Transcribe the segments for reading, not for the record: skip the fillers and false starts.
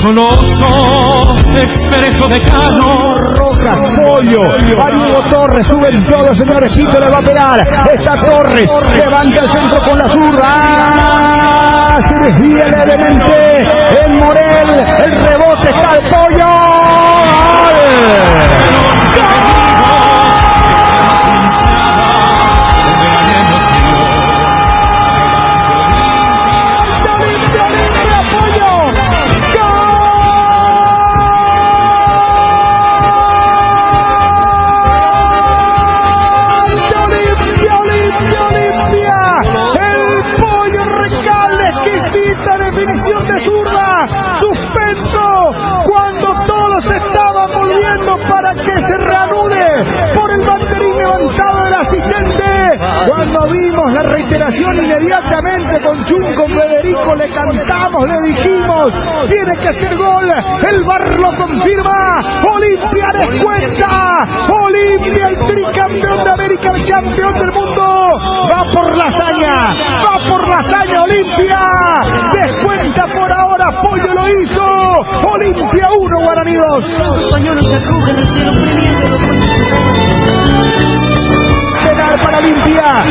Coloso, expreso decano, Rojas, Pollo, Diego Torres, suben todos, señores. Quito le va a pegar. Está Torres, levanta el centro con la zurda. Se desvía levemente el Morel. El rebote está el Pollo. Definición de zurda, suspenso, cuando todos estaban volviendo para que se reanude por el banderín levantado del asistente. Cuando vimos la reiteración, inmediatamente con Federico le cantamos, le dijimos, tiene que ser gol. El VAR lo confirma. Olimpia descuenta. Olimpia, el tricampeón de América, el campeón del mundo, va por la hazaña, Olimpia descuenta por ahora. Pollo lo hizo. Olimpia 1, Guaraní 2. Penal para Olimpia.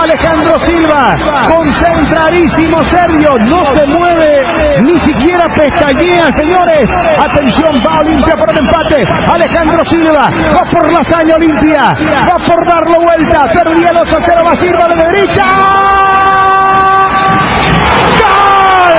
Alejandro Silva, concentradísimo Sergio, no se mueve, ni siquiera pestañea, señores. Atención, va Olimpia por el empate. Alejandro Silva va por la hazaña. Olimpia va por darlo vuelta. Perdía 2-0, va Silva de derecha. ¡Gol!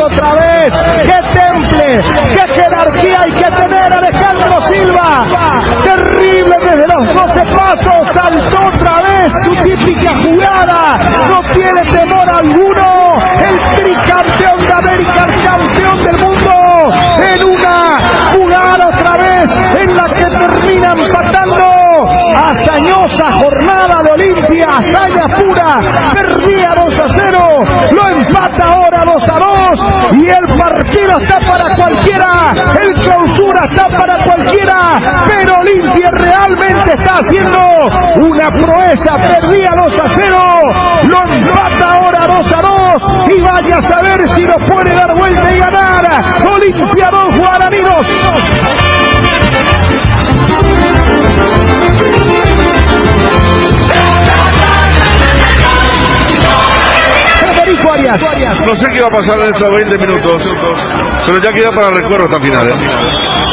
Otra vez, qué temple, qué jerarquía hay que tener. Alejandro Silva, terrible desde los 12 pasos, saltó otra vez su típica jugada, no tiene temor alguno. El tricampeón de América, el campeón del mundo, en una jugada otra vez en la que termina empatando. Hazañosa jornada de Olimpia, hazaña pura, perdía 2-0, lo empata ahora 2-2 y el partido está para cualquiera, el clausura está para cualquiera, pero Olimpia realmente está haciendo una proeza. Perdía 2-0, lo empata ahora 2-2 y vaya a saber si lo puede dar vuelta y ganar. Olimpia 2, Guaraní 2. No sé qué va a pasar en estos 20 minutos, pero ya queda para el recuerdo hasta final,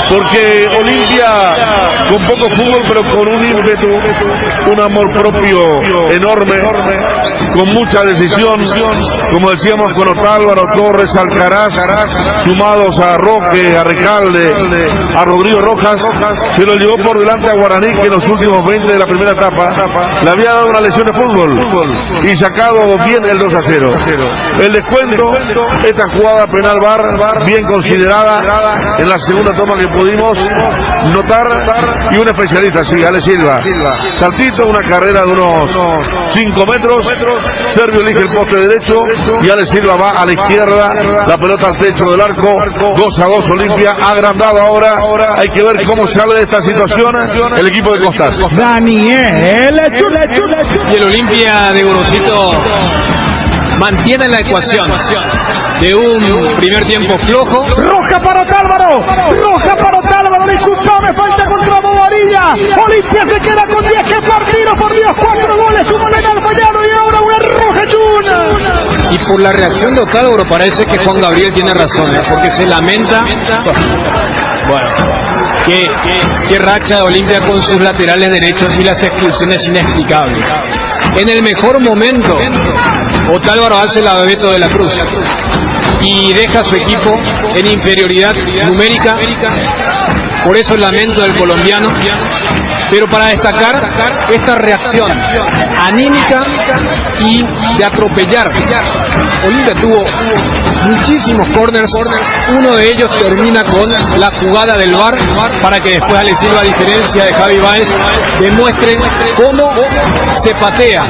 porque Olimpia con poco fútbol, pero con un ímpetu, un amor propio enorme, con mucha decisión, como decíamos, con Otálvaro, Torres, Alcaraz, sumados a Roque, a Recalde, a Rodrigo Rojas, se lo llevó por delante a Guaraní, que en los últimos 20 de la primera etapa le había dado una lesión de fútbol y sacado bien el 2-0. El descuento, esta jugada penal VAR, bien considerada en la segunda toma que pudimos notar, y un especialista, sí, Ale Silva, saltito, una carrera de unos 5 metros, Sergio elige el poste derecho y Ale Silva va a la izquierda, la pelota al techo del arco. 2-2 Olimpia, agrandado ahora. Hay que ver cómo sale de esta situación el equipo de Costas. Daniel, y el Olimpia de Gorosito mantiene la ecuación de un primer tiempo flojo. Roja para Otálvaro, disculpame, falta contra Bobadilla. Olimpia se queda con 10, qué partido, por Dios, 4 goles, un penal fallado y ahora una roja chuna. Y por la reacción de Otálvaro parece que Juan Gabriel tiene razón, porque se lamenta. Bueno, qué racha de Olimpia con sus laterales derechos y las expulsiones inexplicables. En el mejor momento, Otálvaro hace la Bebeto de la Cruz y deja a su equipo en inferioridad numérica. Por eso el lamento del colombiano, Pero para destacar esta reacción anímica y de atropellar. Olimpia tuvo muchísimos corners, uno de ellos termina con la jugada del VAR para que después Ale Silva, a diferencia de Javi Báez, demuestre cómo se patea,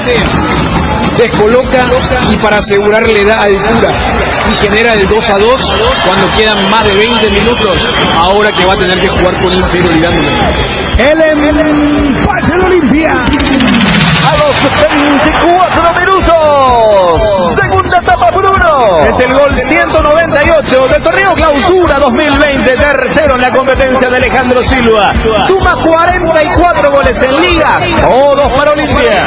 descoloca y para asegurar le da altura y genera el 2-2 cuando quedan más de 20 minutos, ahora que va a tener que jugar con inferioridad numérica. El empate de Olimpia A los 24 minutos. Segunda etapa por 1. Es el gol 198 del torneo Clausura 2020. Tercero en la competencia de Alejandro Silva. Suma 44 goles en liga. Todos para Olimpia.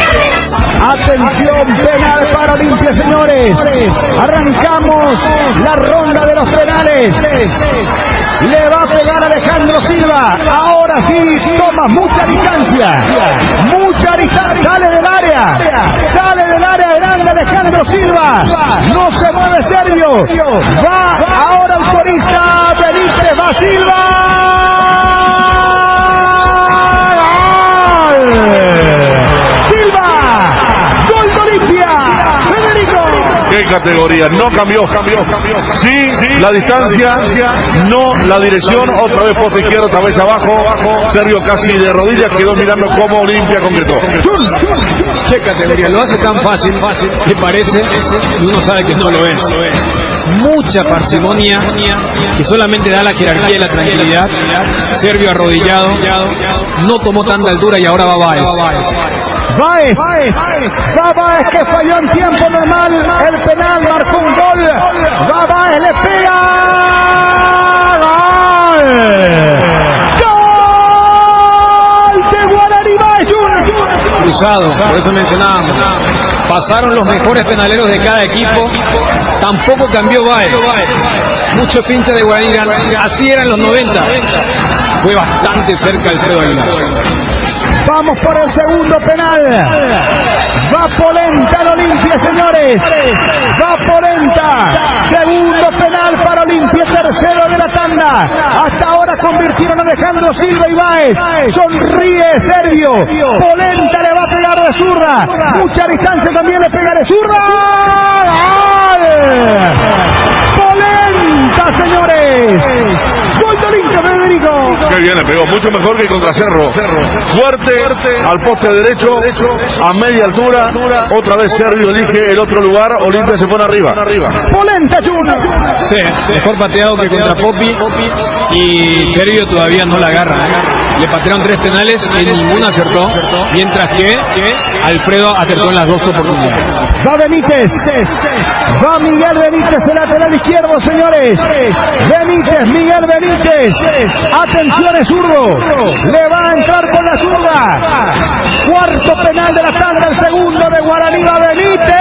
Atención, penal para Olimpia, señores. Arrancamos la ronda de los penales. Le va a pegar Alejandro Silva. Ahora sí, toma mucha distancia. Mucha distancia. Sale del área. Sale del área grande Alejandro Silva. No se mueve Servio. Va, ahora autoriza Benítez. Va Silva. Silva. Gol de Olimpia. Federico. ¿Qué categoría? No cambió. Sí, la distancia, no la dirección. Otra vez poste izquierdo, otra vez abajo. Sergio casi de rodillas quedó mirando cómo Olimpia concretó. Qué categoría, lo hace tan fácil que parece y uno sabe que no lo es. Mucha parsimonia que solamente da la jerarquía y la tranquilidad. Servio arrodillado, no tomó tanta altura y ahora va Báez. Báez que falló en tiempo normal el penal, marcó un gol. Va Báez, le pega. ¡Gol de Guaraní Báez! Cruzado, por eso mencionábamos. Pasaron los mejores penaleros de cada equipo. Tampoco cambió Báez. Muchos hinchas de Guaraní dirán, así eran los 90. Fue bastante cerca Alfredo Aguilar. Vamos por el segundo penal. Va Polenta en Olimpia, señores. Va Polenta. Segundo penal para Olimpia, tercero de la tanda. Hasta ahora convirtieron a Alejandro Silva y Báez. Sonríe Servio. Polenta le va a pegar de zurda. Mucha distancia también le pega de zurda. Polenta, señores. Gol de Olimpia, Federico. Qué bien le pegó, mucho mejor que contra Cerro. Fuerte al poste derecho, a media altura. Otra vez Servio elige el otro lugar. Olimpia se pone arriba. Polenta Junior. Sí, mejor pateado que contra Popi y Servio todavía no la agarra. Le patearon 3 penales y ninguno acertó, mientras que Alfredo acertó en las 2 oportunidades. Va Benítez. Va Miguel Benítez, el lateral izquierdo, señores. Miguel Benítez. Atención, es zurdo. Le va a entrar con la zurda. Cuarto penal de la tanda, el segundo de Guaraní. Va Benítez.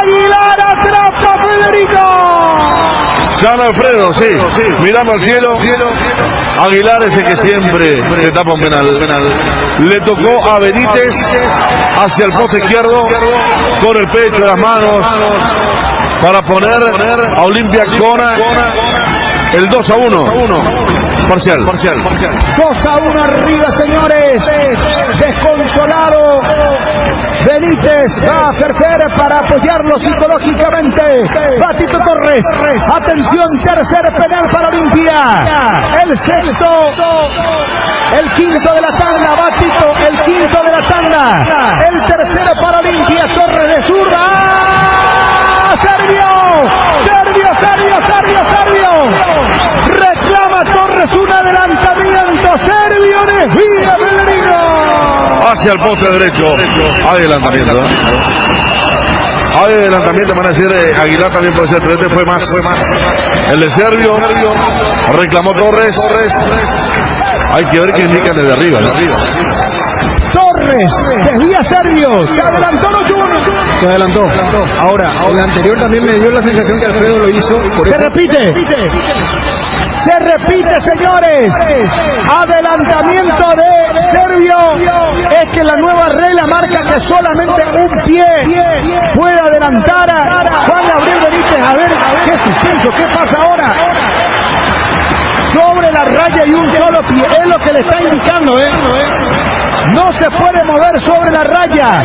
Aguilar atrapa a Federico. San Alfredo, sí. Mirando al cielo. Aguilar es el que siempre le tapa un penal. Le tocó a Benítez hacia el poste izquierdo con el pecho, las manos, para poner a Olimpia con el 2-1. Parcial. 2-1 arriba, señores. Desconsolado. Benítez va a acercar para apoyarlo psicológicamente. Va Tito Torres. Atención, tercer penal para Olimpia. El sexto. El quinto de la tanda. Va Tito, el quinto de la tanda. El tercero para Olimpia. Torres de zurda. Servio. Reclama Torres un adelantamiento. Servio desvía Federico. Hacia el poste derecho. Adelantamiento. Van a decir Aguilar también puede ser, pero este fue más. El de Servio. Reclamó Torres. Hay que ver qué indican desde arriba. Torres desvía Servio. Se adelantó Se adelantó. Ahora, el anterior también me dio la sensación que Alfredo lo hizo. Se repite, señores. Adelantamiento de Servio. Es que la nueva regla marca que solamente un pie puede adelantar a Juan Gabriel Benítez. A ver qué suspenso, qué pasa ahora. raya y un solo pie, es lo que le está indicando, No se puede mover sobre la raya,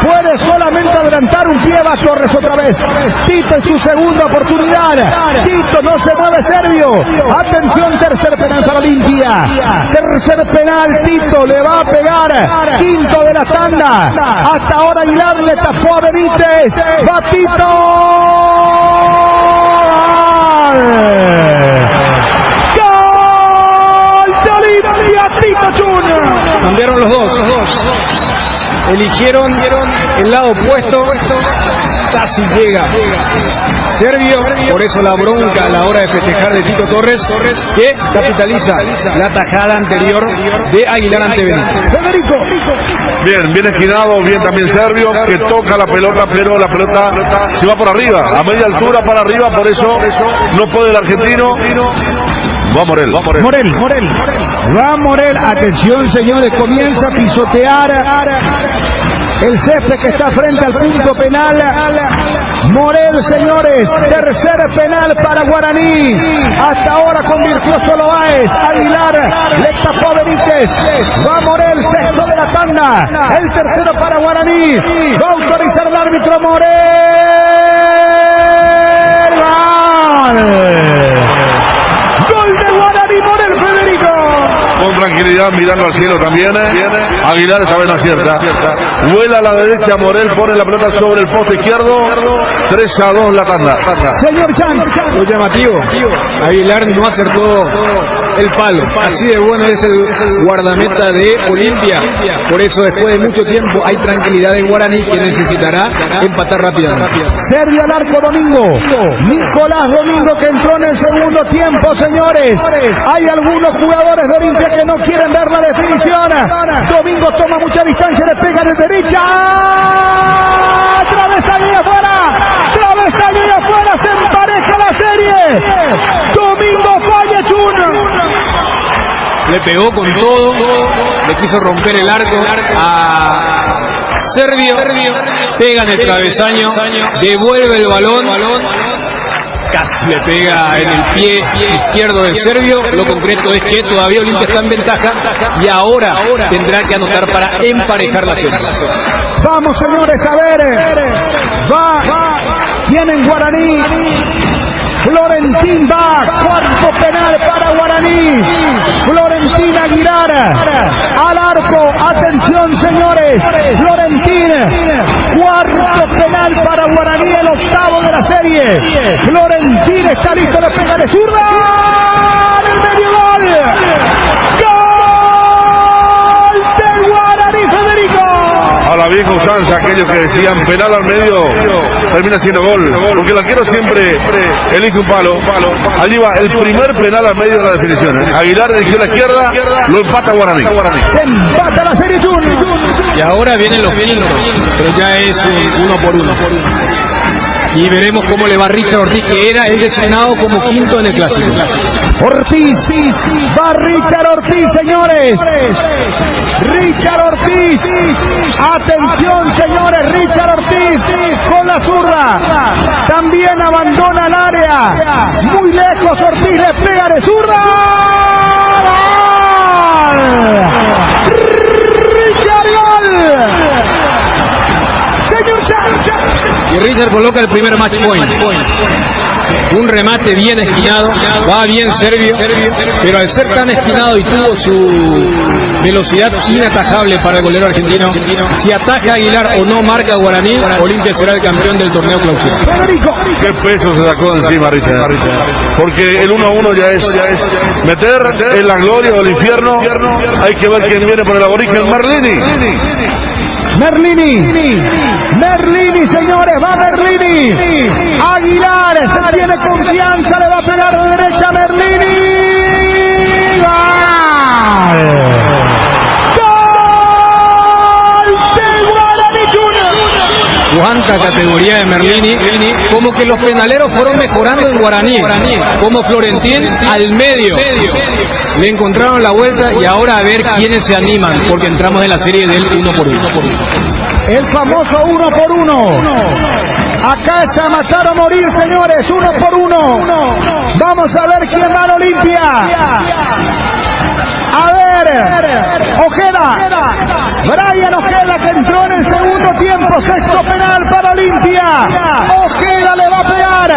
puede solamente adelantar un pie. Va Torres otra vez, Tito en su segunda oportunidad, Tito no se mueve Servio, atención, tercer penal para Olimpia, tercer penal, Tito le va a pegar, quinto de la tanda, hasta ahora Aguilar le tapó a Benítez, va Tito, ¡gol de Olimpia, Tito Chun! Cambiaron los dos. Eligieron el lado opuesto. Casi llega Servio, por eso la bronca a la hora de festejar de Tito Torres, que capitaliza la tajada anterior de Aguilar ante Benítez. Federico. Bien esquinado, bien también Servio, que toca la pelota, pero la pelota se va por arriba, a media altura para arriba, por eso no puede el argentino. Va Morel. Va Morel, atención señores, comienza a pisotear el césped que está frente al punto penal. Morel, señores, tercer penal para Guaraní. Hasta ahora convirtió solo Báez. Aguilar le tapó a Benítez. Va Morel, sexto de la tanda. El tercero para Guaraní. Va a autorizar el árbitro Morel. Gol de Guaraní, Morel, Federico. Con tranquilidad, mirando al cielo también. Aguilar esta vez no acierta. Vuela a la derecha, Morel pone la pelota sobre el poste izquierdo. 3-2 la tanda. Señor Chan. Lo llamativo, Aguilar no acertó el palo. Así de bueno es el guardameta de Olimpia. Por eso después de mucho tiempo hay tranquilidad en Guaraní, que necesitará empatar rápidamente. Servio al arco Domingo. Nicolás Domingo, que entró en el segundo tiempo, señores. Hay algunos jugadores de Olimpia que no quieren ver la definición. Domingo toma mucha distancia, le pega de derecha. Travesaño y afuera. Travesaño y afuera. Se empareja la serie. Domingo falla Chun. Le pegó con todo. Le quiso romper el arco a Servio. Pega en el travesaño. Devuelve el balón. Casi le pega en el pie izquierdo del Servio. Lo concreto es que todavía Olimpia está en ventaja y ahora tendrá que anotar para emparejar la serie. Vamos, señores, a ver. Va. Tienen Guaraní. Florentín va. Cuarto penal para Guaraní. Florentín Aguilar. Al arco. Atención, señores. Florentín. Cuarto penal para Guaraní. El octavo de la serie. Florentín está listo. Le pega de zurda. ¡El medio gol! ¡Gol de Guaraní, Federico! A la vieja usanza, aquellos que decían penal al medio termina siendo gol, porque el arquero siempre elige un palo. Allí va el primer penal al medio de la definición. Aguilar eligió la izquierda, lo empata Guaraní. Se empata la serie Chun. Y ahora vienen los quintos, pero ya es un 1 por 1. Y veremos cómo le va a Richard Ortiz, que era el designado como quinto en el clásico. Ortiz, va Richard Ortiz, señores. Richard Ortiz. Atención, señores, Richard Ortiz con la zurda. También abandona el área. Muy lejos Ortiz, le pega de zurda. Richard, gol. Señor Chan. Y Richard coloca el primer match point. Un remate bien esquinado, va bien Servio, pero al ser tan esquinado y tuvo su velocidad inatajable para el golero argentino, si ataja Aguilar o no marca Guaraní, Olimpia será el campeón del torneo clausura. Federico. Qué peso se sacó de encima Richard, porque el 1-1 ya es meter en la gloria o el infierno. Hay que ver quién viene por el aborigen. Merlini, señores, va Merlini. Aguilar se tiene confianza, le va a pegar de derecha a Merlini. ¡Gol de Guaraní Junior! Cuánta categoría de Merlini, como que los penaleros fueron mejorando en Guaraní, como Florentín al medio. Le encontraron la vuelta y ahora a ver quiénes se animan, porque entramos en la serie del 1 por 1. El famoso 1 por 1. Acá es a matar o morir, señores, uno por uno. Vamos a ver quién va a Olimpia. A ver, Ojeda, Brian Ojeda, que entró en el segundo tiempo, sexto penal para Olimpia. Ojeda le va a pegar,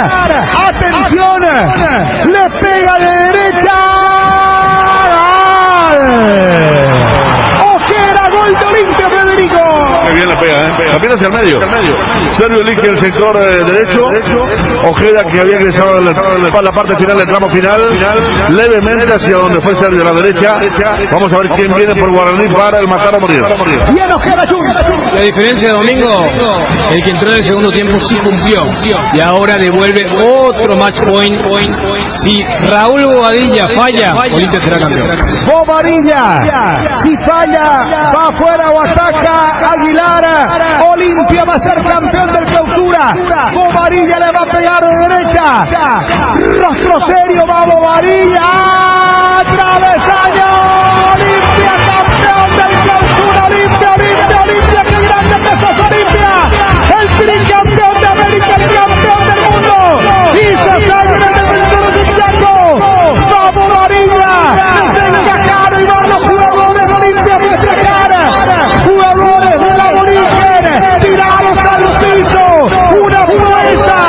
atención, le pega de derecha. Ojeda, gol de Olimpia, Federico. Muy bien la pega, también hacia el medio. Sergio elige el sector derecho. Ojeda, que había ingresado para la parte final del tramo final, levemente hacia donde fue Sergio, a la derecha. Vamos a ver quién viene por Guaraní para el matar o morir. Bien, Ojeda, La diferencia de Domingo, el que entró en el segundo tiempo sí cumplió y ahora devuelve otro match point. Si Raúl Bobadilla falla, Olimpia será campeón. Bobadilla, si falla, va afuera o ataca Aguilar. Olimpia va a ser campeón del Clausura. Bobadilla le va a pegar de derecha. Rostro serio, va Bobadilla. Travesaño. Olimpia, campeón del Clausura. Olimpia, qué grande que sos, Olimpia. El tricampeón de América, el campeón del mundo. Y se sale del centro de Chaco. Va Bobadilla. Tenga cara y van los jugadores de Olimpia a festejar. Jugadores de la Borigen, tirados al piso. Una proeza,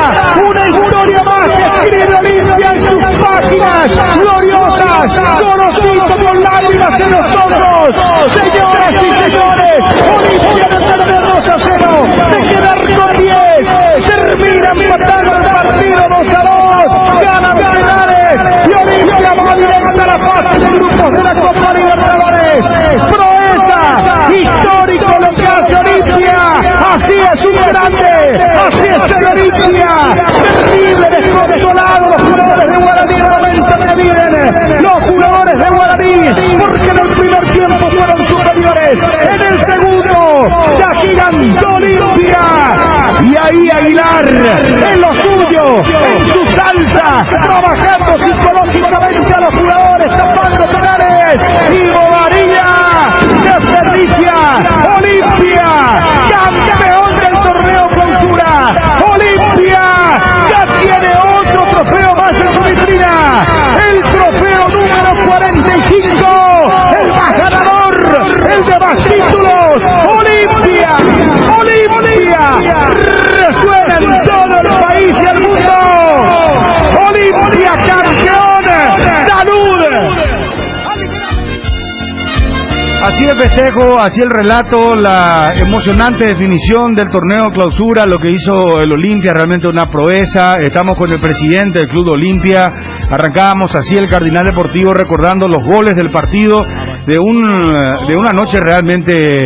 una historia más que escribe Olimpia en sus páginas gloriosas. Conocido con lágrimas en los ojos. Señoras y señores, Olimpia de perder 2-0, de quedar con 10, termina empatando el partido 2-2, ganan penales y Olimpia va directa a la fase de grupos de la Copa Libertadores. Proeza, histórico lo que hace Olimpia. Así es un grande, así es el Olimpia. Terrible desconsolado los jugadores de Guaraní, realmente viven los jugadores de Guaraní, porque en el primer tiempo fueron superiores, en el segundo ya gigantó Olimpia. Y ahí Aguilar, en lo suyo, en su salsa, trabajando psicológicamente a los jugadores, tapando penales. Y Bobadilla desperdicia. Olimpia, campeón del torneo Clausura. Olimpia ya tiene otro trofeo más en su vitrina. El trofeo número 45. El más ganador, el de más títulos. Olimpia, resuena en todo el país y el mundo. Olimpia campeón. ¡Salud! Así el festejo, así el relato, la emocionante definición del torneo Clausura, lo que hizo el Olimpia, realmente una proeza. Estamos con el presidente del Club de Olimpia. Arrancábamos así el Cardinal Deportivo recordando los goles del partido de una noche realmente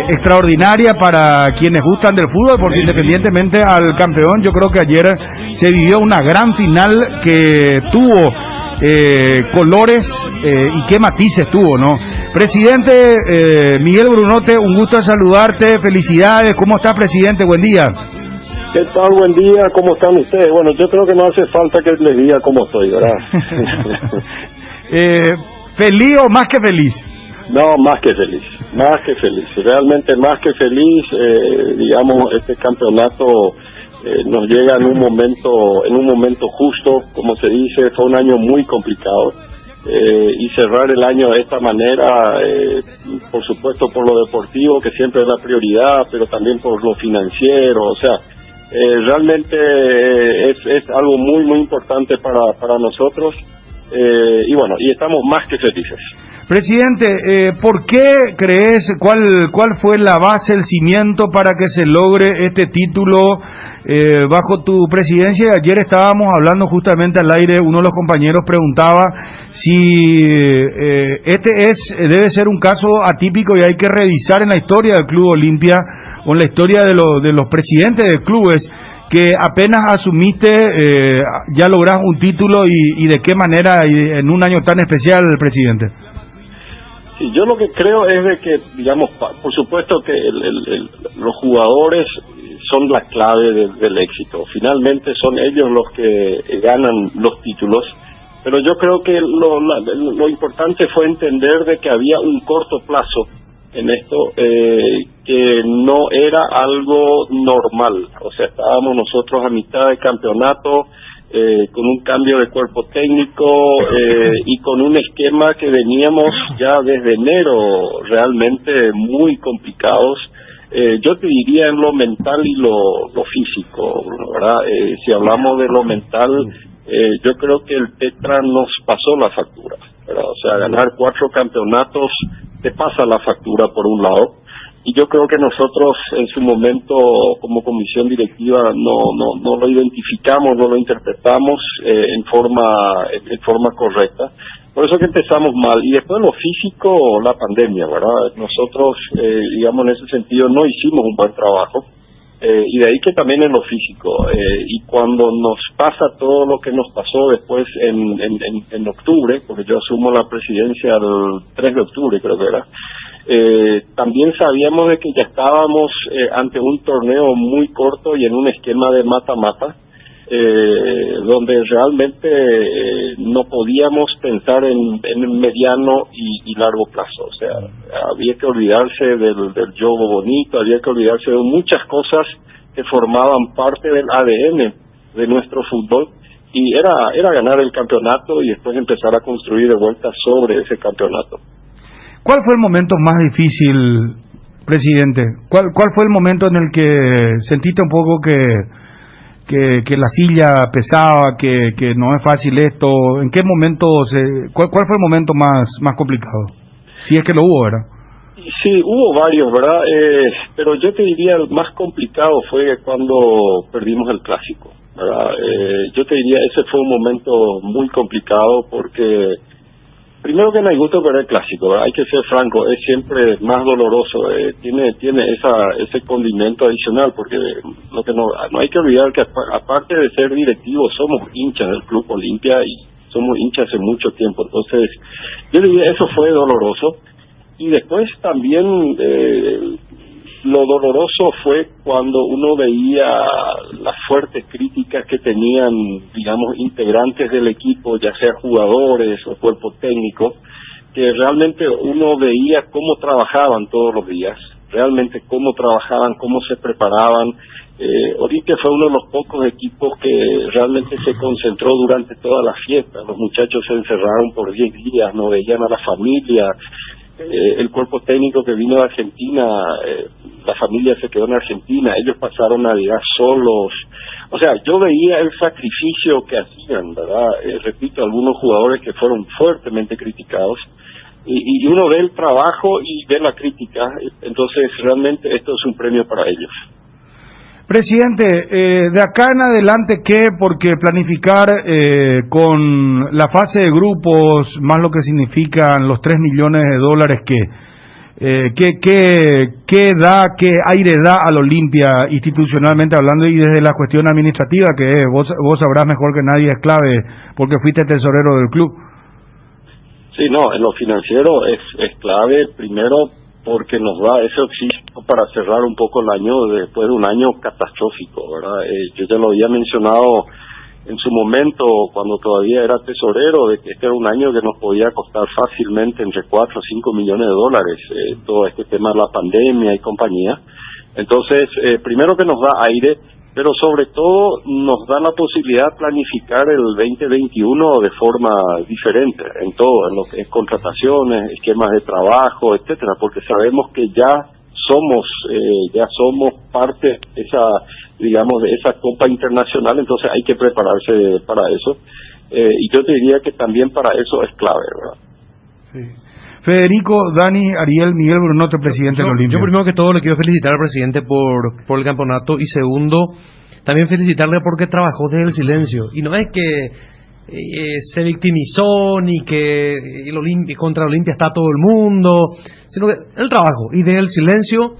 extraordinaria para quienes gustan del fútbol, porque independientemente al campeón, yo creo que ayer se vivió una gran final que tuvo colores y qué matices tuvo, ¿no? Presidente Miguel Brunote, un gusto de saludarte, felicidades. ¿Cómo está, presidente? Buen día. ¿Qué tal? Buen día, ¿cómo están ustedes? Bueno, yo creo que no hace falta que les diga cómo estoy, ¿verdad? ¿Feliz o más que feliz? No, más que feliz, realmente más que feliz. Digamos, este campeonato nos llega en un momento justo, como se dice. Fue un año muy complicado. Y cerrar el año de esta manera, por supuesto por lo deportivo, que siempre es la prioridad, pero también por lo financiero, o sea, realmente es algo muy muy importante para nosotros, y bueno, y estamos más que felices. Presidente, ¿por qué crees, cuál fue la base, el cimiento para que se logre este título bajo tu presidencia? Ayer estábamos hablando justamente al aire, uno de los compañeros preguntaba si debe ser un caso atípico y hay que revisar en la historia del Club Olimpia o en la historia de los presidentes de clubes, que apenas asumiste ya lográs un título y de qué manera y en un año tan especial, presidente. Sí, yo lo que creo es de que, digamos, por supuesto que los jugadores son la clave del éxito. Finalmente son ellos los que ganan los títulos, pero yo creo que lo importante fue entender de que había un corto plazo en esto, que no era algo normal. O sea, estábamos nosotros a mitad de campeonato, con un cambio de cuerpo técnico y con un esquema que veníamos ya desde enero realmente muy complicados. Yo te diría en lo mental y lo físico, ¿verdad? Si hablamos de lo mental, yo creo que el Tetra nos pasó la factura, ¿verdad? O sea, ganar 4 campeonatos te pasa la factura por un lado. Y yo creo que nosotros en su momento como comisión directiva no lo identificamos, no lo interpretamos en forma correcta. Por eso que empezamos mal. Y después lo físico, la pandemia, ¿verdad? Nosotros, digamos, en ese sentido no hicimos un buen trabajo. Y de ahí que también en lo físico. Y cuando nos pasa todo lo que nos pasó después en octubre, porque yo asumo la presidencia el 3 de octubre, creo que era, también sabíamos de que ya estábamos ante un torneo muy corto y en un esquema de mata-mata, donde realmente no podíamos pensar en mediano y largo plazo. O sea, había que olvidarse del juego bonito, había que olvidarse de muchas cosas que formaban parte del ADN de nuestro fútbol, y era ganar el campeonato y después empezar a construir de vuelta sobre ese campeonato. ¿Cuál fue el momento más difícil, presidente? ¿Cuál fue el momento en el que sentiste un poco que la silla pesaba, que no es fácil esto? ¿En qué momento cuál fue el momento más complicado? Si es que lo hubo, ¿verdad? Sí, hubo varios, ¿verdad? Pero yo te diría el más complicado fue cuando perdimos el clásico, ¿verdad? Yo te diría ese fue un momento muy complicado porque primero que no hay gusto perder el clásico, ¿verdad? Hay que ser franco, es siempre más doloroso, tiene ese condimento adicional, porque lo que no hay que olvidar que aparte de ser directivos somos hinchas del Club Olimpia y somos hinchas hace mucho tiempo. Entonces yo diría eso fue doloroso. Y después también lo doloroso fue cuando uno veía las fuertes críticas que tenían, digamos, integrantes del equipo, ya sea jugadores o cuerpo técnico, que realmente uno veía cómo trabajaban todos los días, realmente cómo trabajaban, cómo se preparaban. Olimpia fue uno de los pocos equipos que realmente se concentró durante toda la fiesta. Los muchachos se encerraron por 10 días, no veían a la familia. El cuerpo técnico que vino de Argentina, la familia se quedó en Argentina, ellos pasaron Navidad solos. O sea, yo veía el sacrificio que hacían, ¿verdad? Repito, algunos jugadores que fueron fuertemente criticados, y uno ve el trabajo y ve la crítica, entonces realmente esto es un premio para ellos. Presidente, de acá en adelante, ¿qué? Porque planificar con la fase de grupos, más lo que significan los $3 millones, ¿qué aire da al Olimpia institucionalmente hablando y desde la cuestión administrativa, que es, vos sabrás mejor que nadie, es clave, porque fuiste tesorero del club? Sí, no, en lo financiero es clave, primero porque nos da ese oxígeno para cerrar un poco el año después de un año catastrófico, ¿verdad? Yo ya lo había mencionado en su momento cuando todavía era tesorero, de que este era un año que nos podía costar fácilmente entre 4 o 5 millones de dólares, todo este tema de la pandemia y compañía. Entonces, primero que nos da aire, pero sobre todo nos da la posibilidad de planificar el 2021 de forma diferente en todo, en lo que es contrataciones, esquemas de trabajo, etcétera, porque sabemos que ya somos parte de esa, digamos, de esa Copa Internacional, entonces hay que prepararse para eso, y yo te diría que también para eso es clave, ¿verdad? Sí. Federico, Dani, Ariel, Miguel Brunote, presidente del Olimpia. Yo primero que todo le quiero felicitar al presidente por el campeonato, y segundo, también felicitarle porque trabajó desde el silencio. Y no es que se victimizó ni que contra el Olimpia está todo el mundo, sino que el trabajo y desde el silencio,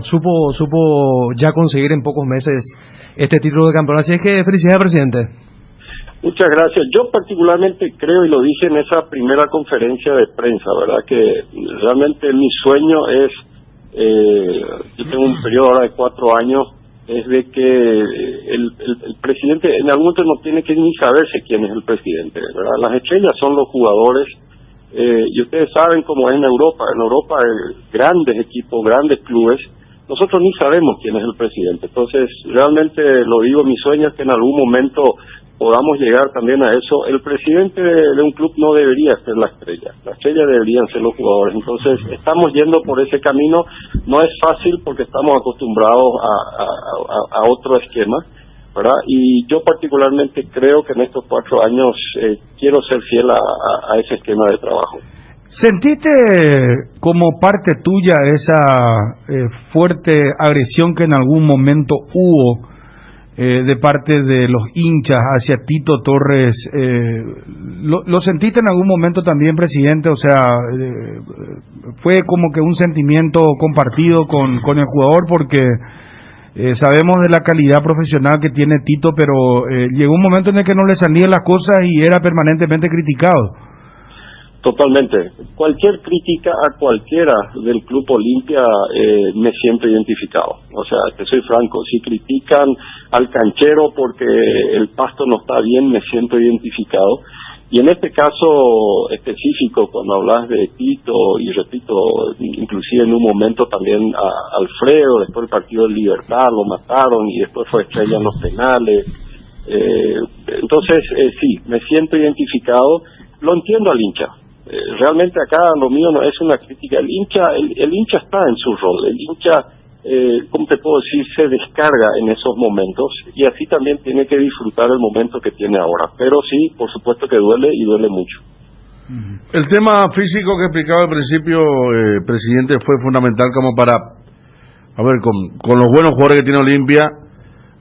supo ya conseguir en pocos meses este título de campeón. Así es que felicidades, presidente. Muchas gracias. Yo particularmente creo, y lo dije en esa primera conferencia de prensa, ¿verdad? Que realmente mi sueño es, yo tengo un periodo ahora de 4 años, es de que el presidente en algún momento no tiene que ni saberse quién es el presidente, ¿verdad? Las estrellas son los jugadores, Y ustedes saben cómo es en Europa. En Europa hay grandes equipos, grandes clubes. Nosotros ni sabemos quién es el presidente. Entonces, realmente lo digo, mi sueño es que en algún momento podamos llegar también a eso. El presidente de un club no debería ser la estrella deberían ser los jugadores. Entonces, estamos yendo por ese camino. No es fácil porque estamos acostumbrados a otro esquema, ¿verdad? Y yo particularmente creo que en estos 4 años quiero ser fiel a ese esquema de trabajo. ¿Sentiste como parte tuya esa fuerte agresión que en algún momento hubo de parte de los hinchas hacia Tito Torres? ¿Lo sentiste en algún momento también, presidente? O sea, fue como que un sentimiento compartido con el jugador, porque sabemos de la calidad profesional que tiene Tito, pero llegó un momento en el que no le salían las cosas y era permanentemente criticado. Totalmente. Cualquier crítica a cualquiera del Club Olimpia me siento identificado. O sea, te soy franco, si critican al canchero porque el pasto no está bien, me siento identificado. Y en este caso específico, cuando hablas de Tito, y repito, inclusive en un momento también a Alfredo, después del partido de Libertad, lo mataron y después fue estrella en los penales. Entonces, sí, me siento identificado. Lo entiendo al hincha. Realmente acá lo mío no es una crítica. El hincha está en su rol. El hincha, ¿cómo te puedo decir? Se descarga en esos momentos y así también tiene que disfrutar el momento que tiene ahora. Pero sí, por supuesto que duele y duele mucho. El tema físico que explicaba al principio, presidente, fue fundamental como para, a ver, con los buenos jugadores que tiene Olimpia,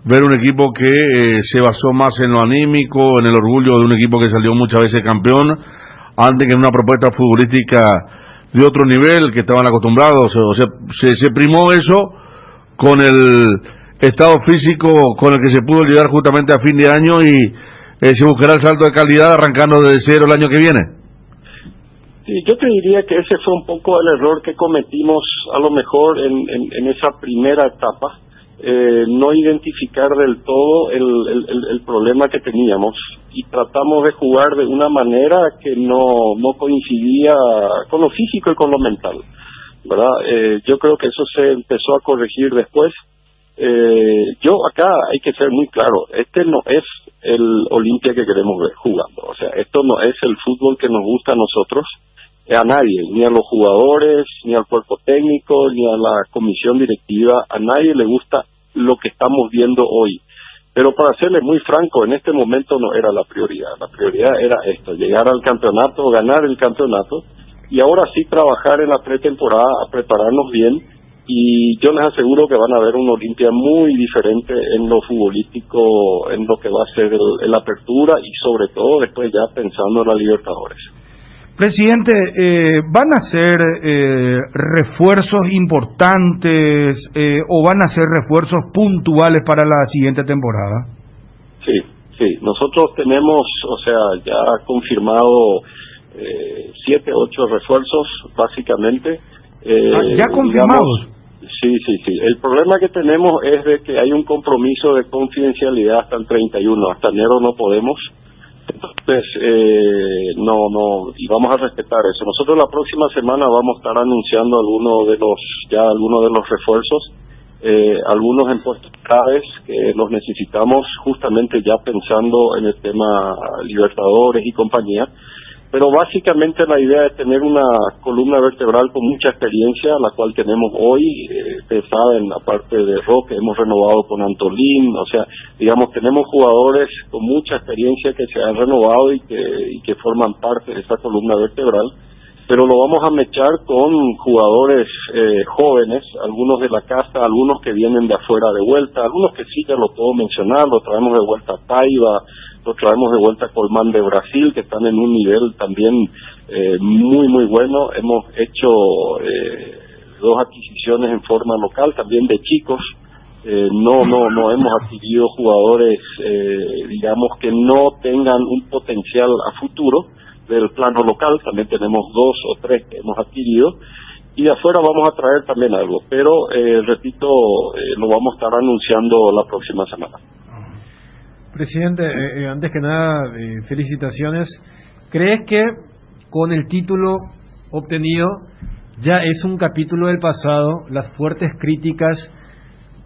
ver un equipo que se basó más en lo anímico, en el orgullo de un equipo que salió muchas veces campeón, antes que en una propuesta futbolística de otro nivel que estaban acostumbrados. O sea, se primó eso con el estado físico con el que se pudo llegar justamente a fin de año, y se buscará el salto de calidad arrancando desde cero el año que viene. Sí, yo te diría que ese fue un poco el error que cometimos a lo mejor en esa primera etapa. No identificar del todo el problema que teníamos, y tratamos de jugar de una manera que no coincidía con lo físico y con lo mental, ¿verdad? Yo creo que eso se empezó a corregir después. Yo acá hay que ser muy claro, este no es el Olimpia que queremos ver jugando. O sea, esto no es el fútbol que nos gusta a nosotros, a nadie, ni a los jugadores, ni al cuerpo técnico, ni a la comisión directiva. A nadie le gusta lo que estamos viendo hoy. Pero para serle muy franco, en este momento no era la prioridad. La prioridad era esto: llegar al campeonato, ganar el campeonato, y ahora sí trabajar en la pretemporada, a prepararnos bien. Y yo les aseguro que van a ver un Olimpia muy diferente en lo futbolístico, en lo que va a ser la apertura, y sobre todo después ya pensando en la Libertadores. Presidente, ¿van a ser refuerzos importantes o van a ser refuerzos puntuales para la siguiente temporada? Sí. Nosotros tenemos, o sea, ya confirmado 7, 8 refuerzos, básicamente. ¿Ya confirmados? Sí. El problema que tenemos es de que hay un compromiso de confidencialidad hasta el 31. Hasta enero no podemos. Entonces, y vamos a respetar eso. Nosotros la próxima semana vamos a estar anunciando algunos de los refuerzos, algunos en puestos claves que los necesitamos justamente ya pensando en el tema Libertadores y compañía. Pero básicamente la idea es tener una columna vertebral con mucha experiencia, la cual tenemos hoy. Ustedes saben, aparte de Roque, hemos renovado con Antolín. O sea, digamos, tenemos jugadores con mucha experiencia que se han renovado y que forman parte de esa columna vertebral. Pero lo vamos a mechar con jugadores jóvenes, algunos de la casa, algunos que vienen de afuera de vuelta, algunos que sí, ya lo puedo mencionar. Lo traemos de vuelta a Paiva, lo traemos de vuelta a Colmán de Brasil, que están en un nivel también muy, muy bueno. Hemos hecho 2 adquisiciones en forma local, también de chicos. No hemos adquirido jugadores, digamos, que no tengan un potencial a futuro del plano local. También tenemos 2 o 3 que hemos adquirido, y de afuera vamos a traer también algo, pero repito, lo vamos a estar anunciando la próxima semana. Presidente, antes que nada, felicitaciones. ¿Crees que con el título obtenido ya es un capítulo del pasado, las fuertes críticas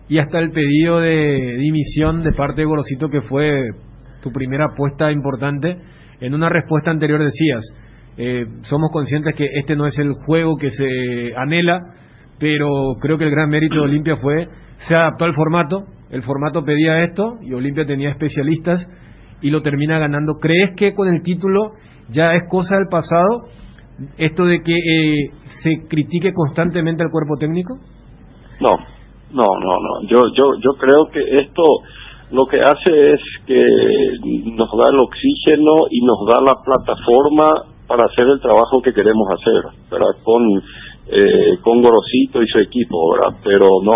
y hasta el pedido de dimisión de parte de Gorosito, que fue tu primera apuesta importante. En una respuesta anterior decías, somos conscientes que este no es el juego que se anhela, pero creo que el gran mérito de Olimpia se adaptó al formato, el formato pedía esto y Olimpia tenía especialistas y lo termina ganando. ¿Crees que con el título ya es cosa del pasado esto de que se critique constantemente al cuerpo técnico? No. Yo creo que esto lo que hace es que nos da el oxígeno y nos da la plataforma para hacer el trabajo que queremos hacer, ¿verdad? Con Gorosito y su equipo, ¿verdad? Pero no.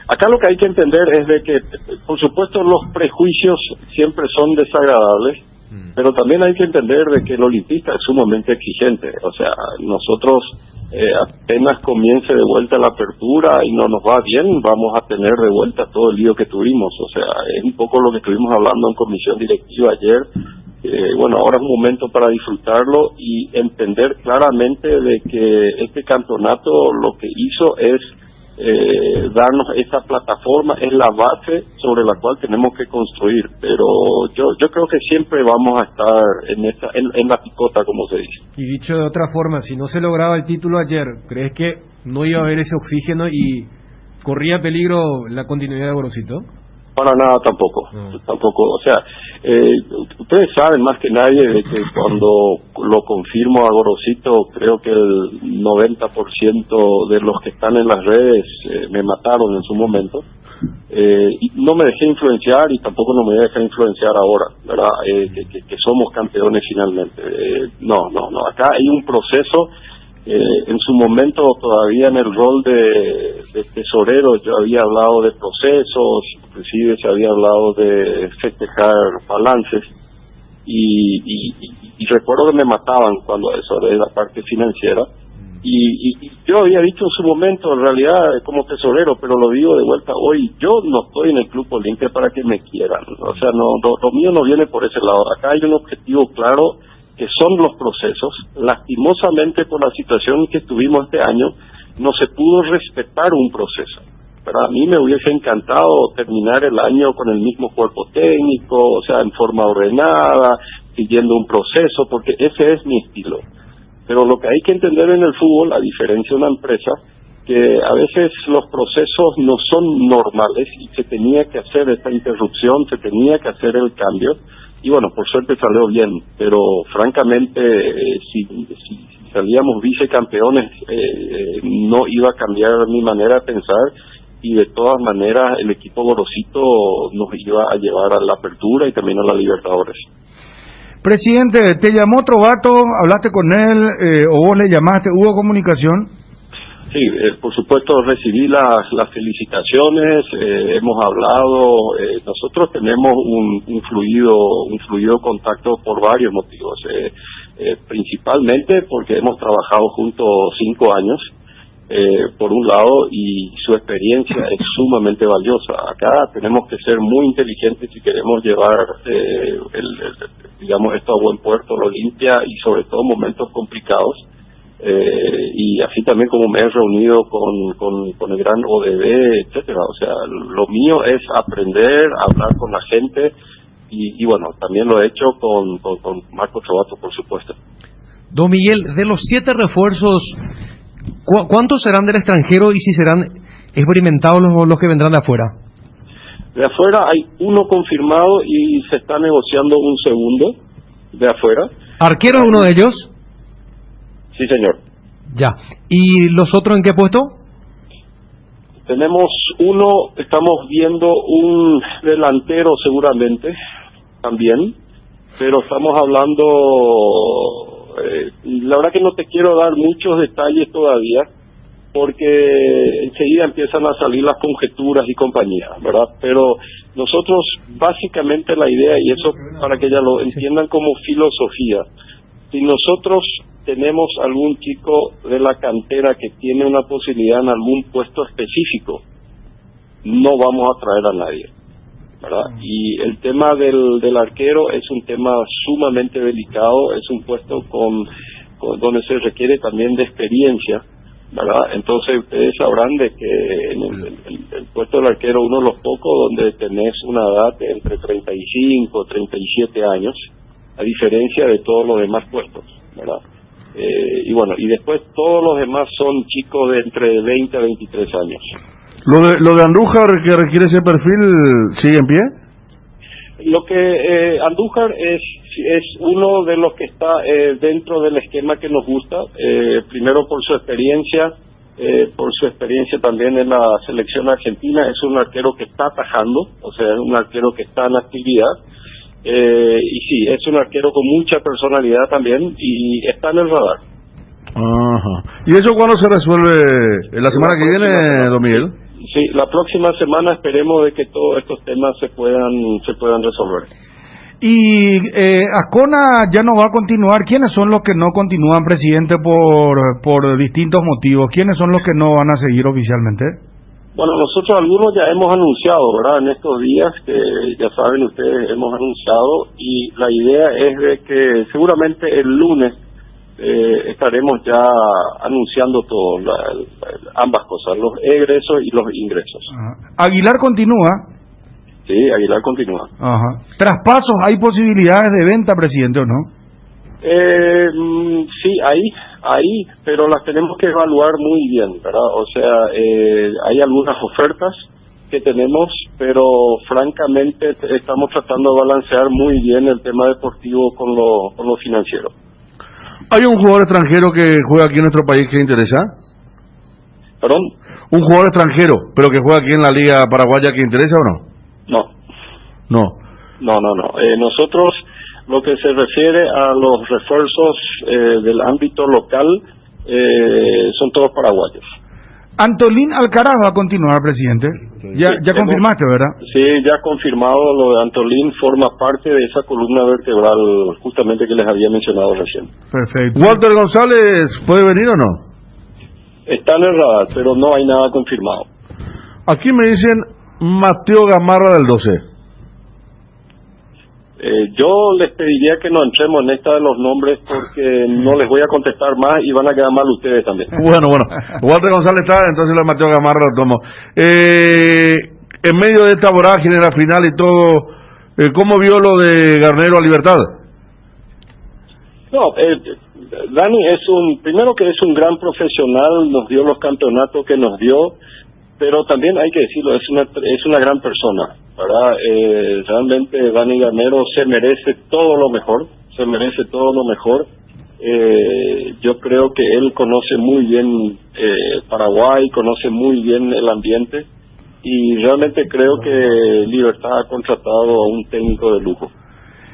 Acá lo que hay que entender es de que, por supuesto, los prejuicios siempre son desagradables, pero también hay que entender de que el olimpista es sumamente exigente. O sea, nosotros apenas comience de vuelta la apertura y no nos va bien, vamos a tener de vuelta todo el lío que tuvimos. O sea, es un poco lo que estuvimos hablando en comisión directiva ayer. Bueno, ahora es un momento para disfrutarlo y entender claramente de que este campeonato lo que hizo es darnos esa plataforma, es la base sobre la cual tenemos que construir, pero yo creo que siempre vamos a estar en la picota, como se dice. Y dicho de otra forma, si no se lograba el título ayer, ¿crees que no iba a haber ese oxígeno y corría peligro la continuidad de Gorosito? Para nada tampoco. O sea, ustedes saben más que nadie de que cuando lo confirmo a Gorosito, creo que el 90% de los que están en las redes me mataron en su momento. Y no me dejé influenciar y tampoco no me voy a dejar influenciar ahora, ¿verdad? Que somos campeones finalmente. No. Acá hay un proceso. En su momento, todavía en el rol de tesorero, yo había hablado de procesos, inclusive se había hablado de festejar balances, y recuerdo que me mataban cuando eso de la parte financiera, y yo había dicho en su momento, en realidad, como tesorero, pero lo digo de vuelta hoy, yo no estoy en el Club Olimpia para que me quieran, o sea, lo mío no viene por ese lado. Acá hay un objetivo claro, que son los procesos. Lastimosamente, por la situación que tuvimos este año, no se pudo respetar un proceso. Pero a mí me hubiese encantado terminar el año con el mismo cuerpo técnico, o sea, en forma ordenada, siguiendo un proceso, porque ese es mi estilo. Pero lo que hay que entender en el fútbol, a diferencia de una empresa, que a veces los procesos no son normales y se tenía que hacer esta interrupción, se tenía que hacer el cambio. Y bueno, por suerte salió bien, pero francamente, si salíamos vicecampeones, no iba a cambiar mi manera de pensar, y de todas maneras el equipo Gorosito nos iba a llevar a la apertura y también a la Libertadores. Presidente, ¿te llamó Trovato? ¿Hablaste con él o vos le llamaste? ¿Hubo comunicación? Sí, por supuesto recibí las felicitaciones, hemos hablado, nosotros tenemos un fluido contacto por varios motivos, principalmente porque hemos trabajado juntos 5 años, por un lado, y su experiencia es sumamente valiosa. Acá tenemos que ser muy inteligentes si queremos llevar digamos, esto a buen puerto, lo limpia, y sobre todo en momentos complicados. Y así también como me he reunido con el gran ODB, etcétera. O sea, lo mío es aprender, hablar con la gente, y bueno, también lo he hecho con Marco Trovato, por supuesto. Don Miguel, de los 7 refuerzos, ¿cuántos serán del extranjero y si serán experimentados los que vendrán de afuera? De afuera hay uno confirmado y se está negociando un segundo de afuera. ¿Arquero es uno de ellos? Sí, señor. Ya. ¿Y los otros en qué puesto? Tenemos uno, estamos viendo un delantero seguramente, también, pero estamos hablando, la verdad que no te quiero dar muchos detalles todavía, porque enseguida empiezan a salir las conjeturas y compañía, ¿verdad? Pero nosotros, básicamente la idea, y eso para que ya lo entiendan como filosofía, si nosotros tenemos algún chico de la cantera que tiene una posibilidad en algún puesto específico, no vamos a traer a nadie. ¿verdad? Y el tema del arquero es un tema sumamente delicado, es un puesto con donde se requiere también de experiencia, ¿verdad? Entonces ustedes sabrán de que en el puesto del arquero uno de los pocos donde tenés una edad de entre 35 y 37 años, a diferencia de todos los demás puestos, ¿verdad? Y bueno, y después todos los demás son chicos de entre 20 a 23 años. ¿Lo de Andújar que requiere ese perfil sigue en pie? Lo que Andújar es uno de los que está dentro del esquema que nos gusta, primero por su experiencia también en la selección argentina. Es un arquero que está atajando, o sea, es un arquero que está en actividad, y sí, es un arquero con mucha personalidad también y está en el radar. Ajá. ¿Y eso cuándo se resuelve? ¿La semana que viene, don Miguel? Sí, la próxima semana esperemos de que todos estos temas se puedan resolver. Y Ascona ya no va a continuar. ¿Quiénes son los que no continúan, presidente, por distintos motivos? ¿Quiénes son los que no van a seguir oficialmente? Bueno, nosotros algunos ya hemos anunciado, ¿verdad? En estos días, que ya saben ustedes, hemos anunciado, y la idea es de que seguramente el lunes estaremos ya anunciando todo, ambas cosas, los egresos y los ingresos. Ajá. ¿Aguilar continúa? Sí, Aguilar continúa. Ajá. ¿Traspasos? ¿Hay posibilidades de venta, presidente, o no? Sí, hay, pero las tenemos que evaluar muy bien, ¿verdad? O sea, hay algunas ofertas que tenemos, pero francamente estamos tratando de balancear muy bien el tema deportivo con lo financiero. ¿Hay un jugador extranjero que juega aquí en nuestro país que interesa? ¿Perdón? ¿Un jugador extranjero, pero que juega aquí en la Liga Paraguaya que interesa o no? No. Nosotros, lo que se refiere a los refuerzos del ámbito local, son todos paraguayos. Antolín Alcaraz va a continuar, presidente. Ya confirmaste, ¿verdad? Sí, ya confirmado. Lo de Antolín forma parte de esa columna vertebral justamente que les había mencionado recién. Perfecto. ¿Walter González puede venir o no? Está en el radar, pero no hay nada confirmado. Aquí me dicen Mateo Gamarra del 12. Yo les pediría que no entremos en esta de los nombres porque no les voy a contestar más y van a quedar mal ustedes también. Bueno. Walter González está, entonces lo de Mateo Gamarra lo tomo. En medio de esta vorágine, la final y todo, ¿cómo vio lo de Garnero a Libertad? No, Dani primero que es un gran profesional, nos dio los campeonatos que nos dio, pero también hay que decirlo, es una gran persona, ¿verdad? Realmente Dani Garnero se merece todo lo mejor. Yo creo que él conoce muy bien Paraguay, conoce muy bien el ambiente, y realmente creo que Libertad ha contratado a un técnico de lujo.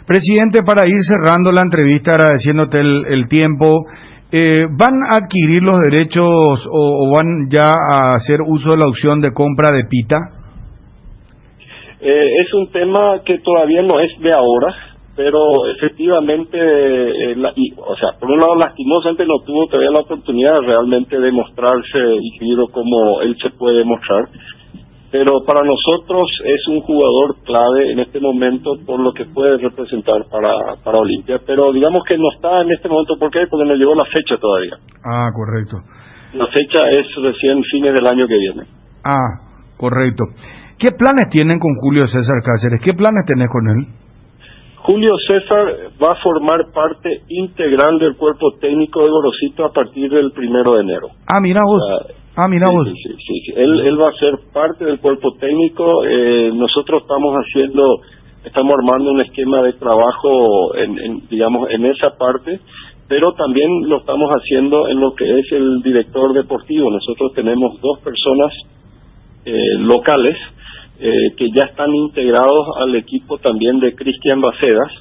Presidente, para ir cerrando la entrevista, agradeciéndote el tiempo, ¿van a adquirir los derechos o van ya a hacer uso de la opción de compra de Pita? Es un tema que todavía no es de ahora, pero efectivamente, por un lado lastimosamente no tuvo todavía la oportunidad realmente de mostrarse ingeniero como él se puede mostrar, pero para nosotros es un jugador clave en este momento por lo que puede representar para Olimpia, pero digamos que no está en este momento. ¿Por qué? Porque no llegó la fecha todavía. Ah, correcto. La fecha es recién fines del año que viene. Ah, correcto. ¿Qué planes tienen con Julio César Cáceres? ¿Qué planes tenés con él? Julio César va a formar parte integral del cuerpo técnico de Gorosito a partir del 1 de enero. Ah, mira vos. Sí. Él va a ser parte del cuerpo técnico. Nosotros estamos armando un esquema de trabajo en esa parte, pero también lo estamos haciendo en lo que es el director deportivo. Nosotros tenemos 2 personas locales que ya están integrados al equipo también de Cristian Bacedas,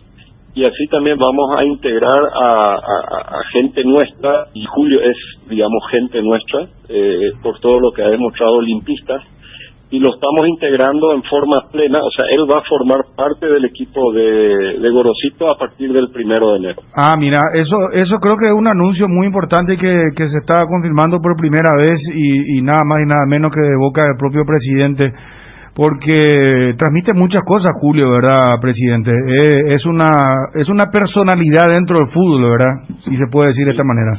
y así también vamos a integrar a gente nuestra, y Julio es, gente nuestra, por todo lo que ha demostrado olimpistas, y lo estamos integrando en forma plena. O sea, él va a formar parte del equipo de Gorosito a partir del 1 de enero. Ah, mira, eso creo que es un anuncio muy importante que se está confirmando por primera vez, y nada más y nada menos que de boca del propio presidente. porque transmite muchas cosas, Julio, ¿verdad, presidente? Es una personalidad dentro del fútbol, ¿verdad? Si se puede decir de esta manera.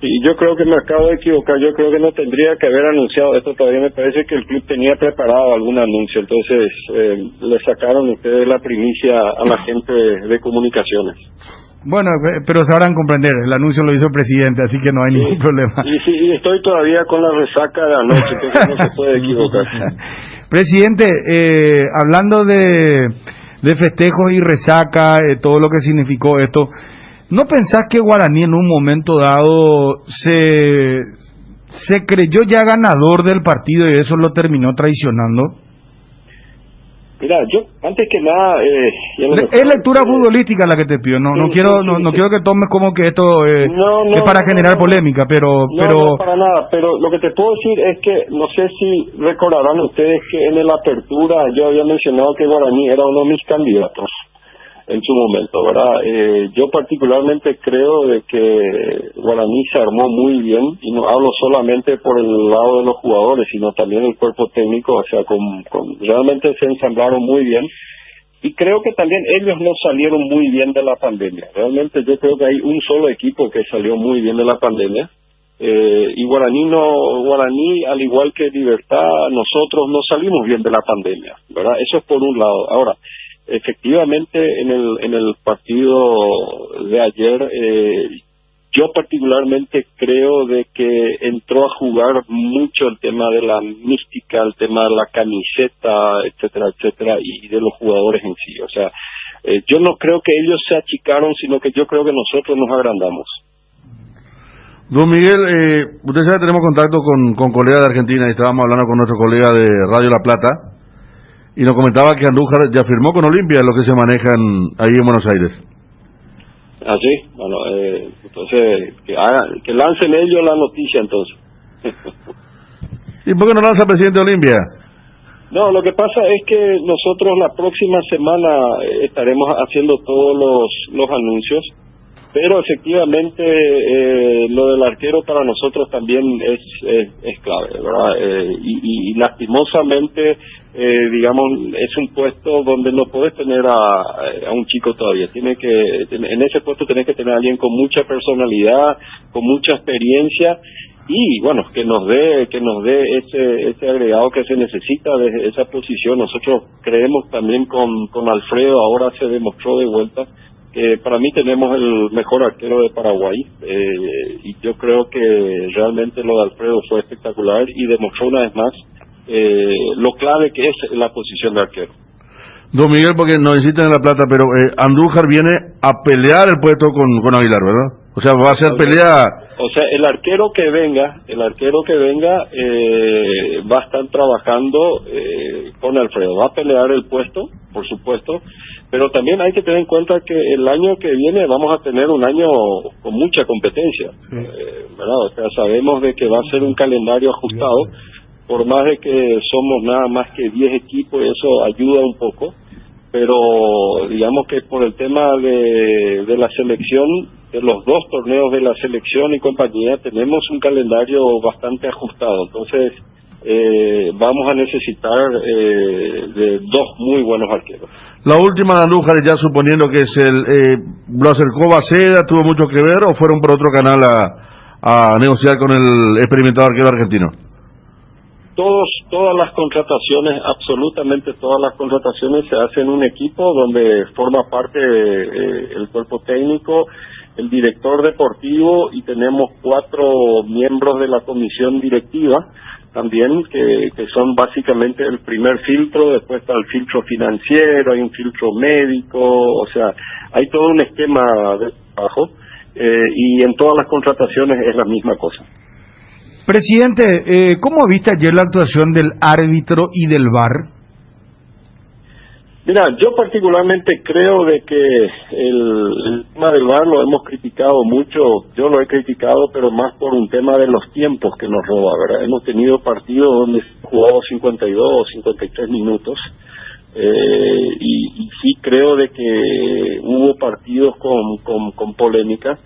Y yo creo que me acabo de equivocar, yo creo que no tendría que haber anunciado esto todavía, me parece que el club tenía preparado algún anuncio, entonces le sacaron ustedes la primicia a la gente de comunicaciones. Bueno, pero sabrán comprender, el anuncio lo hizo el presidente, así que no hay ningún problema. Y estoy todavía con la resaca de anoche, entonces no se puede equivocar. Presidente, hablando de festejos y resaca, todo lo que significó esto, ¿no pensás que Guaraní en un momento dado se creyó ya ganador del partido y eso lo terminó traicionando? Mira, yo antes que nada es lectura futbolística la que te pido, no quiero que tomes como que esto es para generar polémica, pero no para nada, pero lo que te puedo decir es que no sé si recordarán ustedes que en la apertura yo había mencionado que Guaraní era uno de mis candidatos en su momento, ¿verdad? Yo particularmente creo de que Guaraní se armó muy bien, y no hablo solamente por el lado de los jugadores, sino también el cuerpo técnico, o sea, realmente se ensamblaron muy bien, y creo que también ellos no salieron muy bien de la pandemia. Realmente yo creo que hay un solo equipo que salió muy bien de la pandemia, y Guaraní, al igual que Libertad, nosotros no salimos bien de la pandemia, ¿verdad? Eso es por un lado. Ahora, efectivamente, en el partido de ayer, yo particularmente creo de que entró a jugar mucho el tema de la mística, el tema de la camiseta, etcétera, y de los jugadores en sí. O sea, yo no creo que ellos se achicaron, sino que yo creo que nosotros nos agrandamos. Don Miguel, usted sabe, tenemos contacto con colegas de Argentina, y estábamos hablando con nuestro colega de Radio La Plata, y nos comentaba que Andújar ya firmó con Olimpia, lo que se manejan ahí en Buenos Aires. Ah, sí, bueno, entonces que lancen ellos la noticia entonces. ¿Y por qué no lanza el presidente de Olimpia? No, lo que pasa es que nosotros la próxima semana estaremos haciendo todos los anuncios, pero efectivamente lo del arquero para nosotros también es clave, ¿verdad? Y lastimosamente, digamos, es un puesto donde no podés tener a un chico todavía. En ese puesto tenés que tener a alguien con mucha personalidad, con mucha experiencia, y bueno, que nos dé ese agregado que se necesita de esa posición. Nosotros creemos también con Alfredo, ahora se demostró de vuelta que para mí tenemos el mejor arquero de Paraguay, y yo creo que realmente lo de Alfredo fue espectacular y demostró una vez más lo clave que es la posición de arquero. Don Miguel, porque nos insisten en La Plata, pero Andújar viene a pelear el puesto con Aguilar, ¿verdad? O sea, va a ser pelea. O sea, el arquero que venga va a estar trabajando con Alfredo, va a pelear el puesto, por supuesto, pero también hay que tener en cuenta que el año que viene vamos a tener un año con mucha competencia, sí. ¿Verdad? O sea, sabemos de que va a ser un calendario ajustado, por más de que somos nada más que 10 equipos, y eso ayuda un poco, pero digamos que por el tema de la selección, de los 2 torneos de la selección y compañía, tenemos un calendario bastante ajustado, entonces vamos a necesitar de 2 muy buenos arqueros. La última de Andújar, ya suponiendo que es lo acercó Baceda, ¿tuvo mucho que ver o fueron por otro canal a negociar con el experimentado arquero argentino? Todas las contrataciones, absolutamente todas las contrataciones se hacen en un equipo donde forma parte el cuerpo técnico, el director deportivo, y tenemos 4 miembros de la comisión directiva también, que son básicamente el primer filtro. Después está el filtro financiero, hay un filtro médico, o sea, hay todo un esquema de trabajo, y en todas las contrataciones es la misma cosa. Presidente, ¿cómo viste ayer la actuación del árbitro y del VAR? Mira, yo particularmente creo de que el tema del VAR lo hemos criticado mucho. Yo lo he criticado, pero más por un tema de los tiempos que nos roba, ¿verdad? Hemos tenido partidos donde se jugado 52 o 53 minutos, y sí creo de que hubo partidos con polémica,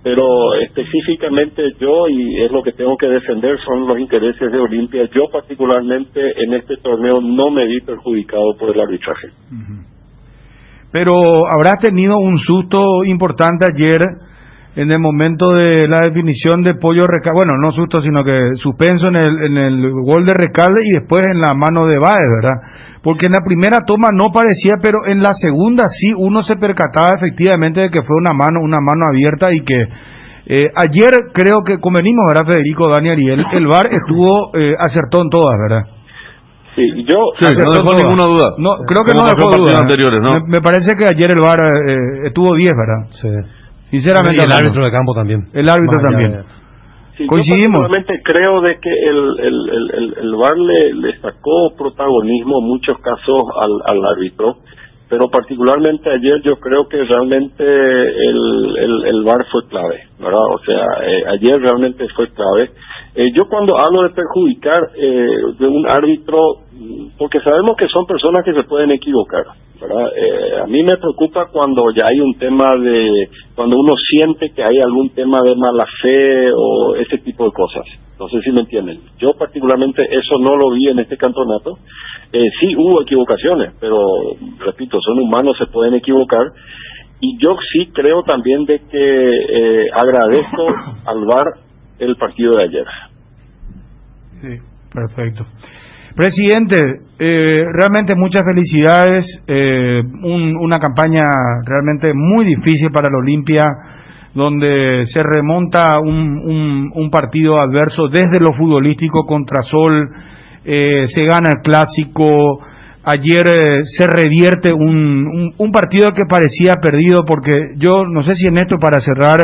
pero específicamente yo, y es lo que tengo que defender, son los intereses de Olimpia. Yo particularmente en este torneo no me vi perjudicado por el arbitraje. Pero habrás tenido un susto importante ayer en el momento de la definición de Pollo Recalde, bueno, no susto, sino que suspenso en el gol de Recalde y después en la mano de Báez, ¿verdad? Porque en la primera toma no parecía, pero en la segunda sí uno se percataba efectivamente de que fue una mano abierta y que ayer creo que convenimos, ¿verdad, Federico, Dani, Ariel? El VAR acertó en todas, ¿verdad? Sí, no dejó ninguna duda. No, creo que no dejó duda. Anteriores, ¿no? Me parece que ayer el VAR estuvo 10, ¿verdad? Sí. Sinceramente. Y el árbitro de campo también. El árbitro también. Sí, coincidimos. yo particularmente creo de que el VAR le sacó protagonismo en muchos casos al árbitro, pero particularmente ayer yo creo que realmente el VAR fue clave, ¿verdad? O sea, ayer realmente fue clave. Yo cuando hablo de perjudicar de un árbitro, porque sabemos que son personas que se pueden equivocar, ¿verdad? A mí me preocupa cuando ya hay un tema cuando uno siente que hay algún tema de mala fe o ese tipo de cosas. No sé si me entienden. Yo particularmente eso no lo vi en este campeonato. Sí hubo equivocaciones, pero repito, son humanos, se pueden equivocar. Y yo sí creo también de que agradezco al VAR el partido de ayer. Sí, perfecto. Presidente, realmente muchas felicidades, una campaña realmente muy difícil para el Olimpia, donde se remonta un partido adverso desde lo futbolístico contra Sol, se gana el clásico, ayer se revierte un partido que parecía perdido, porque yo no sé si en esto para cerrar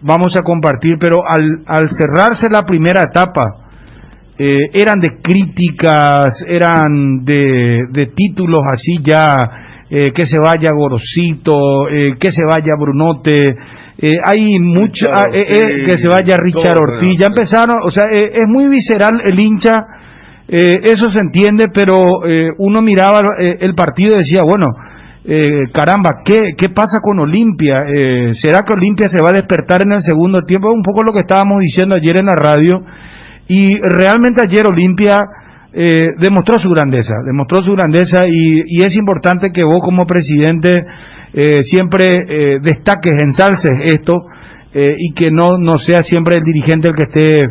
vamos a compartir, pero al cerrarse la primera etapa, eran de críticas, eran de títulos así ya, que se vaya Gorosito, que se vaya Brunote, hay mucho, que se vaya Richard Ortiz, ya empezaron, o sea, es muy visceral el hincha, eso se entiende, pero uno miraba el partido y decía, bueno, caramba, ¿qué pasa con Olimpia? ¿Será que Olimpia se va a despertar en el segundo tiempo? Un poco lo que estábamos diciendo ayer en la radio, y realmente ayer Olimpia demostró su grandeza y es importante que vos como presidente siempre destaques, ensalces esto, y que no sea siempre el dirigente el que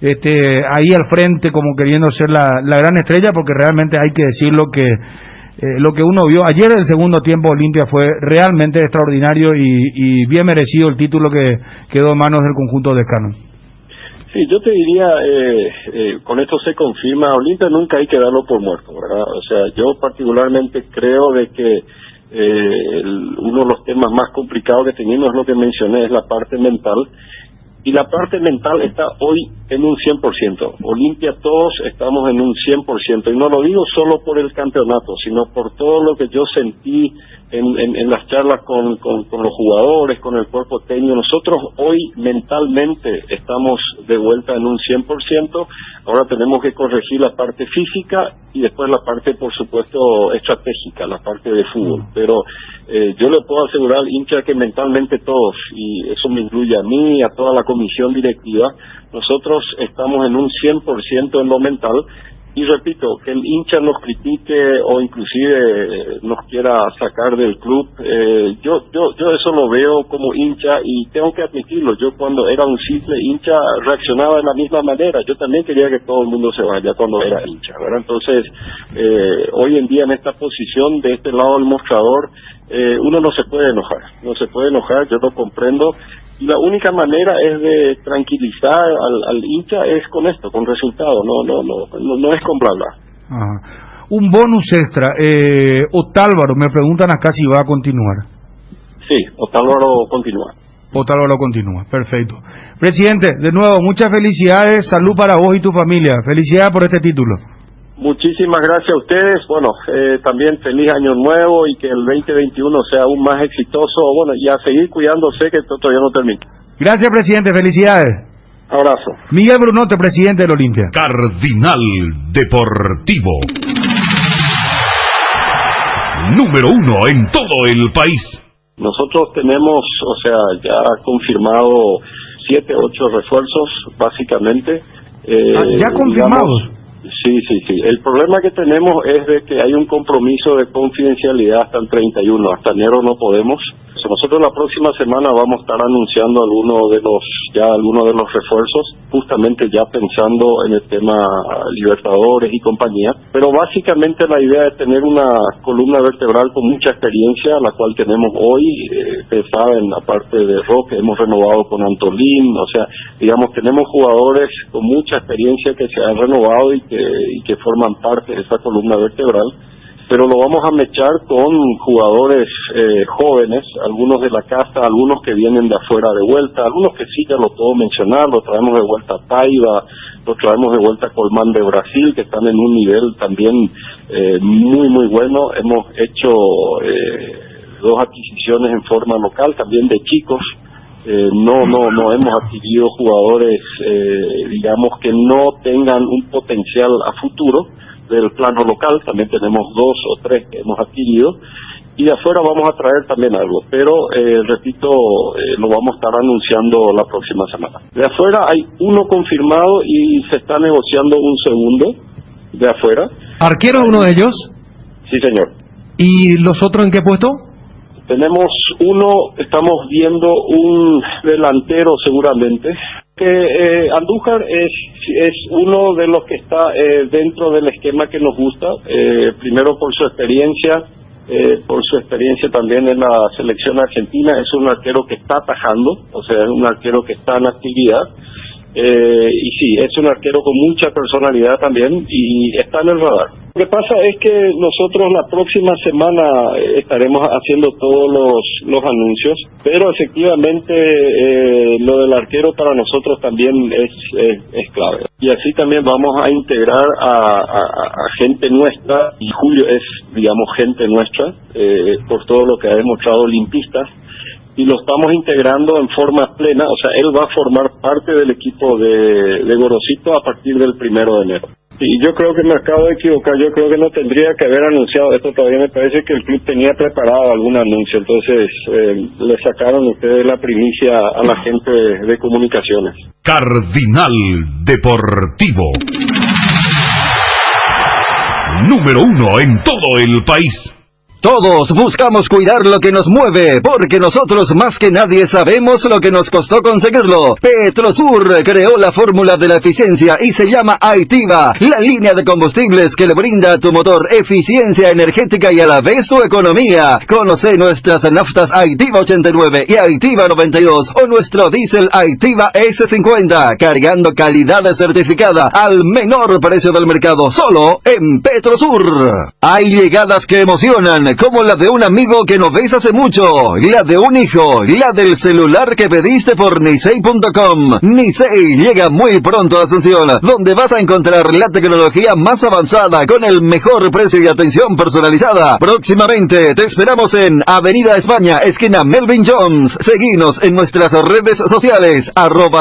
esté ahí al frente como queriendo ser la gran estrella, porque realmente hay que decir lo que uno vio ayer. El segundo tiempo Olimpia fue realmente extraordinario y bien merecido el título que quedó en manos del conjunto decano. Sí, yo te diría, con esto se confirma, a Olimpia nunca hay que darlo por muerto, ¿verdad? O sea, yo particularmente creo de que uno de los temas más complicados que tenemos, es lo que mencioné, es la parte mental. Y la parte mental está hoy en un 100%. Olimpia todos estamos en un 100%. Y no lo digo solo por el campeonato, sino por todo lo que yo sentí en las charlas con los jugadores, con el cuerpo técnico. Nosotros hoy mentalmente estamos de vuelta en un 100%. Ahora tenemos que corregir la parte física y después la parte, por supuesto, estratégica, la parte de fútbol. Pero yo le puedo asegurar al hincha que mentalmente todos, y eso me incluye a mí, a toda la comisión directiva, nosotros estamos en un 100% en lo mental. Y repito, que el hincha nos critique o inclusive nos quiera sacar del club, yo eso lo veo como hincha y tengo que admitirlo. Yo cuando era un simple hincha reaccionaba de la misma manera. Yo también quería que todo el mundo se vaya cuando era hincha, ¿verdad? Entonces, hoy en día en esta posición, de este lado del mostrador, uno no se puede enojar, yo lo comprendo. Y la única manera es de tranquilizar al hincha es con esto, con resultados, no es con bla bla. Ajá. Un bonus extra, Otálvaro, me preguntan acá si va a continuar. Sí, Otálvaro continúa. Perfecto. Presidente, de nuevo, muchas felicidades, salud para vos y tu familia, felicidades por este título. Muchísimas gracias a ustedes, bueno, también feliz año nuevo y que el 2021 sea aún más exitoso, bueno, y a seguir cuidándose que esto todavía no termina. Gracias, presidente, felicidades. Abrazo. Miguel Brunote, presidente del Olimpia. Cardinal Deportivo. Número 1 en todo el país. Nosotros tenemos, o sea, ya confirmado 7, 8 refuerzos, básicamente. ¿Ya confirmados? Sí. El problema que tenemos es de que hay un compromiso de confidencialidad hasta el 31. Hasta enero no podemos. Nosotros la próxima semana vamos a estar anunciando algunos de los refuerzos, justamente ya pensando en el tema Libertadores y compañía. Pero básicamente la idea es tener una columna vertebral con mucha experiencia, la cual tenemos hoy. Ustedes saben, aparte de Roque, hemos renovado con Antolín. O sea, digamos, tenemos jugadores con mucha experiencia que se han renovado y que forman parte de esa columna vertebral. Pero lo vamos a mechar con jugadores jóvenes, algunos de la casa, algunos que vienen de afuera de vuelta, algunos que sí, ya lo puedo mencionar, lo traemos de vuelta a Paiva, lo traemos de vuelta a Colmán de Brasil, que están en un nivel también muy bueno. Hemos hecho 2 adquisiciones en forma local, también de chicos. No hemos adquirido jugadores, digamos, que no tengan un potencial a futuro del plano local. También tenemos 2 o 3 que hemos adquirido, y de afuera vamos a traer también algo, pero repito, lo vamos a estar anunciando la próxima semana. De afuera hay 1 confirmado y se está negociando un segundo de afuera. ¿Arquero uno de ellos? Sí, señor. ¿Y los otros en qué puesto? Tenemos estamos viendo un delantero seguramente, que Andújar es uno de los que está dentro del esquema que nos gusta, primero por su experiencia también en la selección argentina. Es un arquero que está atajando, o sea, es un arquero que está en actividad, y sí, es un arquero con mucha personalidad también, y está en el radar. Lo que pasa es que nosotros la próxima semana estaremos haciendo todos los anuncios, pero efectivamente lo del arquero para nosotros también es clave. Y así también vamos a integrar a gente nuestra, y Julio es, digamos, gente nuestra, por todo lo que ha demostrado Olimpistas, y lo estamos integrando en forma plena. O sea, él va a formar parte del equipo de Gorosito a partir del 1 de enero. Y yo creo que me acabo de equivocar, yo creo que no tendría que haber anunciado esto todavía. Me parece que el club tenía preparado algún anuncio, entonces le sacaron ustedes la primicia a la gente de comunicaciones. Cardinal Deportivo, número 1 en todo el país. Todos buscamos cuidar lo que nos mueve, porque nosotros más que nadie sabemos lo que nos costó conseguirlo. Petrosur creó la fórmula de la eficiencia y se llama Aitiva, la línea de combustibles que le brinda a tu motor eficiencia energética y a la vez tu economía. Conoce nuestras naftas Aitiva 89 y Aitiva 92 o nuestro diésel Aitiva S50, cargando calidad certificada al menor precio del mercado, solo en Petrosur. Hay llegadas que emocionan, como la de un amigo que no ves hace mucho, la de un hijo, la del celular que pediste por Nisei.com. Nisei llega muy pronto a Asunción, donde vas a encontrar la tecnología más avanzada con el mejor precio y atención personalizada. Próximamente te esperamos en Avenida España, esquina Melvin Jones. Seguinos en nuestras redes sociales,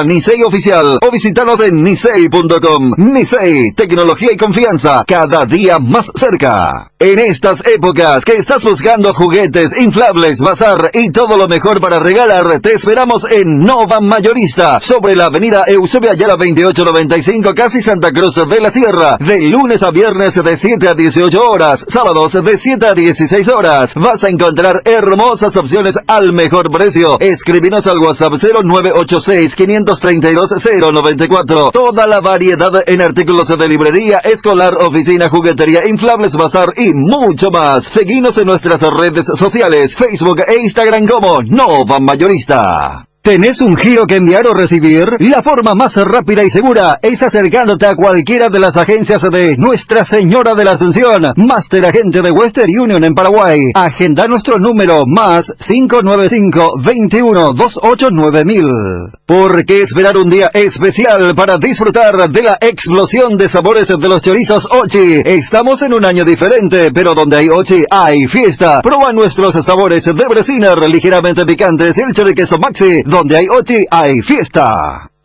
@NiseiOficial, o visitanos en Nisei.com. Nisei, tecnología y confianza, cada día más cerca. En estas épocas que estás buscando juguetes, inflables, bazar y todo lo mejor para regalar, te esperamos en Nova Mayorista, sobre la avenida Eusebio Ayala 2895, casi Santa Cruz de la Sierra, de lunes a viernes de 7 a 18 horas, sábados de 7 a 16 horas. Vas a encontrar hermosas opciones al mejor precio. Escríbenos al WhatsApp 0986-532-094. Toda la variedad en artículos de librería, escolar, oficina, juguetería, inflables, bazar y mucho más. Seguinos en nuestras redes sociales, Facebook e Instagram como Nova Mayorista. ¿Tenés un giro que enviar o recibir? La forma más rápida y segura es acercándote a cualquiera de las agencias de Nuestra Señora de la Asunción, Master Agente de Western Union en Paraguay. Agenda nuestro número más 595-21-289.000. ¿Por qué esperar un día especial para disfrutar de la explosión de sabores de los chorizos Ochi? Estamos en un año diferente, pero donde hay Ochi hay fiesta. Prueba nuestros sabores de Bresiner ligeramente picantes y el choriqueso Maxi. Donde hay Ochi hay fiesta.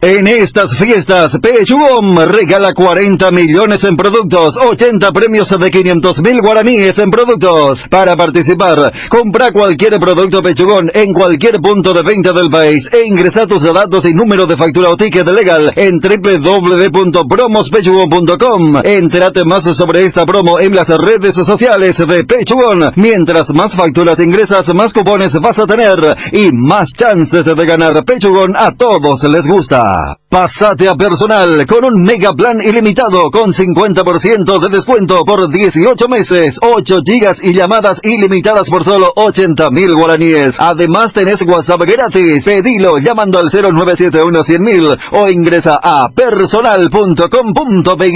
En estas fiestas, Pechugón regala 40 millones en productos, 80 premios de 500.000 guaraníes en productos. Para participar, compra cualquier producto Pechugón en cualquier punto de venta del país e ingresa tus datos y número de factura o ticket legal en www.promospechugón.com. Entérate más sobre esta promo en las redes sociales de Pechugón. Mientras más facturas ingresas, más cupones vas a tener y más chances de ganar. Pechugón a todos les gusta. Pásate a Personal con un mega plan ilimitado con 50% de descuento por 18 meses, 8 gigas y llamadas ilimitadas por solo 80.000 guaraníes. Además tenés WhatsApp gratis. Pedilo llamando al 0971-100.000 o ingresa a personal.com.py.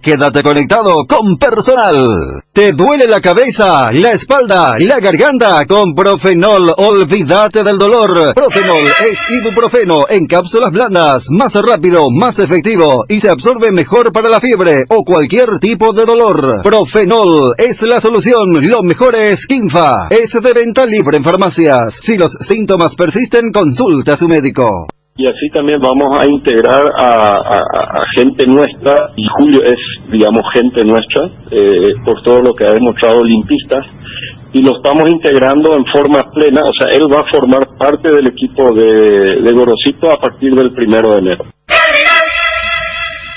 Quédate conectado con Personal. ¿Te duele la cabeza, la espalda, la garganta? Con Profenol, olvídate del dolor. Profenol es ibuprofeno en cápsulas blandas, más rápido, más efectivo y se absorbe mejor para la fiebre o cualquier tipo de dolor. Profenol es la solución. Lo mejor es Kinfa. Es de venta libre en farmacias. Si los síntomas persisten, consulta a su médico. Y así también vamos a integrar a gente nuestra, y Julio es, digamos, gente nuestra, por todo lo que ha demostrado Olimpistas, y lo estamos integrando en forma plena, o sea, él va a formar parte del equipo de Gorosito a partir del 1 de enero.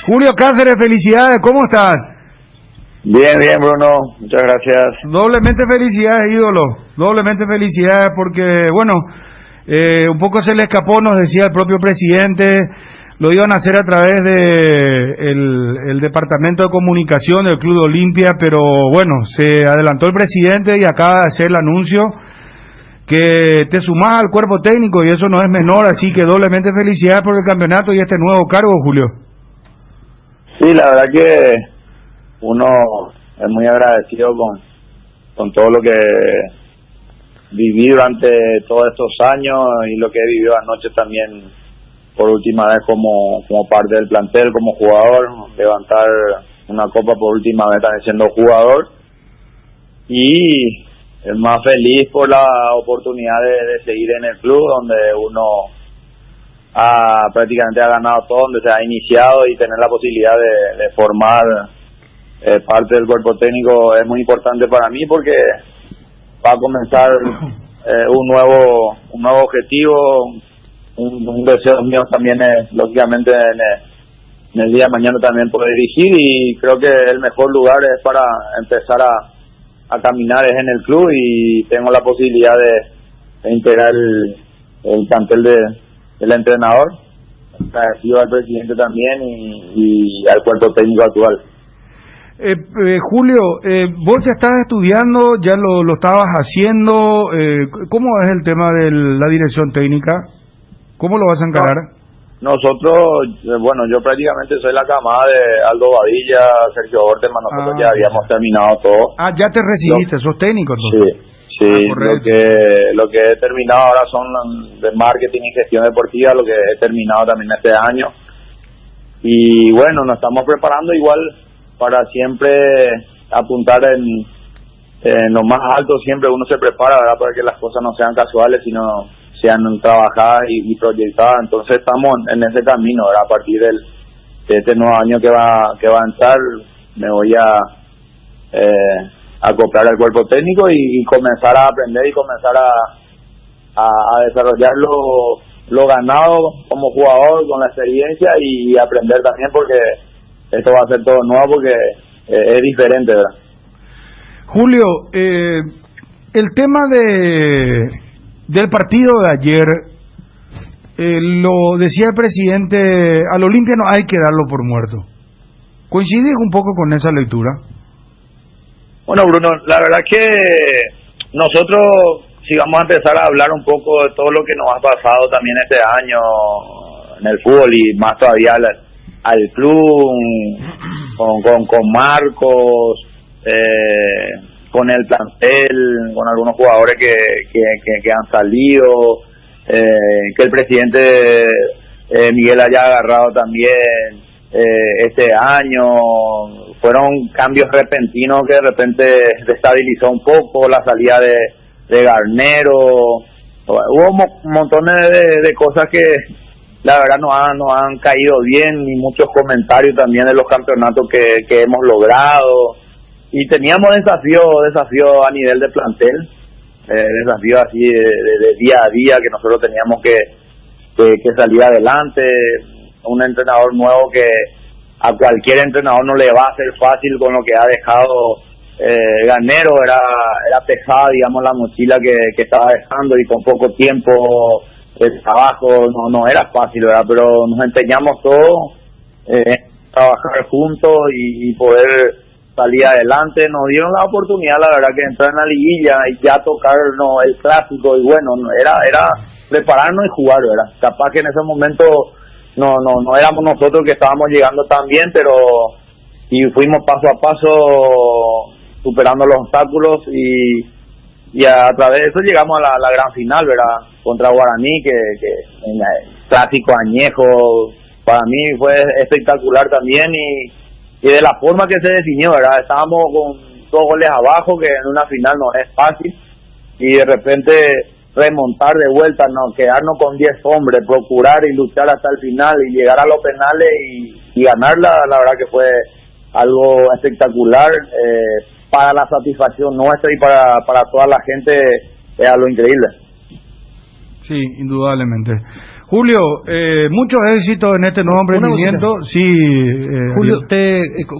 Julio Cáceres, felicidades, ¿cómo estás? Bien, Bruno, muchas gracias. Doblemente felicidades, ídolo, doblemente felicidades porque, bueno, un poco se le escapó, nos decía el propio presidente, lo iban a hacer a través de el Departamento de Comunicación del Club de Olimpia, pero bueno, se adelantó el presidente y acaba de hacer el anuncio que te sumás al cuerpo técnico y eso no es menor, así que doblemente felicidades por el campeonato y este nuevo cargo, Julio. Sí, la verdad que uno es muy agradecido con todo lo que viví durante todos estos años y lo que he vivido anoche también por última vez como parte del plantel, como jugador, levantar una copa por última vez también siendo jugador y más feliz por la oportunidad de seguir en el club donde uno prácticamente ha ganado todo, donde se ha iniciado y tener la posibilidad de formar parte del cuerpo técnico es muy importante para mí porque va a comenzar un nuevo objetivo, un deseo mío también es, lógicamente, en el día de mañana también poder dirigir y creo que el mejor lugar es para empezar a caminar es en el club y tengo la posibilidad de integrar el plantel del entrenador, agradecido al presidente también y al cuerpo técnico actual. Julio, vos ya estás estudiando, ya lo estabas haciendo, ¿cómo es el tema de la dirección técnica? ¿Cómo lo vas a encarar? Nosotros, bueno, yo prácticamente soy la camada de Aldo Badilla, Sergio Orteman, nosotros ya habíamos terminado todo. Ah, ya te recibiste, sos técnico entonces. Sí, lo que he terminado ahora son de marketing y gestión deportiva, lo que he terminado también este año. Y bueno, nos estamos preparando igual para siempre apuntar en lo más alto, siempre uno se prepara, ¿verdad? Para que las cosas no sean casuales, sino sean trabajadas y proyectadas. Entonces estamos en ese camino, ¿verdad? A partir de este nuevo año que va a entrar, me voy a acoplar al cuerpo técnico y comenzar a aprender y comenzar a desarrollar lo ganado como jugador con la experiencia y aprender también porque esto va a ser todo nuevo porque es diferente, ¿verdad? Julio, el tema del partido de ayer, lo decía el presidente, al Olimpia no hay que darlo por muerto. ¿Coincidís un poco con esa lectura? Bueno, Bruno, la verdad que nosotros, si vamos a empezar a hablar un poco de todo lo que nos ha pasado también este año en el fútbol y más todavía al club, con Marcos, con el plantel, con algunos jugadores que han salido, que el presidente Miguel haya agarrado también este año, fueron cambios repentinos que de repente destabilizó un poco la salida de Garnero, hubo montones de cosas que la verdad nos han caído bien, y muchos comentarios también de los campeonatos que hemos logrado, y teníamos desafío a nivel de plantel, desafío así de día a día, que nosotros teníamos que salir adelante. Un entrenador nuevo que a cualquier entrenador no le va a ser fácil con lo que ha dejado Garnero. Era pesada, digamos, la mochila que estaba dejando, y con poco tiempo de trabajo no era fácil, ¿verdad? Pero nos empeñamos todos en trabajar juntos y poder salir adelante. Nos dieron la oportunidad, la verdad, que entrar en la liguilla y ya tocarnos el clásico, y bueno, era prepararnos y jugar, ¿verdad? Capaz que en ese momento no éramos nosotros que estábamos llegando tan bien, pero y fuimos paso a paso superando los obstáculos, y a través de eso llegamos a la gran final, ¿verdad? Contra Guaraní, que en el clásico añejo para mí fue espectacular también, y de la forma que se definió, ¿verdad? Estábamos con 2 goles abajo, que en una final no es fácil, y de repente remontar de vuelta, no quedarnos con 10 hombres, procurar y luchar hasta el final y llegar a los penales y ganarla, la verdad que fue algo espectacular, para la satisfacción nuestra y para toda la gente, es algo increíble. Sí, indudablemente. Julio, muchos éxitos en este nuevo emprendimiento. Sí, Julio,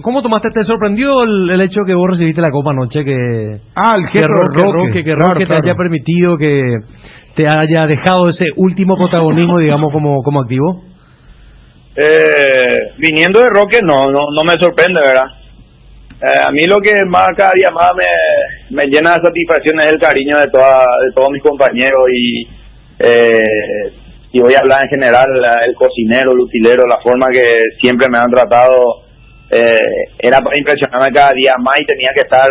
¿cómo tomaste? ¿Te sorprendió el hecho que vos recibiste la copa anoche? Que Roque te haya permitido, que te haya dejado ese último protagonismo, digamos, como activo. Viniendo de Roque no me sorprende, ¿verdad? A mí lo que más cada día más me llena de satisfacción es el cariño de todos mis compañeros, y voy a hablar en general, el cocinero, el utilero, la forma que siempre me han tratado, era para impresionarme cada día más, y tenía que estar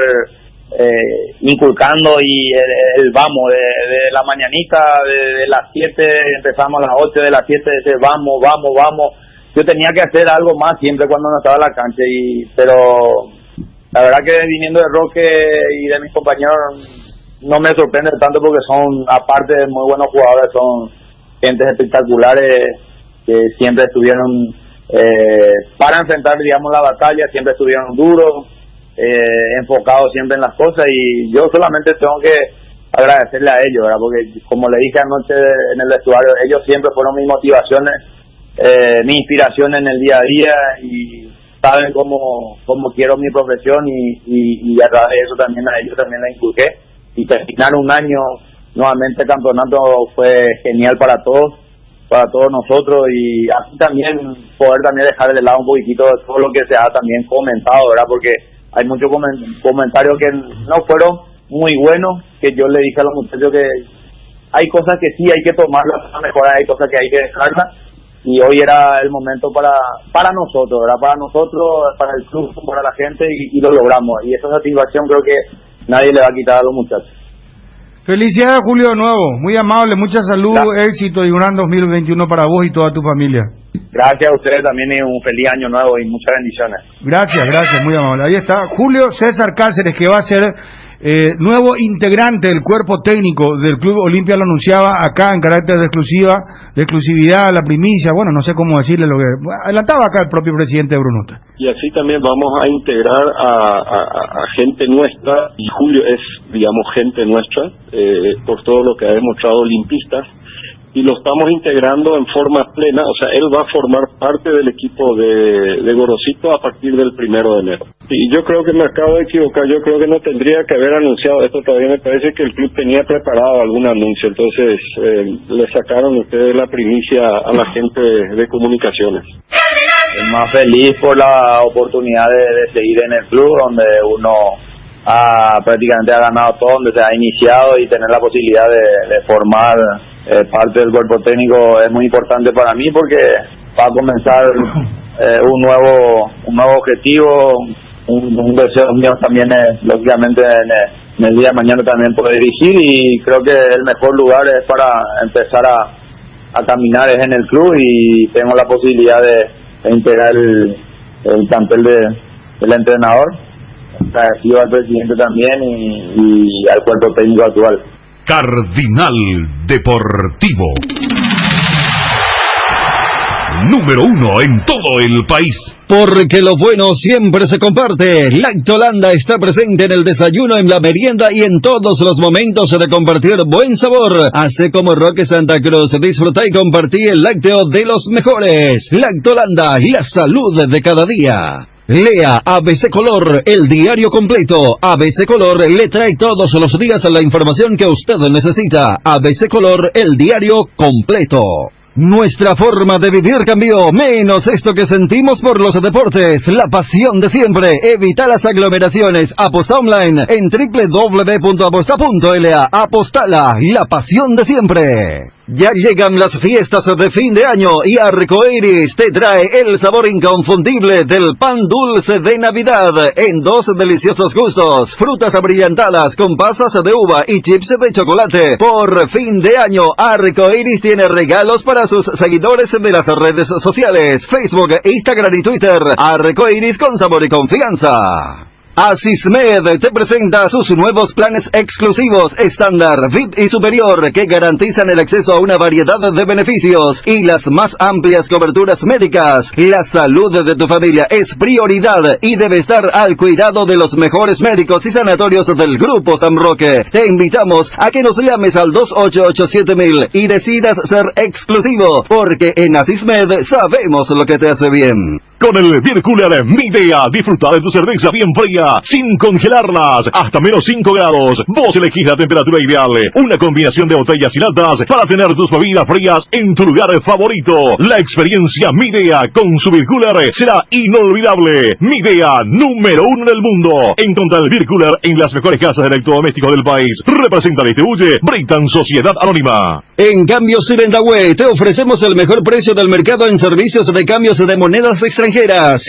inculcando y el vamos de la mañanita, de las 7 empezamos a las 8, de las 7 ese vamos. Yo tenía que hacer algo más siempre cuando no estaba en la cancha, pero la verdad que viniendo de Roque y de mis compañeros no me sorprende tanto, porque son, aparte de muy buenos jugadores, son gentes espectaculares que siempre estuvieron para enfrentar, digamos, la batalla, siempre estuvieron duros, enfocados siempre en las cosas, y yo solamente tengo que agradecerle a ellos, ¿verdad? Porque como le dije anoche en el vestuario, ellos siempre fueron mis motivaciones, mi inspiración en el día a día, y saben cómo quiero mi profesión, y a través de eso también a ellos también la inculqué, y terminar un año nuevamente el campeonato fue genial para todos nosotros, y así también poder también dejar de lado un poquitito de todo lo que se ha también comentado, ¿verdad? Porque hay muchos comentarios que no fueron muy buenos, que yo le dije a los muchachos que hay cosas que sí hay que tomarlas para mejorar, hay cosas que hay que dejarlas, y hoy era el momento para nosotros, ¿verdad? Para nosotros, para el club, para la gente, y lo logramos, y esa satisfacción creo que nadie le va a quitar a los muchachos. Felicidades, Julio, de nuevo. Muy amable, mucha salud, éxito y un gran 2021 para vos y toda tu familia. Gracias a ustedes también, y un feliz año nuevo y muchas bendiciones. Gracias, muy amable. Ahí está Julio César Cáceres, que va a ser nuevo integrante del cuerpo técnico del Club Olimpia. Lo anunciaba acá en carácter de exclusividad, la primicia, bueno, no sé cómo decirle, lo que adelantaba acá el propio presidente Brunuta. Y así también vamos a integrar a gente nuestra, y Julio es, digamos, gente nuestra, por todo lo que ha demostrado Olimpistas, y lo estamos integrando en forma plena, o sea, él va a formar parte del equipo de Gorosito a partir del 1 de enero. Y yo creo que me acabo de equivocar, yo creo que no tendría que haber anunciado esto todavía, me parece que el club tenía preparado algún anuncio, entonces le sacaron ustedes la primicia a la gente de comunicaciones. Más feliz por la oportunidad de seguir en el club, donde uno prácticamente ha ganado todo, donde se ha iniciado, y tener la posibilidad de formar parte del cuerpo técnico es muy importante para mí, porque va a comenzar un nuevo objetivo, un deseo mío también es, lógicamente, en el día de mañana también poder dirigir, y creo que el mejor lugar es para empezar a caminar es en el club, y tengo la posibilidad de integrar el plantel del entrenador. Agradecido al presidente también y al cuerpo técnico actual. Cardinal Deportivo. número 1 en todo el país. Porque lo bueno siempre se comparte. Lactolanda está presente en el desayuno, en la merienda y en todos los momentos de compartir buen sabor. Hace como Roque Santa Cruz, disfruta y compartí el lácteo de los mejores. Lactolanda, la salud de cada día. Lea ABC Color, el diario completo. ABC Color le trae todos los días la información que usted necesita. ABC Color, el diario completo. Nuestra forma de vivir cambió, menos esto que sentimos por los deportes, la pasión de siempre. Evita las aglomeraciones. Aposta online en www.aposta.la. Apostala, la pasión de siempre. Ya llegan las fiestas de fin de año y Arcoiris te trae el sabor inconfundible del pan dulce de Navidad en 2 deliciosos gustos: frutas abrillantadas con pasas de uva y chips de chocolate. Por fin de año, Arcoiris tiene regalos para sus seguidores de las redes sociales: Facebook, Instagram y Twitter. Arcoiris con sabor y confianza. Asismed te presenta sus nuevos planes exclusivos, estándar, VIP y superior, que garantizan el acceso a una variedad de beneficios y las más amplias coberturas médicas. La salud de tu familia es prioridad y debe estar al cuidado de los mejores médicos y sanatorios del Grupo San Roque. Te invitamos a que nos llames al 2887.000 y decidas ser exclusivo, porque en Asismed sabemos lo que te hace bien. Con el Beer Cooler Midea, disfruta de tu cerveza bien fría, sin congelarlas, hasta menos 5 grados. Vos elegís la temperatura ideal, una combinación de botellas y latas para tener tus bebidas frías en tu lugar favorito. La experiencia Midea con su Beer Cooler será inolvidable. Midea, número 1 del mundo. Encontra el Beer Cooler en las mejores casas de electrodomésticos del país. Representa y distribuye Britan Sociedad Anónima. En Cambio Sirendahue te ofrecemos el mejor precio del mercado en servicios de cambios de monedas extranjeras,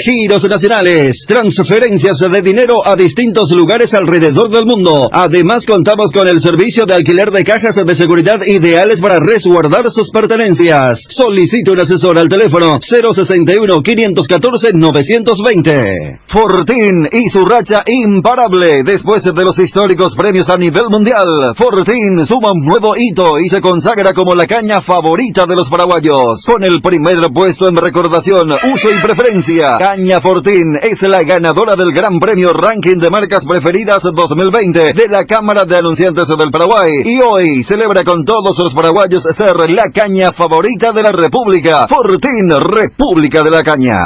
giros nacionales, transferencias de dinero a distintos lugares alrededor del mundo. Además, contamos con el servicio de alquiler de cajas de seguridad ideales para resguardar sus pertenencias. Solicite un asesor al teléfono 061-514-920. Fortín y su racha imparable. Después de los históricos premios a nivel mundial, Fortín suma un nuevo hito y se consagra como la caña favorita de los paraguayos. Con el primer puesto en recordación, uso y preferencia, Caña Fortín es la ganadora del Gran Premio Ranking de Marcas Preferidas 2020 de la Cámara de Anunciantes del Paraguay, y hoy celebra con todos los paraguayos ser la caña favorita de la República. Fortín, República de la Caña.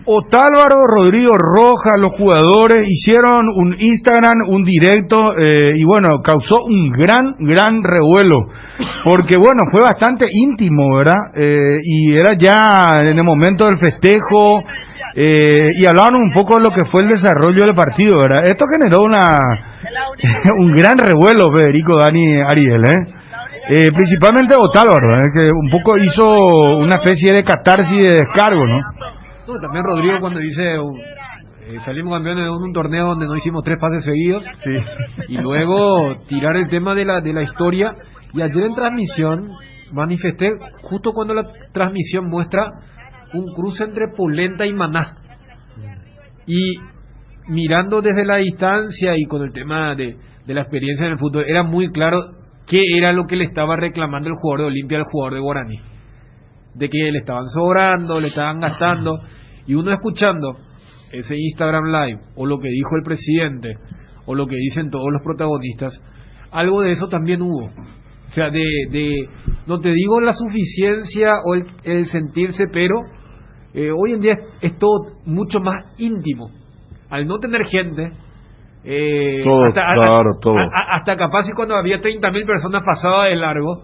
Otálvaro, Rodrigo Rojas, los jugadores hicieron un Instagram, un directo, y bueno, causó un gran revuelo, porque bueno, fue bastante íntimo, ¿verdad? Y era ya en el momento del festejo, y hablaban un poco de lo que fue el desarrollo del partido, ¿verdad? Esto generó un gran revuelo, Federico, Dani, Ariel, principalmente Otálvaro, que un poco hizo una especie de catarsis de descargo, ¿no? También Rodrigo cuando dice salimos campeones de un torneo donde no hicimos 3 pases seguidos, sí. Y luego tirar el tema de la historia. Y ayer en transmisión manifesté justo cuando la transmisión muestra un cruce entre Polenta y Maná, y mirando desde la distancia y con el tema de la experiencia en el fútbol, era muy claro qué era lo que le estaba reclamando el jugador de Olimpia al jugador de Guaraní, de que le estaban sobrando, le estaban gastando. Y uno escuchando ese Instagram Live, o lo que dijo el presidente, o lo que dicen todos los protagonistas, algo de eso también hubo. O sea, no te digo la suficiencia o el sentirse, pero hoy en día es todo mucho más íntimo. Al no tener gente, hasta capaz y cuando había 30.000 personas pasaba de largo,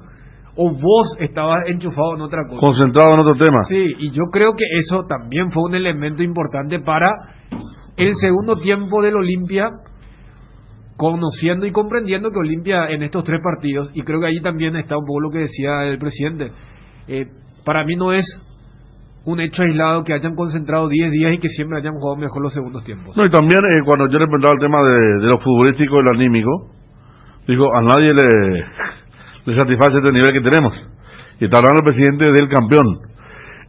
o vos estabas enchufado en otra cosa, concentrado en otro tema. Sí, y yo creo que eso también fue un elemento importante para el segundo tiempo del Olimpia, conociendo y comprendiendo que Olimpia en estos 3 partidos, y creo que ahí también está un poco lo que decía el presidente, para mí no es un hecho aislado que hayan concentrado 10 días y que siempre hayan jugado mejor los segundos tiempos. No, y también cuando yo le preguntaba el tema de lo futbolístico y lo anímico, digo, a nadie le satisface este nivel que tenemos. Y está hablando el presidente del campeón.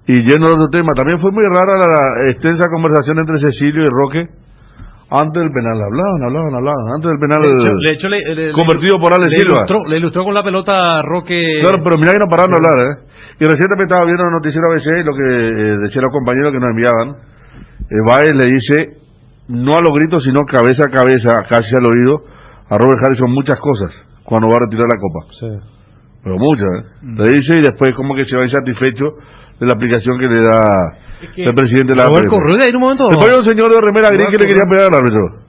Y yendo a otro tema, también fue muy rara la extensa conversación entre Cecilio y Roque, Antes del penal, hablaban. Antes del penal, de hecho, convertido por Ale Silva. Le ilustró con la pelota Roque. Claro, pero mira que no pararon de hablar, Y recientemente estaba viendo el noticiero ABC, lo que decían los compañeros que nos enviaban. Baez le dice, no a los gritos, sino cabeza a cabeza, casi al oído, a Robert Harrison muchas cosas, cuando va a retirar la copa. Sí. Pero muchas, Le dice y después como que se va insatisfecho de la aplicación que le da el presidente de la Robert corrió de ahí en un momento. Después hay un señor de remera gris que le quería pegar al árbitro.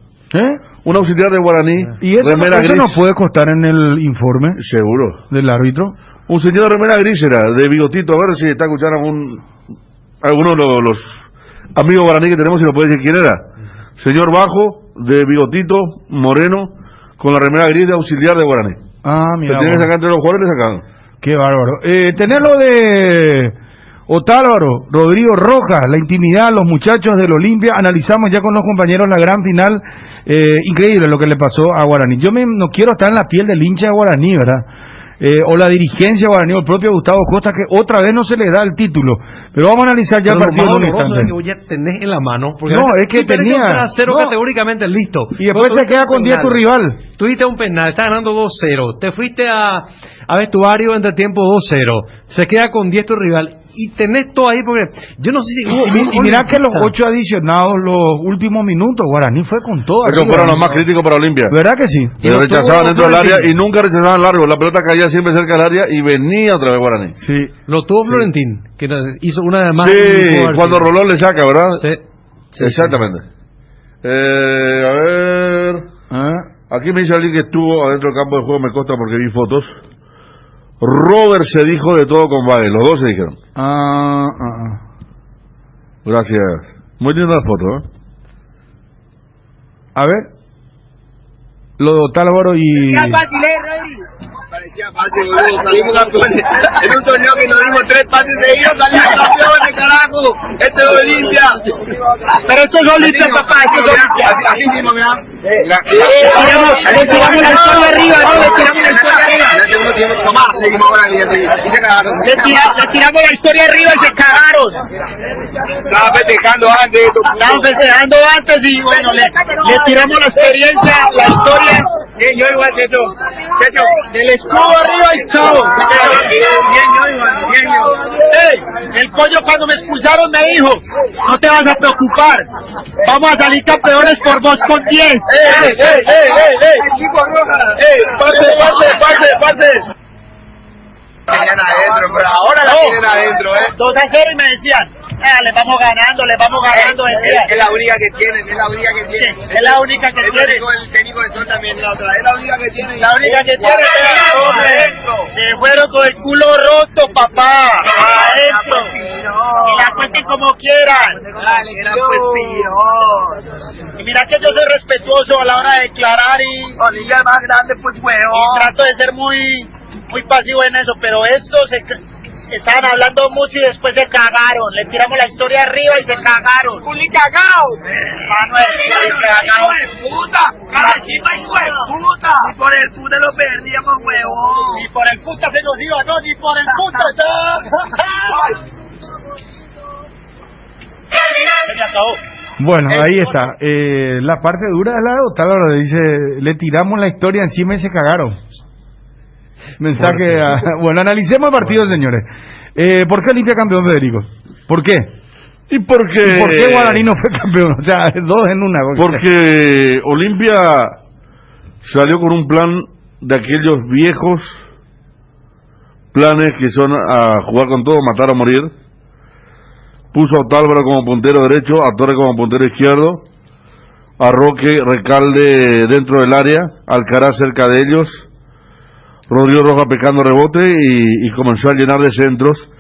Un auxiliar de Guaraní, ¿Y eso remera gris. no puede constar en el informe? Seguro. ¿Del árbitro? Un señor de remera gris era, de bigotito, a ver si está escuchando alguno de los amigos guaraní que tenemos, si lo puede decir quién era. Señor bajo, de bigotito, moreno, con la remera gris de auxiliar de Guaraní. Mira. Tiene que sacar entre los jugadores, le sacaron. Qué bárbaro. Tenerlo de Otálvaro, Rodrigo Rojas, la intimidad, los muchachos del Olimpia, analizamos ya con los compañeros la gran final, increíble lo que le pasó a Guaraní. Yo no quiero estar en la piel del hincha de Guaraní, ¿verdad? O la dirigencia de Guaraní, o el propio Gustavo Costa, que otra vez no se le da el título. Pero vamos a analizar ya el partido en un instante. Que voy a tener en la mano. No, es que tenía... Cero categóricamente listo. Y después se queda con 10 tu rival. Tuviste un penal, estás ganando 2-0. Te fuiste a vestuario entre tiempo 2-0. Se queda con 10 tu rival. Y tenés todo ahí porque yo no sé si y mirá que los 8 adicionados, los últimos minutos, Guaraní fue con todo. Estos fueron los más críticos para Olimpia. ¿Verdad que sí? Y lo rechazaban dentro del área y nunca rechazaban largo. La pelota caía siempre cerca del área y venía otra vez Guaraní. Sí. Lo tuvo Florentín, que hizo una de más. Sí, cuando Rolón le saca, ¿verdad? Sí. Exactamente. A ver. Aquí me dice alguien que estuvo adentro del campo de juego, me consta porque vi fotos. Robert se dijo de todo con Baez, los dos se dijeron. Gracias. Muy linda la foto, A ver. Lo de Otálvaro y... Parecía fácil, boludo. Salimos campeones. En un torneo que nos dimos 3 pases seguidos, salimos campeones, carajo. Esto es Olimpia. Pero esto es Olimpia, papá. Esto es Olimpia. Así mismo, mira. Le tiramos la historia arriba, ¿no? Le tiramos la historia arriba. Ya tengo tiempo. Tomá, le dimos ahora y se cagaron. Le tiramos la historia arriba y se cagaron. Estaban festejando antes. Estaban festejando antes y bueno, le tiramos la experiencia, la historia. Yo igual que tú. Checho, del escudo arriba y chao. Bien, yo igual. Ey, el pollo cuando me expulsaron me dijo, no te vas a preocupar. Vamos a salir campeones por vos con 10. Parce. Tenían adentro, pero ahora la tienen adentro, 2-0 y me decían, le vamos ganando, decía. Es la única que tienen, es la única que tiene. El técnico de Sol también la otra, es la única que tiene. Se fueron con el culo roto, papá. Adentro. Que la cuenten como quieran. Y mira que yo soy respetuoso a la hora de declarar y más grande, pues huevón. Y trato de ser muy pasivo en eso, pero estos estaban hablando mucho y después se cagaron. Le tiramos la historia arriba y se cagaron. ¡Culi cagados! Manuel, cagados. ¡Puta! ¡Carajita, hijo de puta! Ni por el puta lo perdíamos, huevón. Ni por el puta se nos iba, no, ni por el puta. Se me acabó. Bueno, ahí está. La parte dura de la de Otálvaro dice, le tiramos la historia encima y se cagaron. Mensaje bueno, analicemos el partido, señores. ¿Por qué Olimpia campeón, Federico? ¿Por qué? ¿Y por qué Guaraní no fue campeón? O sea, 2 en 1. Porque Olimpia salió con un plan de aquellos viejos planes que son a jugar con todo, matar o morir. Puso a Otálvaro como puntero derecho, a Torres como puntero izquierdo, a Roque, Recalde dentro del área, Alcaraz cerca de ellos, Rodrigo Rojas pecando rebote y comenzó a llenar de centros.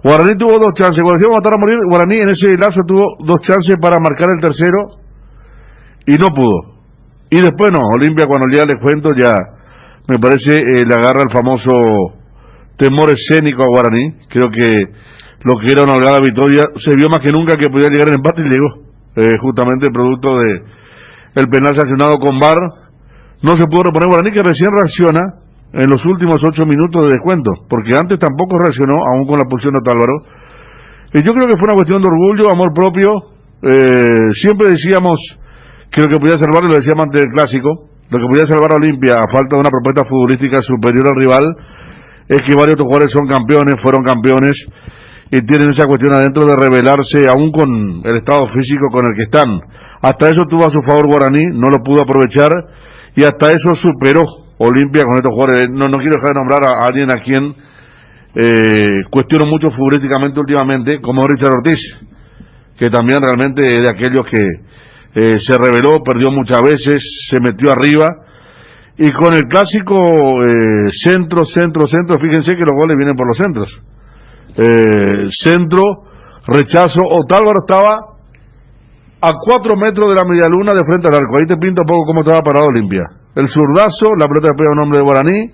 Guaraní tuvo 2 chances, cuando decíamos matar a morir, Guaraní en ese lapso tuvo 2 chances para marcar el tercero y no pudo. Y después no, Olimpia cuando ya les cuento ya, me parece le agarra el famoso temor escénico a Guaraní. Creo que lo que era una holgada victoria se vio más que nunca que podía llegar el empate y llegó, justamente producto de el penal sancionado con VAR. No se pudo reponer Guaraní, que recién reacciona en los últimos 8 minutos de descuento, porque antes tampoco reaccionó, aún con la expulsión de Otálvaro. Y yo creo que fue una cuestión de orgullo, amor propio. Siempre decíamos que lo que podía salvar, lo decía antes del clásico, lo que podía salvar a Olimpia a falta de una propuesta futbolística superior al rival es que varios otros jugadores son campeones, fueron campeones y tienen esa cuestión adentro de rebelarse aún con el estado físico con el que están. Hasta eso tuvo a su favor Guaraní, no lo pudo aprovechar y hasta eso superó Olimpia con estos jugadores. No quiero dejar de nombrar a alguien a quien cuestiono mucho futbolísticamente últimamente, como Richard Ortiz, que también realmente es de aquellos que se rebeló, perdió muchas veces, se metió arriba, y con el clásico centro, fíjense que los goles vienen por los centros. Centro, rechazo, Otálvaro estaba a 4 metros de la medialuna de frente al arco, ahí te pinta un poco cómo estaba parado Olimpia. El zurdazo, la pelota pega a un hombre de Guaraní,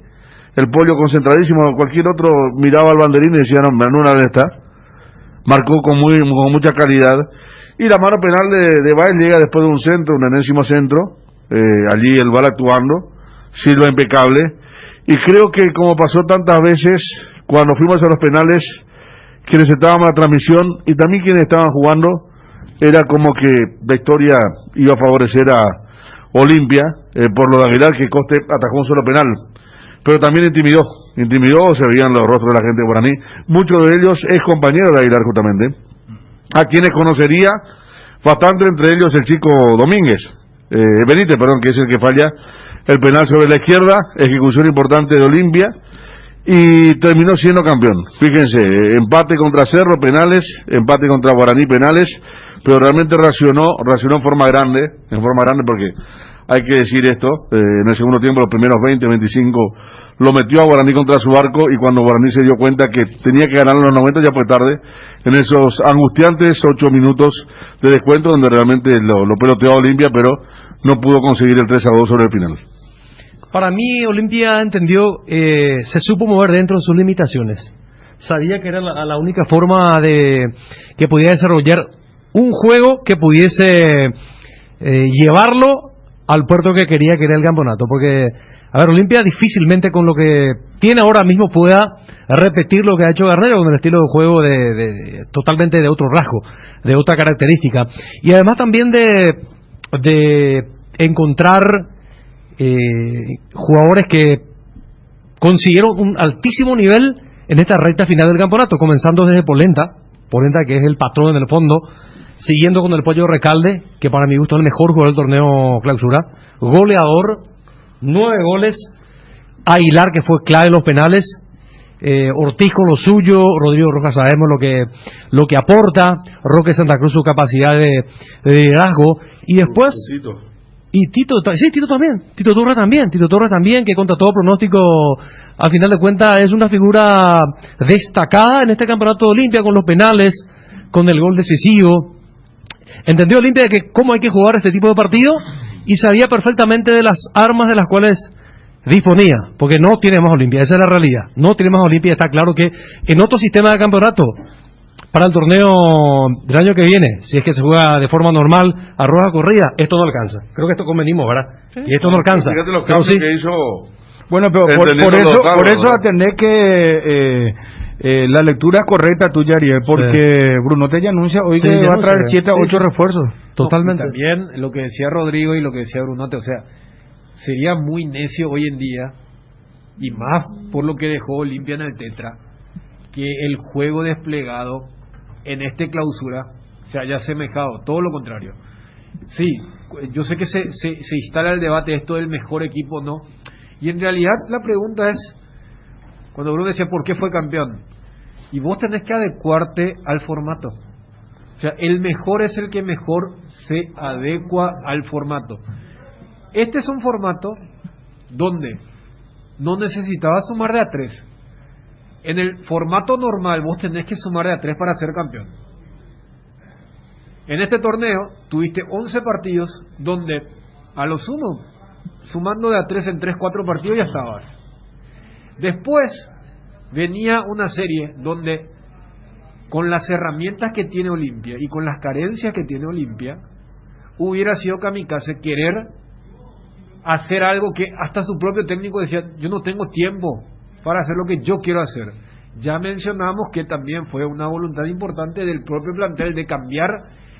el pollo concentradísimo, cualquier otro miraba al banderín y decía, no, Nuna, ¿dónde está? Marcó con mucha calidad, y la mano penal de Baez llega después de un centro, un enésimo centro, allí el VAR actuando, Silva impecable, y creo que como pasó tantas veces, cuando fuimos a los penales, quienes estaban en la transmisión, y también quienes estaban jugando, era como que la historia iba a favorecer a Olimpia, por lo de Aguilar, que Coste atajó un solo penal, pero también intimidó, se veían los rostros de la gente de Guaraní, muchos de ellos es compañero de Aguilar justamente, a quienes conocería bastante, entre ellos el chico Benítez, que es el que falla el penal sobre la izquierda, ejecución importante de Olimpia, y terminó siendo campeón. Fíjense, empate contra Cerro, penales, empate contra Guaraní, penales, pero realmente reaccionó en forma grande porque hay que decir esto, en el segundo tiempo, los primeros 20, 25, lo metió a Guaraní contra su arco, y cuando Guaraní se dio cuenta que tenía que ganar en los 90, ya fue tarde, en esos angustiantes 8 minutos de descuento, donde realmente lo peloteó a Olimpia, pero no pudo conseguir el 3-2 sobre el final. Para mí, Olimpia entendió, se supo mover dentro de sus limitaciones. Sabía que era la única forma que podía desarrollar un juego que pudiese llevarlo al puerto que quería, que era el campeonato. Porque, a ver, Olimpia difícilmente con lo que tiene ahora mismo pueda repetir lo que ha hecho Garnero, con el estilo de juego totalmente de otro rasgo, de otra característica. Y además también de encontrar jugadores que consiguieron un altísimo nivel en esta recta final del campeonato, comenzando desde Polenta, que es el patrón en el fondo, siguiendo con el Pollo Recalde, que para mi gusto es el mejor jugador del torneo clausura, goleador, 9 goles, Aguilar, que fue clave en los penales, Ortiz con lo suyo, Rodrigo Rojas sabemos lo que aporta, Roque Santa Cruz su capacidad de liderazgo, y después y Tito Torres también, que contra todo pronóstico, al final de cuentas es una figura destacada en este campeonato de Olimpia, con los penales, con el gol decisivo. Entendió Olimpia de que cómo hay que jugar este tipo de partido, y sabía perfectamente de las armas de las cuales disponía, porque no tiene más Olimpia, esa es la realidad, no tiene más Olimpia. Está claro que en otro sistema de campeonato, para el torneo del año que viene, si es que se juega de forma normal, a roja corrida, esto no alcanza. Creo que esto convenimos, ¿verdad? Sí. Y esto no alcanza. Fíjate los cambios que hizo. Bueno, pero por eso a tener que la lectura es correcta tuya, Ariel, porque Brunote ya anuncia hoy que va a traer 7 a 8 refuerzos. Totalmente. No, también lo que decía Rodrigo y lo que decía Brunote, o sea, sería muy necio hoy en día, y más por lo que dejó Olimpia en el Tetra, que el juego desplegado en este clausura se haya asemejado, todo lo contrario. Sí, yo sé que se instala el debate esto del mejor equipo, ¿no? Y en realidad la pregunta es, cuando Bruno decía ¿por qué fue campeón? Y vos tenés que adecuarte al formato. O sea, el mejor es el que mejor se adecua al formato. Este es un formato donde no necesitabas sumar de a 3. En el formato normal vos tenés que sumar de a 3 para ser campeón. En este torneo tuviste 11 partidos donde a lo sumo, sumando de a 3 en 3-4 partidos ya estabas. Después venía una serie donde, con las herramientas que tiene Olimpia y con las carencias que tiene Olimpia, hubiera sido kamikaze querer hacer algo que hasta su propio técnico decía, yo no tengo tiempo para hacer lo que yo quiero hacer. Ya mencionamos que también fue una voluntad importante del propio plantel de cambiar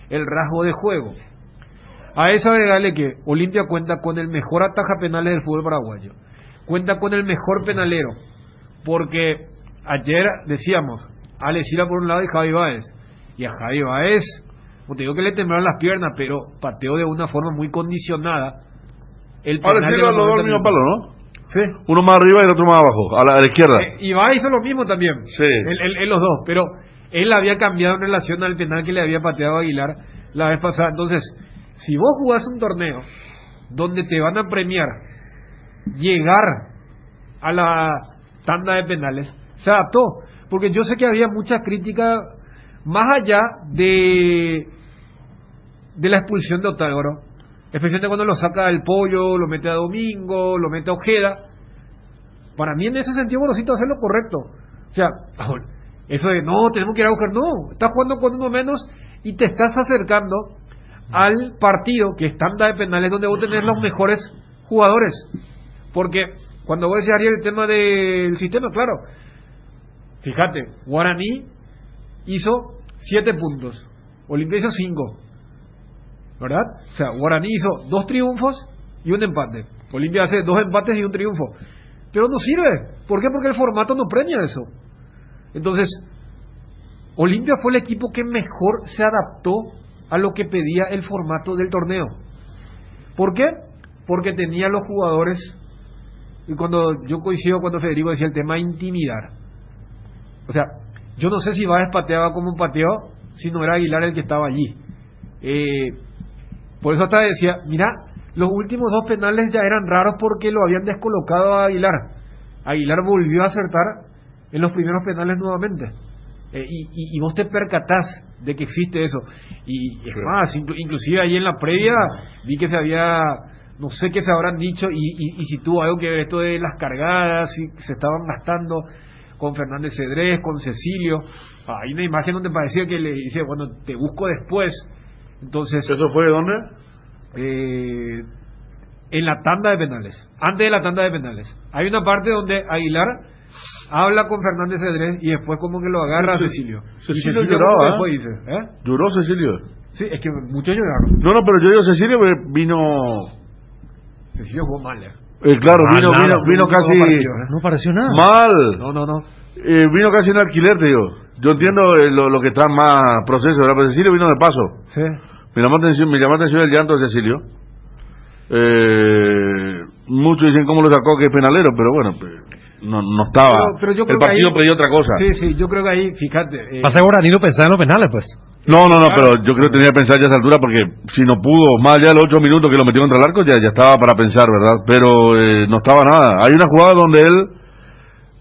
el rasgo de juego. A eso agregarle que Olimpia cuenta con el mejor ataja penales del fútbol paraguayo, cuenta con el mejor penalero, porque ayer decíamos Alessira por un lado y Javi Báez, y a Javi Báez, no te digo que le temblaron las piernas, pero pateó de una forma muy condicionada el penal. Ahora sí, los dos al mismo palo, ¿no? Sí. Uno más arriba y el otro más abajo, a la izquierda. Y Báez hizo lo mismo también, sí. Él los dos, pero él había cambiado en relación al penal que le había pateado a Aguilar la vez pasada. Entonces, si vos jugás un torneo donde te van a premiar llegar a la tanda de penales, se adaptó, porque yo sé que había mucha crítica más allá de la expulsión de Otágoro, especialmente cuando lo saca el Pollo, lo mete a Domingo, lo mete a Ojeda. Para mí en ese sentido Gorosito hace lo correcto. O sea, eso de no, tenemos que ir a buscar, no, estás jugando con uno menos y te estás acercando al partido que es tanda de penales donde vos tenés los mejores jugadores. Porque cuando vos decís, Ariel, el tema del sistema, claro, fíjate, Guaraní hizo 7 puntos, Olimpia hizo 5, ¿verdad? O sea, Guaraní hizo 2 triunfos y un empate, Olimpia hace 2 empates y un triunfo, pero no sirve. ¿Por qué? Porque el formato no premia eso. Entonces, Olimpia fue el equipo que mejor se adaptó a lo que pedía el formato del torneo. ¿Por qué? Porque tenía los jugadores, y cuando yo coincido cuando Federico decía el tema intimidar. O sea, yo no sé si Báez pateaba como pateó si no era Aguilar el que estaba allí. Por eso hasta decía, mira, los últimos 2 penales ya eran raros porque lo habían descolocado a Aguilar. Aguilar volvió a acertar en los primeros penales nuevamente. Y vos te percatás de que existe eso. Y es más, inclusive ahí en la previa vi que se había, no sé qué se habrán dicho, y si tuvo algo que ver esto de las cargadas, si se estaban gastando con Fernández Cedrés, con Cecilio. Hay una imagen donde parecía que le dice, bueno, te busco después. Entonces, ¿eso fue de dónde? En la tanda de penales, antes de la tanda de penales. Hay una parte donde Aguilar habla con Fernández Cedrés y después como que lo agarra a Cecilio. Cecilio lloraba, después dice, ¿Lloró Cecilio? Sí, es que muchos lloraron. No, pero yo digo Cecilio vino... Cecilio jugó mal, claro, vino casi... No pareció nada. Mal. No. Vino casi en alquiler, te digo. Yo entiendo lo que está más proceso, ¿verdad? Pero Cecilio vino de paso. Sí. Me llamó atención el llanto de Cecilio. Muchos dicen cómo lo sacó, que es penalero, pero bueno, no estaba. Pero yo creo el partido ahí, pedía otra cosa. Sí, yo creo que ahí, fíjate. Pasa que Guaraní no pensaba en los penales, pues. No, pero yo creo que tenía que pensar ya a esa altura, porque si no pudo, más allá de los 8 minutos que lo metió contra el arco, ya estaba para pensar, ¿verdad? Pero no estaba nada. Hay una jugada donde él,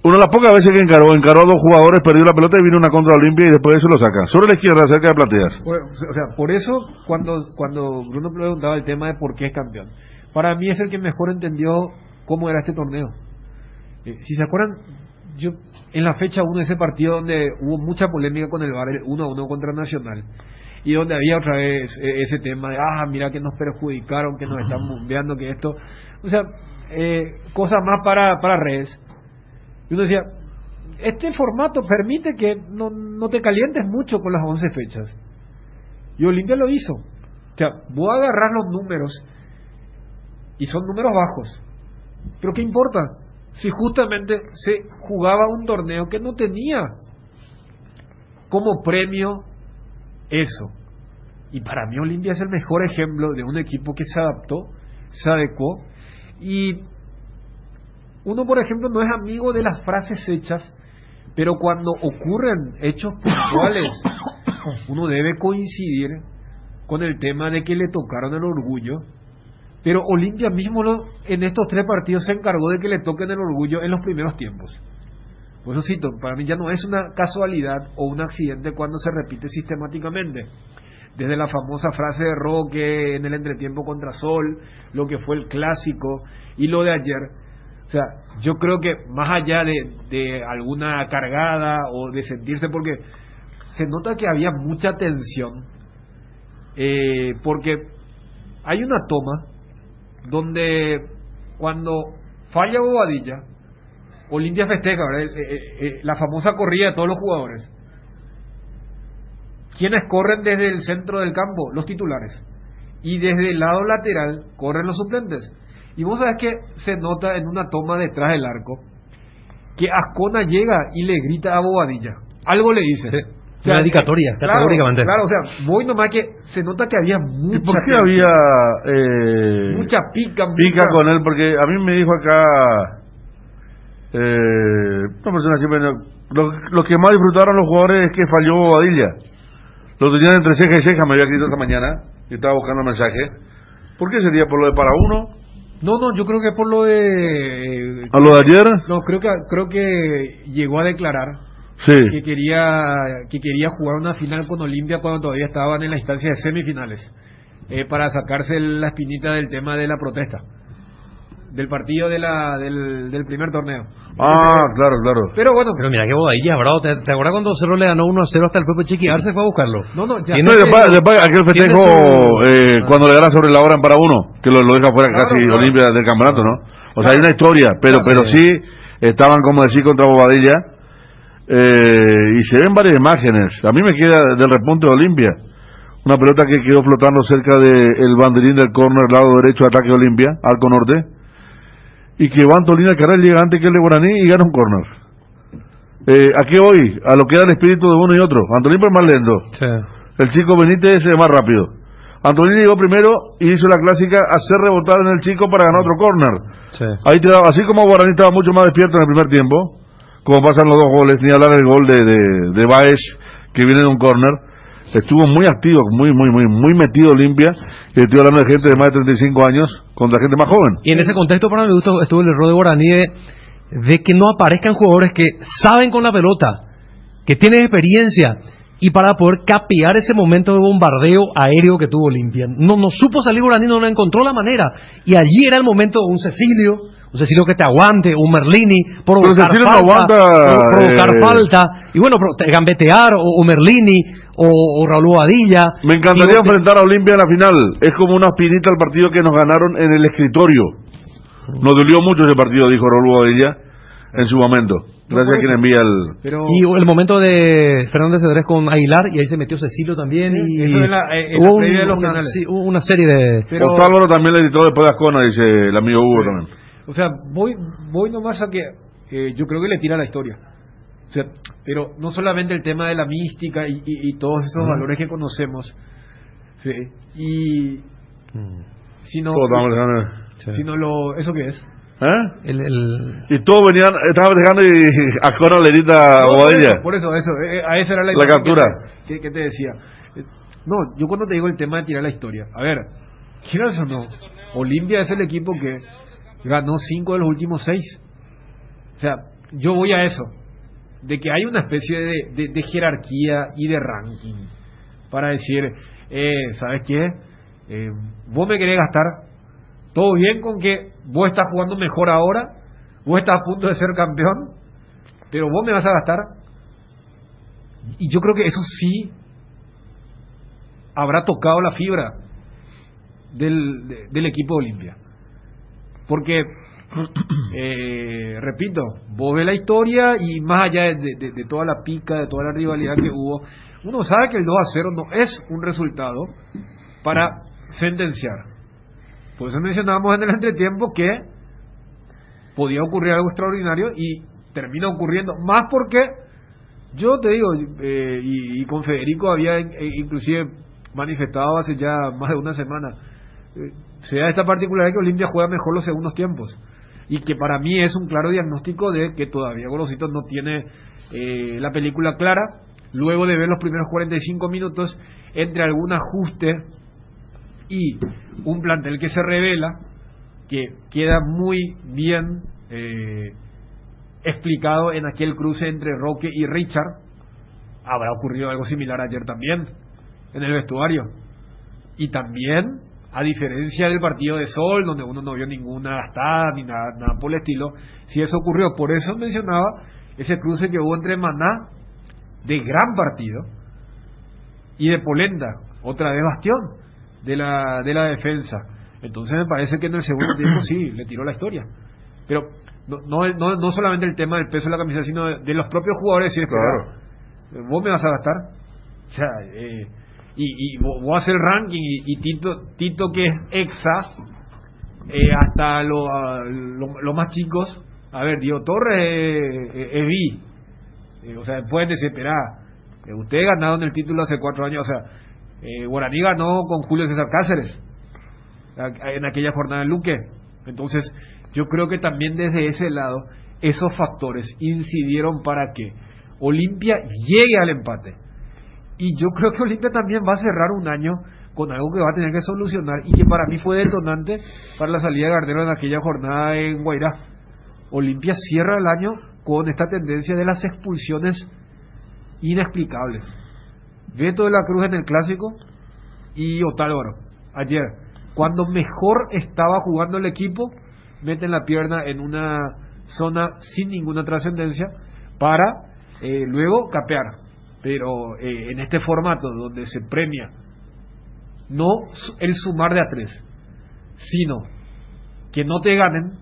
una de las pocas veces que encaró a 2 jugadores, perdió la pelota y vino una contra Olimpia y después de eso lo saca. Sobre la izquierda, cerca de Plateas. O sea, por eso, cuando Bruno preguntaba el tema de por qué es campeón, para mí es el que mejor entendió cómo era este torneo. Si se acuerdan, yo en la fecha 1 de ese partido donde hubo mucha polémica con el VAR, el 1-1 contra Nacional, y donde había otra vez ese tema de, mira que nos perjudicaron, que nos están bombeando, que esto, o sea, cosas más para redes. Y uno decía, este formato permite que no te calientes mucho con las 11 fechas. Y Olimpia lo hizo. O sea, voy a agarrar los números, y son números bajos, pero ¿qué importa? Si justamente se jugaba un torneo que no tenía como premio eso. Y para mí Olimpia es el mejor ejemplo de un equipo que se adaptó, se adecuó. Y uno, por ejemplo, no es amigo de las frases hechas, pero cuando ocurren hechos puntuales, uno debe coincidir con el tema de que le tocaron el orgullo. Pero Olimpia mismo en estos 3 partidos se encargó de que le toquen el orgullo en los primeros tiempos. Por eso cito, para mí ya no es una casualidad o un accidente cuando se repite sistemáticamente. Desde la famosa frase de Roque en el entretiempo contra Sol, lo que fue el clásico y lo de ayer. O sea, yo creo que más allá de alguna cargada o de sentirse, porque se nota que había mucha tensión, porque hay una toma donde cuando falla Bobadilla, Olimpia festeja, ¿verdad? La famosa corrida de todos los jugadores. ¿Quiénes corren desde el centro del campo? Los titulares. y desde el lado lateral corren los suplentes. Y vos sabés que se nota en una toma detrás del arco que Ascona llega y le grita a Bobadilla. Algo le dice. Sí. O sea, una dedicatoria, categóricamente. Claro, o sea, voy nomás que se nota que había mucha... ¿Y por qué había mucha pica con él? Porque a mí me dijo acá una persona siempre, lo que más disfrutaron los jugadores es que falló Bobadilla. Lo tenían entre ceja y ceja, me había escrito esta mañana y estaba buscando el mensaje. ¿Por qué sería? ¿Por lo de para uno? No, yo creo que por lo de... ¿A lo de ayer? No, creo que llegó a declarar sí, que quería jugar una final con Olimpia cuando todavía estaban en la instancia de semifinales, para sacarse la espinita del tema de la protesta del partido del primer torneo. Claro. Pero bueno, pero mira que Bobadilla, bravo. ¿Te acuerdas cuando Cerro le ganó 1-0 hasta el Pepe Chiquiar se fue a buscarlo? No, ya. Y después aquel festejo cuando le gana sobre la hora en para uno, que lo deja fuera casi Olimpia del campeonato, ¿no? O sea, hay una historia, pero sí estaban, como decir, contra Bobadilla, y se ven varias imágenes. A mí me queda del repunte de Olimpia, una pelota que quedó flotando cerca del banderín del córner, lado derecho, ataque de Olimpia, arco norte, y que va Antolina Carrera, llega antes que el de Guaraní y gana un córner. ¿A qué voy? A lo que era el espíritu de uno y otro. Antolín es más lento, sí. El chico Benítez es más rápido. Antolín llegó primero y hizo la clásica hacer rebotar en el chico para ganar otro córner. Sí. Ahí te daba, así como Guaraní estaba mucho más despierto en el primer tiempo, como pasan los dos goles, ni hablar del gol de Baez, que viene de un córner. Estuvo muy activo, muy metido Olimpia, y estoy hablando de gente de más de 35 años contra gente más joven. Y en ese contexto, para mi gusto, estuvo el error de Guaraní de que no aparezcan jugadores que saben con la pelota, que tienen experiencia, y para poder capear ese momento de bombardeo aéreo que tuvo Olimpia. No supo salir Guaraní, no encontró la manera, y allí era el momento de un Cecilio que te aguante, un Merlini, provocar falta, y bueno, gambetear, o Merlini, o Raúl Bobadilla. Me encantaría enfrentar a Olimpia en la final. Es como una espinita al partido que nos ganaron en el escritorio. Nos dolió mucho ese partido, dijo Raúl Bobadilla en su momento. Gracias a quien envía Y el momento de Fernández Cedrés con Aguilar, y ahí se metió Cecilio también. Sí, y eso en la previa de los penales. Sí, hubo una serie de... Álvaro también le editó después de Ascona, dice el amigo Hugo también. O sea, voy nomás a que yo creo que le tira la historia. O sea, pero no solamente el tema de la mística y todos esos valores que conocemos, sí, sino ¿eso qué es? Y todos venían, estaban dejando y Ascona le edita a Bobadilla. Por eso, a esa era la captura. Que te decía. No, yo cuando te digo el tema de tirar la historia, a ver, quieras o no, Olimpia es el equipo que ganó 5 de los últimos 6. O sea, yo voy a eso, de que hay una especie de jerarquía y de ranking para decir, ¿sabes qué? Vos me querés gastar, todo bien con que vos estás jugando mejor ahora, vos estás a punto de ser campeón, pero vos me vas a gastar. Y yo creo que eso sí habrá tocado la fibra del equipo de Olimpia. Porque, repito, vos ves la historia y más allá de toda la pica, de toda la rivalidad que hubo, uno sabe que el 2-0 no es un resultado para sentenciar. Por eso mencionábamos en el entretiempo que podía ocurrir algo extraordinario y termina ocurriendo, más porque yo te digo, y con Federico había inclusive manifestado hace ya más de una semana, se da esta particularidad que Olimpia juega mejor los segundos tiempos, y que para mí es un claro diagnóstico de que todavía Gorosito no tiene la película clara, luego de ver los primeros 45 minutos, entre algún ajuste y un plantel que se revela, que queda muy bien explicado en aquel cruce entre Roque y Richard. Habrá ocurrido algo similar ayer también en el vestuario, y también a diferencia del partido de Sol, donde uno no vio ninguna gastada ni nada por el estilo, si eso ocurrió. Por eso mencionaba ese cruce que hubo entre Maná, de gran partido, y de Polenta, otra vez bastión de la defensa. Entonces me parece que en el segundo tiempo sí le tiró la historia, pero no solamente el tema del peso de la camiseta, sino de los propios jugadores. Decir, claro, vos me vas a gastar. O sea, y vos haces el ranking y Tito que es exa, hasta los más chicos, a ver, Diego Torres es vi, o sea, pueden desesperar. Ustedes ganaron el título hace 4 años, o sea, Guaraní ganó con Julio César Cáceres en aquella jornada en Luque. Entonces yo creo que también desde ese lado esos factores incidieron para que Olimpia llegue al empate, y yo creo que Olimpia también va a cerrar un año con algo que va a tener que solucionar, y que para mí fue detonante para la salida de Garnero en aquella jornada en Guairá. Olimpia cierra el año con esta tendencia de las expulsiones inexplicables. Beto de la Cruz en el clásico y Otálvaro ayer, cuando mejor estaba jugando el equipo, meten la pierna en una zona sin ninguna trascendencia para luego capear. Pero en este formato donde se premia no el sumar de a 3, sino que no te ganen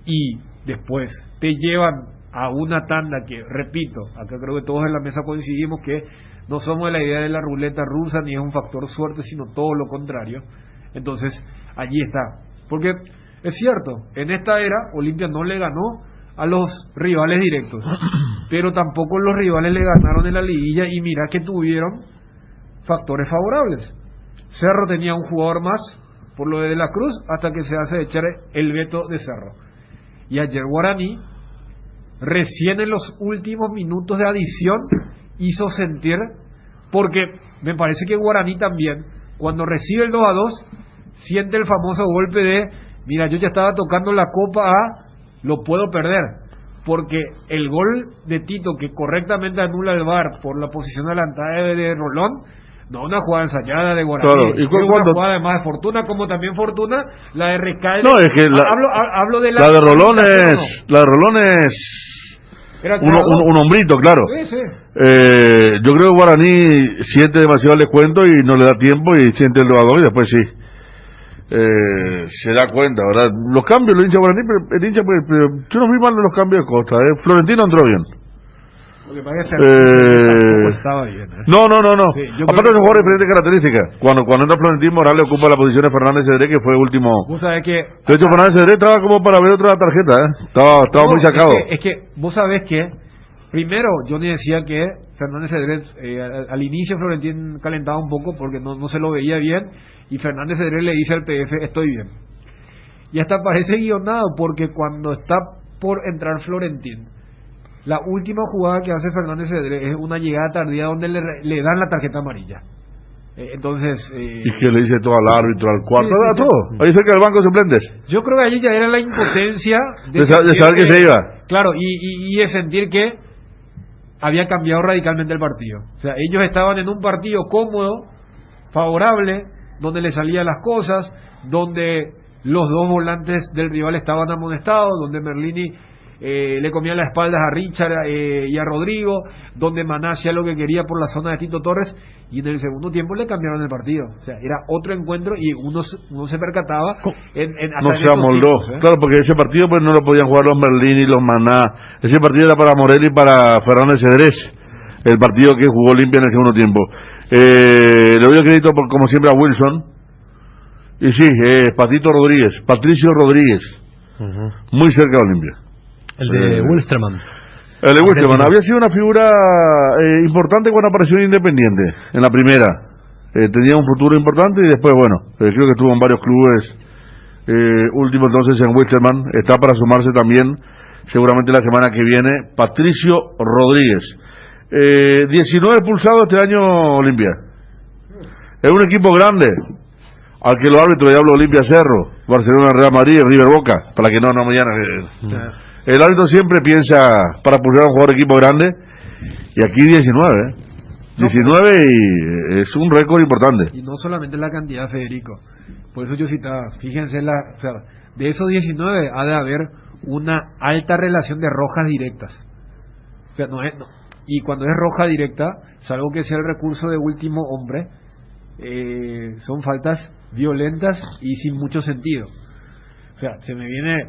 y después te llevan a una tanda que, repito, acá creo que todos en la mesa coincidimos que no somos de la idea de la ruleta rusa ni es un factor suerte, sino todo lo contrario. Entonces allí está, porque es cierto, en esta era Olimpia no le ganó a los rivales directos, pero tampoco los rivales le ganaron en la liguilla, y mira que tuvieron factores favorables. Cerro tenía un jugador más por lo de la Cruz, hasta que se hace echar el veto de Cerro, y ayer Guaraní recién en los últimos minutos de adición hizo sentir, porque me parece que Guaraní también, cuando recibe el 2-2, siente el famoso golpe de, mira, yo ya estaba tocando la copa lo puedo perder, porque el gol de Tito, que correctamente anula el VAR por la posición adelantada de Rolón, no una jugada ensayada de Guaraní, claro, y una jugada además de Fortuna, como también Fortuna, la de Recalde. No, es que hablo de la de Rolón es un hombrito, claro. Sí, sí. Yo creo que Guaraní siente demasiado el descuento y no le da tiempo, y siente el 2-2 y después sí se da cuenta, ¿verdad? Los cambios, los hinchas Guaraní, pero el hincha, pero yo no vi mal de los cambios de Costa, Florentino entró bien. Lo que pasa es que tampoco estaba bien. No. Sí, aparte de jugador de diferentes características. Cuando entra Florentino, Morales ocupa la posición de Fernández Cedré, que fue último. Vos sabés que de hecho, Fernández Cedré estaba como para ver otra tarjeta, estaba muy sacado. Es que vos sabés que primero Johnny decía que Fernández Cedré al inicio Florentino calentaba un poco porque no se lo veía bien, y Fernández Cedré le dice al PF, estoy bien. Y hasta parece guionado, porque cuando está por entrar Florentino, la última jugada que hace Fernández Cedré es una llegada tardía donde le dan la tarjeta amarilla. Entonces y que le dice todo al árbitro, al cuarto, a todo ahí cerca del banco de suplentes. Yo creo que allí ya era la impotencia de saber que se iba, claro, y de sentir que había cambiado radicalmente el partido. O sea, ellos estaban en un partido cómodo, favorable, donde le salían las cosas, donde los dos volantes del rival estaban amonestados, donde Merlini le comía las espaldas a Richard y a Rodrigo, donde Maná hacía lo que quería por la zona de Tito Torres, y en el segundo tiempo le cambiaron el partido. O sea, era otro encuentro, y uno se percataba no se amoldó, claro, porque ese partido pues no lo podían jugar los Merlini, los Maná. Ese partido era para Morelli y para Fernández Cedrés, el partido que jugó Olimpia en el segundo tiempo. Le doy el crédito como siempre a Wilson, y sí, Patricio Rodríguez, muy cerca de Olimpia. El de Wilstermann. El de Wilstermann había sido una figura importante cuando apareció en Independiente, en la primera. Tenía un futuro importante, y después, bueno, creo que estuvo en varios clubes. Último entonces en Wilstermann. Está para sumarse también, seguramente la semana que viene, Patricio Rodríguez. 19 expulsados este año Olimpia. Es un equipo grande, al que los árbitros, ya hablo, Olimpia, Cerro, Barcelona, Real Madrid, River, Boca, para que no mañana. El árbitro siempre piensa para pulsar a un jugador de equipo grande, y aquí 19, 19 y es un récord importante. Y no solamente la cantidad, Federico, por eso yo citaba, fíjense, o sea, de esos 19 ha de haber una alta relación de rojas directas. O sea, y cuando es roja directa, salvo que sea el recurso de último hombre, son faltas violentas y sin mucho sentido. O sea, se me viene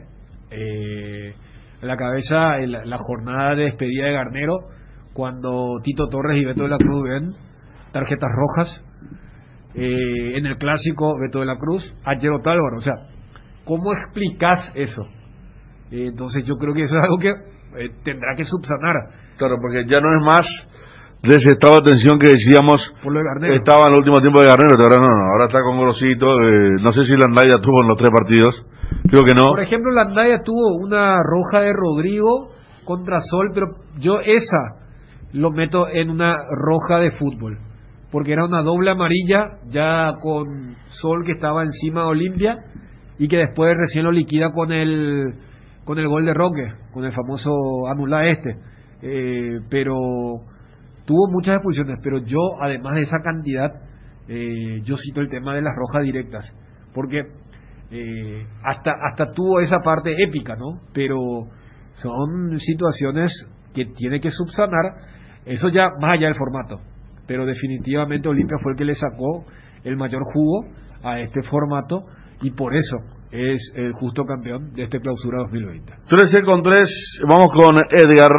a la cabeza la jornada de despedida de Garnero, cuando Tito Torres y Beto de la Cruz ven tarjetas rojas. En el clásico, Beto de la Cruz, ayer Otálvaro. O sea, ¿cómo explicás eso? Entonces yo creo que eso es algo que tendrá que subsanar. Claro, porque ya no es más de ese estado de tensión que decíamos por lo de Garnero. Estaba en el último tiempo de Garnero, ahora no, ahora está con Gorosito. No sé si Landaya tuvo en los 3 partidos, creo que no. Por ejemplo, Landaya tuvo una roja de Rodrigo contra Sol, pero yo esa lo meto en una roja de fútbol, porque era una doble amarilla ya con Sol, que estaba encima de Olimpia, y que después recién lo liquida con el gol de Roque, con el famoso anulá pero tuvo muchas expulsiones. Pero yo, además de esa cantidad, yo cito el tema de las rojas directas, porque hasta tuvo esa parte épica, ¿no? Pero son situaciones que tiene que subsanar, eso ya más allá del formato. Pero definitivamente Olimpia fue el que le sacó el mayor jugo a este formato, y por eso es el justo campeón de este clausura 2020. 13-3, vamos con Edgar.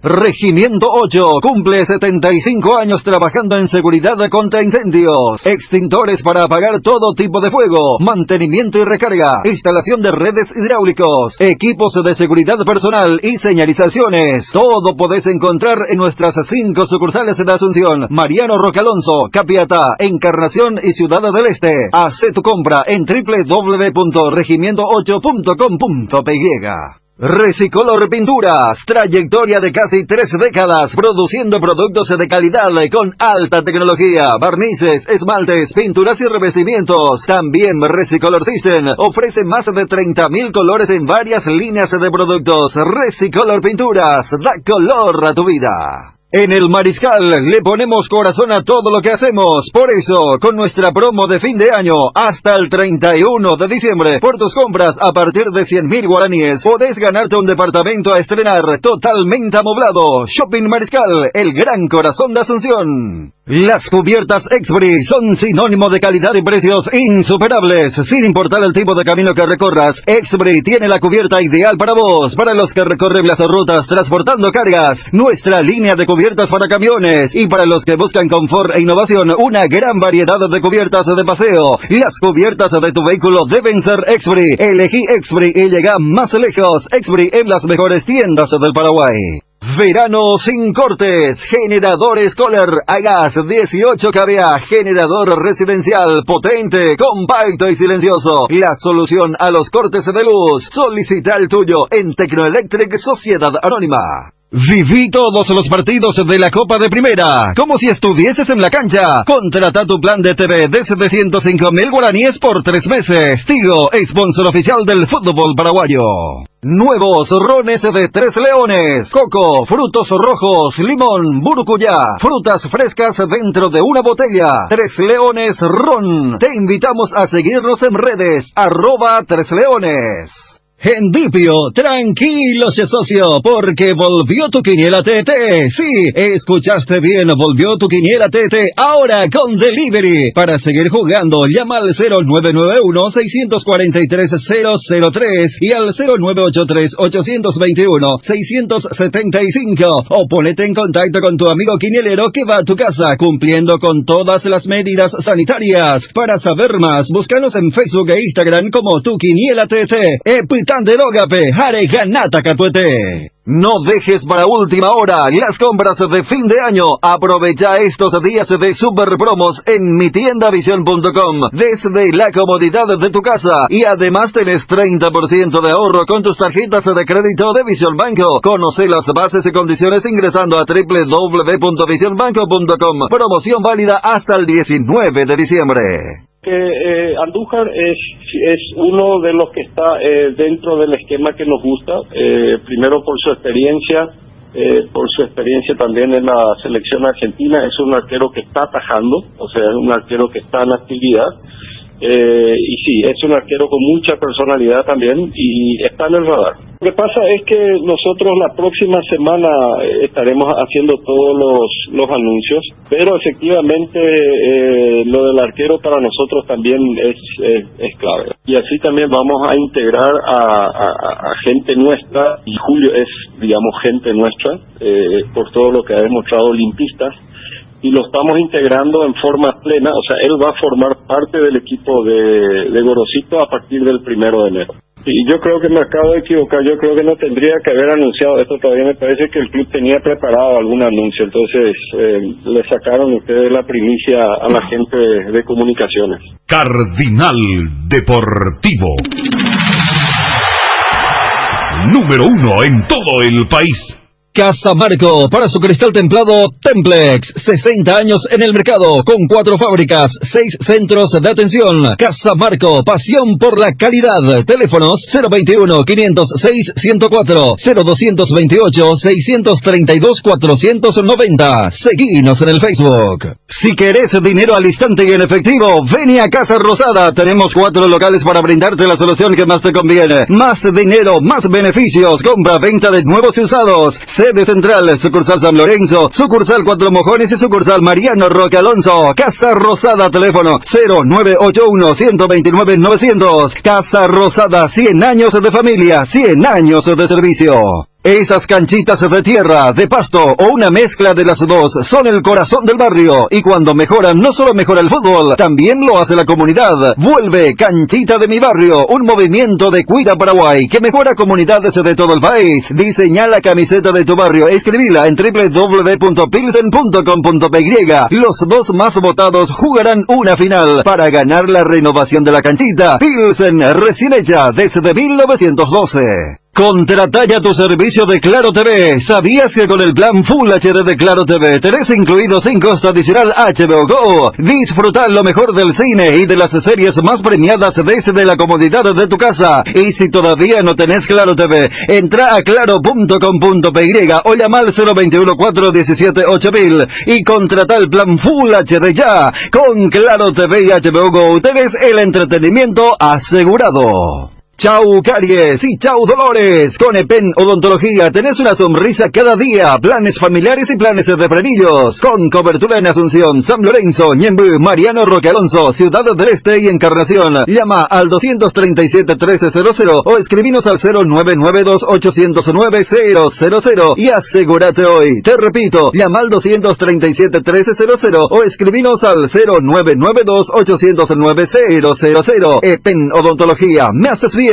Regimiento 8 cumple 75 años trabajando en seguridad contra incendios, extintores para apagar todo tipo de fuego, mantenimiento y recarga, instalación de redes hidráulicos, equipos de seguridad personal y señalizaciones. Todo podés encontrar en nuestras 5 sucursales de Asunción, Mariano Roque Alonso, Capiatá, Encarnación y Ciudad del Este. Haz tu compra en www.regimiento8.com.py. Recicolor Pinturas, trayectoria de casi 3 décadas produciendo productos de calidad con alta tecnología, barnices, esmaltes, pinturas y revestimientos. También Recicolor System ofrece más de 30.000 colores en varias líneas de productos. Recicolor Pinturas, da color a tu vida. En el Mariscal le ponemos corazón a todo lo que hacemos. Por eso, con nuestra promo de fin de año, hasta el 31 de diciembre, por tus compras a partir de 100.000 guaraníes, podés ganarte un departamento a estrenar totalmente amoblado. Shopping Mariscal, el gran corazón de Asunción. Las cubiertas Exbri son sinónimo de calidad y precios insuperables. Sin importar el tipo de camino que recorras, Exbri tiene la cubierta ideal para vos, para los que recorren las rutas transportando cargas. Nuestra línea de cubiertas para camiones, y para los que buscan confort e innovación, una gran variedad de cubiertas de paseo. Las cubiertas de tu vehículo deben ser Exbri. Elegí Exbri y llega más lejos. Exbri en las mejores tiendas del Paraguay. Verano sin cortes, generadores Kohler a gas 18 kVA, generador residencial potente, compacto y silencioso. La solución a los cortes de luz. Solicita el tuyo en Tecnoelectric Sociedad Anónima. Viví todos los partidos de la Copa de Primera, como si estuvieses en la cancha. Contrata tu plan de TV desde 105.000 guaraníes por 3 meses. Tigo, sponsor oficial del fútbol paraguayo. Nuevos rones de 3 Leones, coco, frutos rojos, limón, burucuyá, frutas frescas dentro de una botella. 3 Leones Ron. Te invitamos a seguirnos en redes, @3 Leones. Endipio, tranquilo, socio, porque volvió tu quiniela TT. Sí, escuchaste bien, volvió tu quiniela TT, ahora con delivery. Para seguir jugando, llama al 0991-643-003 y al 0983-821-675. O ponete en contacto con tu amigo quinielero que va a tu casa, cumpliendo con todas las medidas sanitarias. Para saber más, búscanos en Facebook e Instagram como tu quiniela TT. De Logape, Jare Ganata Catuete. No dejes para última hora las compras de fin de año. Aprovecha estos días de super promos en mitiendavision.com desde la comodidad de tu casa, y además tenés 30% de ahorro con tus tarjetas de crédito de Vision Banco. Conoce las bases y condiciones ingresando a www.visionbanco.com. Promoción válida hasta el 19 de diciembre. Andújar es uno de los que está dentro del esquema que nos gusta, primero por su experiencia también en la selección argentina. Es un arquero que está atajando, o sea, es un arquero que está en actividad, y sí, es un arquero con mucha personalidad también, y está en el radar. Lo que pasa es que nosotros la próxima semana estaremos haciendo todos los anuncios, pero efectivamente lo del arquero para nosotros también es clave. Y así también vamos a integrar a gente nuestra, y Julio es, digamos, gente nuestra, por todo lo que ha demostrado Olimpistas. y lo estamos integrando en forma plena. O sea, él va a formar parte del equipo de Gorosito a partir del 1 de enero. Y yo creo que me acabo de equivocar, yo creo que no tendría que haber anunciado esto todavía, me parece que el club tenía preparado algún anuncio, entonces le sacaron ustedes la primicia a la gente de comunicaciones. Cardinal Deportivo. Número 1 en todo el país. Casa Marco, para su cristal templado Templex, 60 años en el mercado, con 4 fábricas, 6 centros de atención. Casa Marco, pasión por la calidad. Teléfonos 021-506-104, 0228-632-490. Seguinos en el Facebook. Si querés dinero al instante y en efectivo, ven a Casa Rosada. Tenemos 4 locales para brindarte la solución que más te conviene. Más dinero, más beneficios, compra, venta de nuevos y usados. Sede central, sucursal San Lorenzo, sucursal Cuatro Mojones y sucursal Mariano Roque Alonso. Casa Rosada, teléfono 0981-129-900. Casa Rosada, 100 años de familia, 100 años de servicio. Esas canchitas de tierra, de pasto o una mezcla de las dos son el corazón del barrio, y cuando mejoran no solo mejora el fútbol, también lo hace la comunidad. Vuelve Canchita de mi barrio, un movimiento de Cuida Paraguay que mejora comunidades de todo el país. Diseñá la camiseta de tu barrio, escribila en www.pilsen.com.py. Los 2 más votados jugarán una final para ganar la renovación de la canchita. Pilsen, recién hecha desde 1912. Contrata ya tu servicio de Claro TV. ¿Sabías que con el plan Full HD de Claro TV tenés incluido sin costo adicional HBO Go? Disfrutar lo mejor del cine y de las series más premiadas desde la comodidad de tu casa. Y si todavía no tenés Claro TV, entra a claro.com.py o llama al 021-417-8000 y contrata el plan Full HD ya. Con Claro TV y HBO Go tenés el entretenimiento asegurado. Chau caries y chau dolores. Con EPEN Odontología tenés una sonrisa cada día. Planes familiares y planes de frenillos. Con cobertura en Asunción, San Lorenzo, Ñemby, Mariano Roque Alonso, Ciudad del Este y Encarnación. Llama al 237-1300 o escribinos al 0992-809-000 y asegúrate hoy. Te repito, llama al 237-1300 o escribinos al 0992-809-000. EPEN Odontología, me haces bien.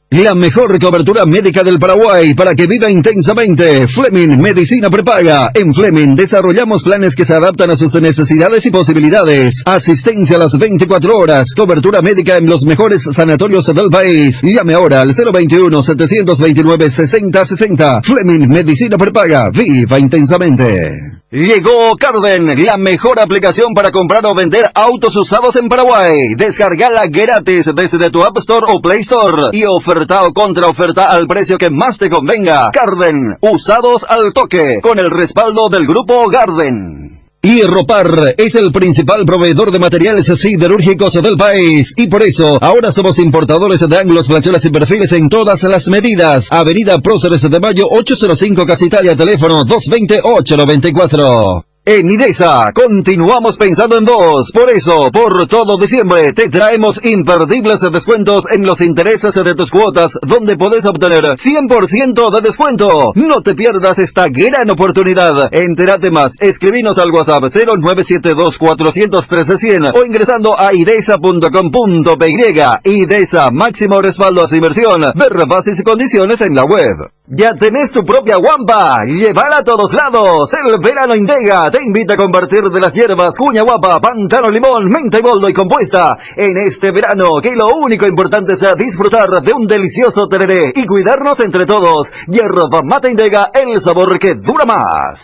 La mejor cobertura médica del Paraguay para que viva intensamente. Fleming Medicina Prepaga. En Fleming desarrollamos planes que se adaptan a sus necesidades y posibilidades. Asistencia a las 24 horas. Cobertura médica en los mejores sanatorios del país. Llame ahora al 021-729-6060. Fleming Medicina Prepaga. Viva intensamente. Llegó Carden, la mejor aplicación para comprar o vender autos usados en Paraguay. Descargala gratis desde tu App Store o Play Store y oferta o contraoferta al precio que más te convenga. Carden, usados al toque, con el respaldo del grupo Garden. Hierropar es el principal proveedor de materiales siderúrgicos del país y por eso ahora somos importadores de ángulos, flachuelas y perfiles en todas las medidas. Avenida Próceres de Mayo 805 Casa Italia, teléfono 220-894. En IDESA, continuamos pensando en vos. Por eso, por todo diciembre, te traemos imperdibles descuentos en los intereses de tus cuotas, donde podés obtener 100% de descuento. No te pierdas esta gran oportunidad. Entérate más, escribinos al WhatsApp 0972-413-100 o ingresando a idesa.com.py. IDESA, máximo respaldo a su inversión. Ver bases y condiciones en la web. Ya tenés tu propia guampa, llévala a todos lados. El verano Indega te invita a compartir de las hierbas cuña guapa, pantano, limón, menta y boldo y compuesta en este verano, que lo único importante sea disfrutar de un delicioso tereré y cuidarnos entre todos. Hierba mate Indega, el sabor que dura más.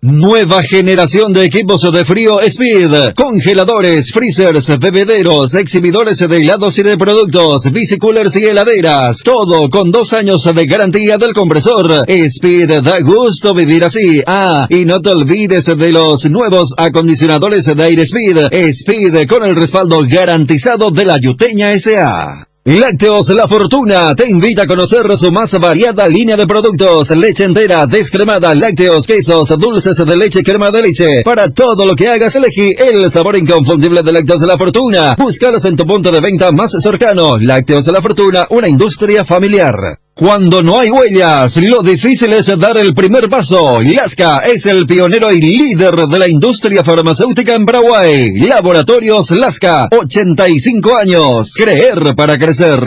Nueva generación de equipos de frío Speed, congeladores, freezers, bebederos, exhibidores de helados y de productos, bicicoolers y heladeras, todo con 2 años de garantía del compresor. Speed, da gusto vivir así. Ah, y no te olvides de los nuevos acondicionadores de aire Speed, Speed con el respaldo garantizado de la Yuteña S.A. Lácteos La Fortuna te invita a conocer su más variada línea de productos: leche entera, descremada, lácteos, quesos, dulces de leche, crema de leche. Para todo lo que hagas, elegí el sabor inconfundible de Lácteos La Fortuna. Búscalos en tu punto de venta más cercano. Lácteos La Fortuna, una industria familiar. Cuando no hay huellas, lo difícil es dar el primer paso. Lasca es el pionero y líder de la industria farmacéutica en Paraguay. Laboratorios Lasca, 85 años. Creer para crecer.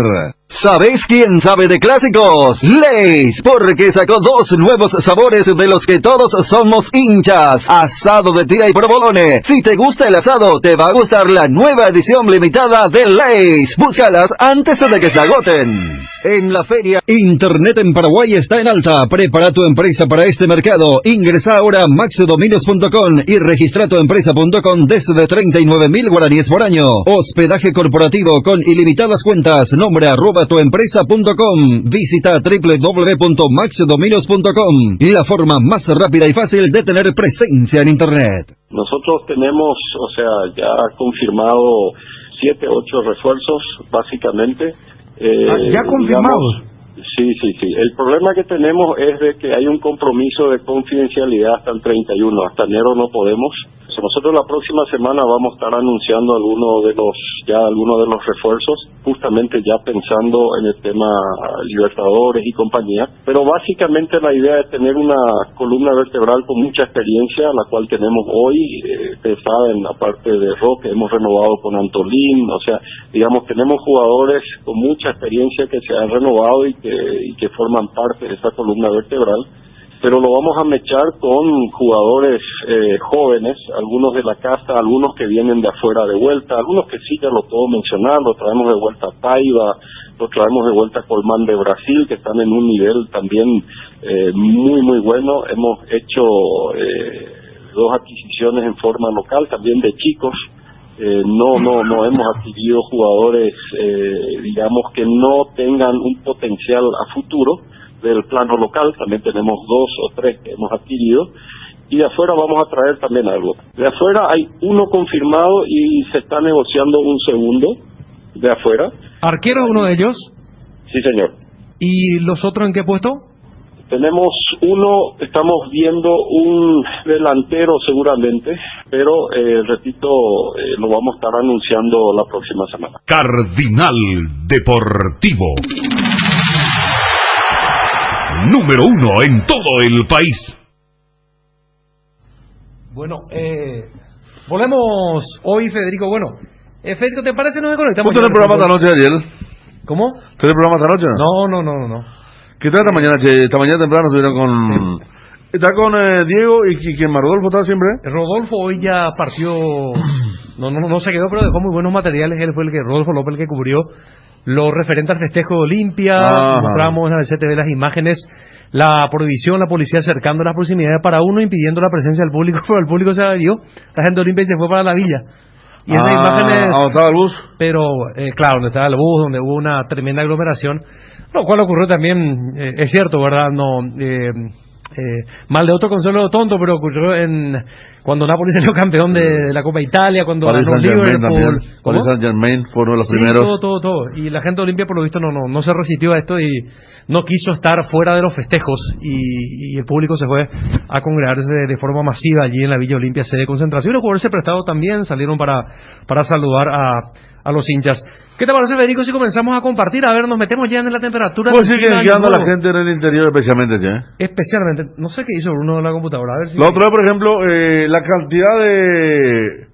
¿Sabés quién sabe de clásicos? Lay's, porque sacó 2 nuevos sabores de los que todos somos hinchas. Asado de tira y provolone. Si te gusta el asado, te va a gustar la nueva edición limitada de Lay's. Búscalas antes de que se agoten. En la feria, Internet en Paraguay está en alta. Prepara tu empresa para este mercado. Ingresa ahora a maxdominios.com y registra tu empresa.com desde 39.000 guaraníes por año. Hospedaje corporativo con ilimitadas cuentas. Nombre @tuempresa.com. Visita www.maxdominios.com. La forma más rápida y fácil de tener presencia en Internet. Nosotros tenemos, ya confirmado 7, 8 refuerzos, básicamente. ¿Ya confirmados? Sí. El problema que tenemos es de que hay un compromiso de confidencialidad hasta el 31. Hasta enero no podemos. Nosotros la próxima semana vamos a estar anunciando algunos de los refuerzos, justamente ya pensando en el tema Libertadores y compañía. Pero básicamente la idea es tener una columna vertebral con mucha experiencia, la cual tenemos hoy. Ustedes saben, aparte de Roque, hemos renovado con Antolín. Tenemos jugadores con mucha experiencia que se han renovado y que forman parte de esa columna vertebral. Pero lo vamos a mechar con jugadores jóvenes, algunos de la casa, algunos que vienen de afuera de vuelta, algunos que sí, ya lo puedo mencionar, lo traemos de vuelta a Paiva, lo traemos de vuelta a Colmán de Brasil, que están en un nivel también muy, muy bueno. Hemos hecho 2 adquisiciones en forma local, también de chicos. No hemos adquirido jugadores, que no tengan un potencial a futuro del plano local. También tenemos 2 o 3 que hemos adquirido, y de afuera vamos a traer también algo. De afuera hay 1 confirmado y se está negociando un segundo de afuera. ¿Arquero uno de ellos? Sí, señor. ¿Y los otros en qué puesto? Tenemos 1, estamos viendo un delantero seguramente, pero repito, lo vamos a estar anunciando la próxima semana. Cardinal Deportivo. Número 1 en todo el país. Bueno, volvemos hoy, Federico. Federico, ¿te parece nos desconectamos? ¿Tú tenés programa esta noche, Ariel? ¿Cómo? ¿Tenés programa esta noche? No. ¿Qué tal esta mañana, che? Esta mañana temprano estuvieron con... ¿Está con Diego y quién más? ¿Rodolfo está siempre? Rodolfo hoy ya partió... No se quedó, pero dejó muy buenos materiales. Rodolfo López, el que cubrió lo referente al festejo de Olimpia. Mostramos en el CTV las imágenes, la prohibición, la policía cercando las proximidades para uno, impidiendo la presencia del público, pero el público se evadió, la gente de Olimpia y se fue para la villa. Y esas imágenes... ¿Dónde estaba el bus? Pero, claro, donde estaba el bus, donde hubo una tremenda aglomeración, lo cual ocurrió también, es cierto, ¿verdad? Mal de otro consuelo tonto, pero ocurrió cuando Napoli salió campeón de la Copa Italia, cuando ganó Liverpool. Paris Saint-Germain fue uno de los primeros. Todo. Y la gente de Olimpia, por lo visto, no se resistió a esto y no quiso estar fuera de los festejos. Y el público se fue a congregarse de forma masiva allí en la Villa Olimpia, sede de concentración. Los jugadores prestados también salieron para saludar a los hinchas. ¿Qué te parece, Federico, si comenzamos a compartir? A ver, nos metemos ya en la temperatura. Pues sigue guiando a la gente en el interior, especialmente, ¿ya? Especialmente. No sé qué hizo Bruno en la computadora. A ver si... La otra vez, por ejemplo, la cantidad de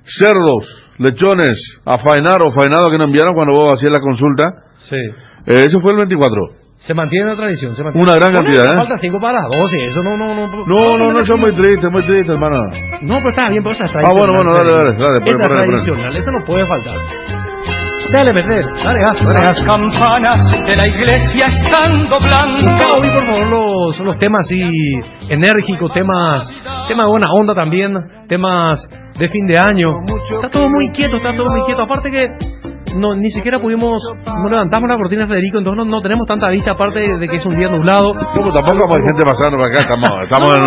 cerdos, lechones, faenado que nos enviaron cuando vos hacías la consulta. Sí. Eso fue el 24. Se mantiene la tradición. Una gran cantidad, ¿eh? Falta 5 para las 12. Eso no. No, eso es muy triste, hermano. No, pero está bien, pero esa es tradicional. Bueno, dale. Esa es tradicional, esa no puede faltar. Dale, gas. Las campanas de la iglesia están doblando. Hoy, por favor, los temas así enérgicos, temas de buena onda también, temas de fin de año. Está todo muy quieto. Aparte que ni siquiera no levantamos la cortina, Federico, entonces no tenemos tanta vista, aparte de que es un día nublado. No, tampoco hay gente pasando por acá, estamos en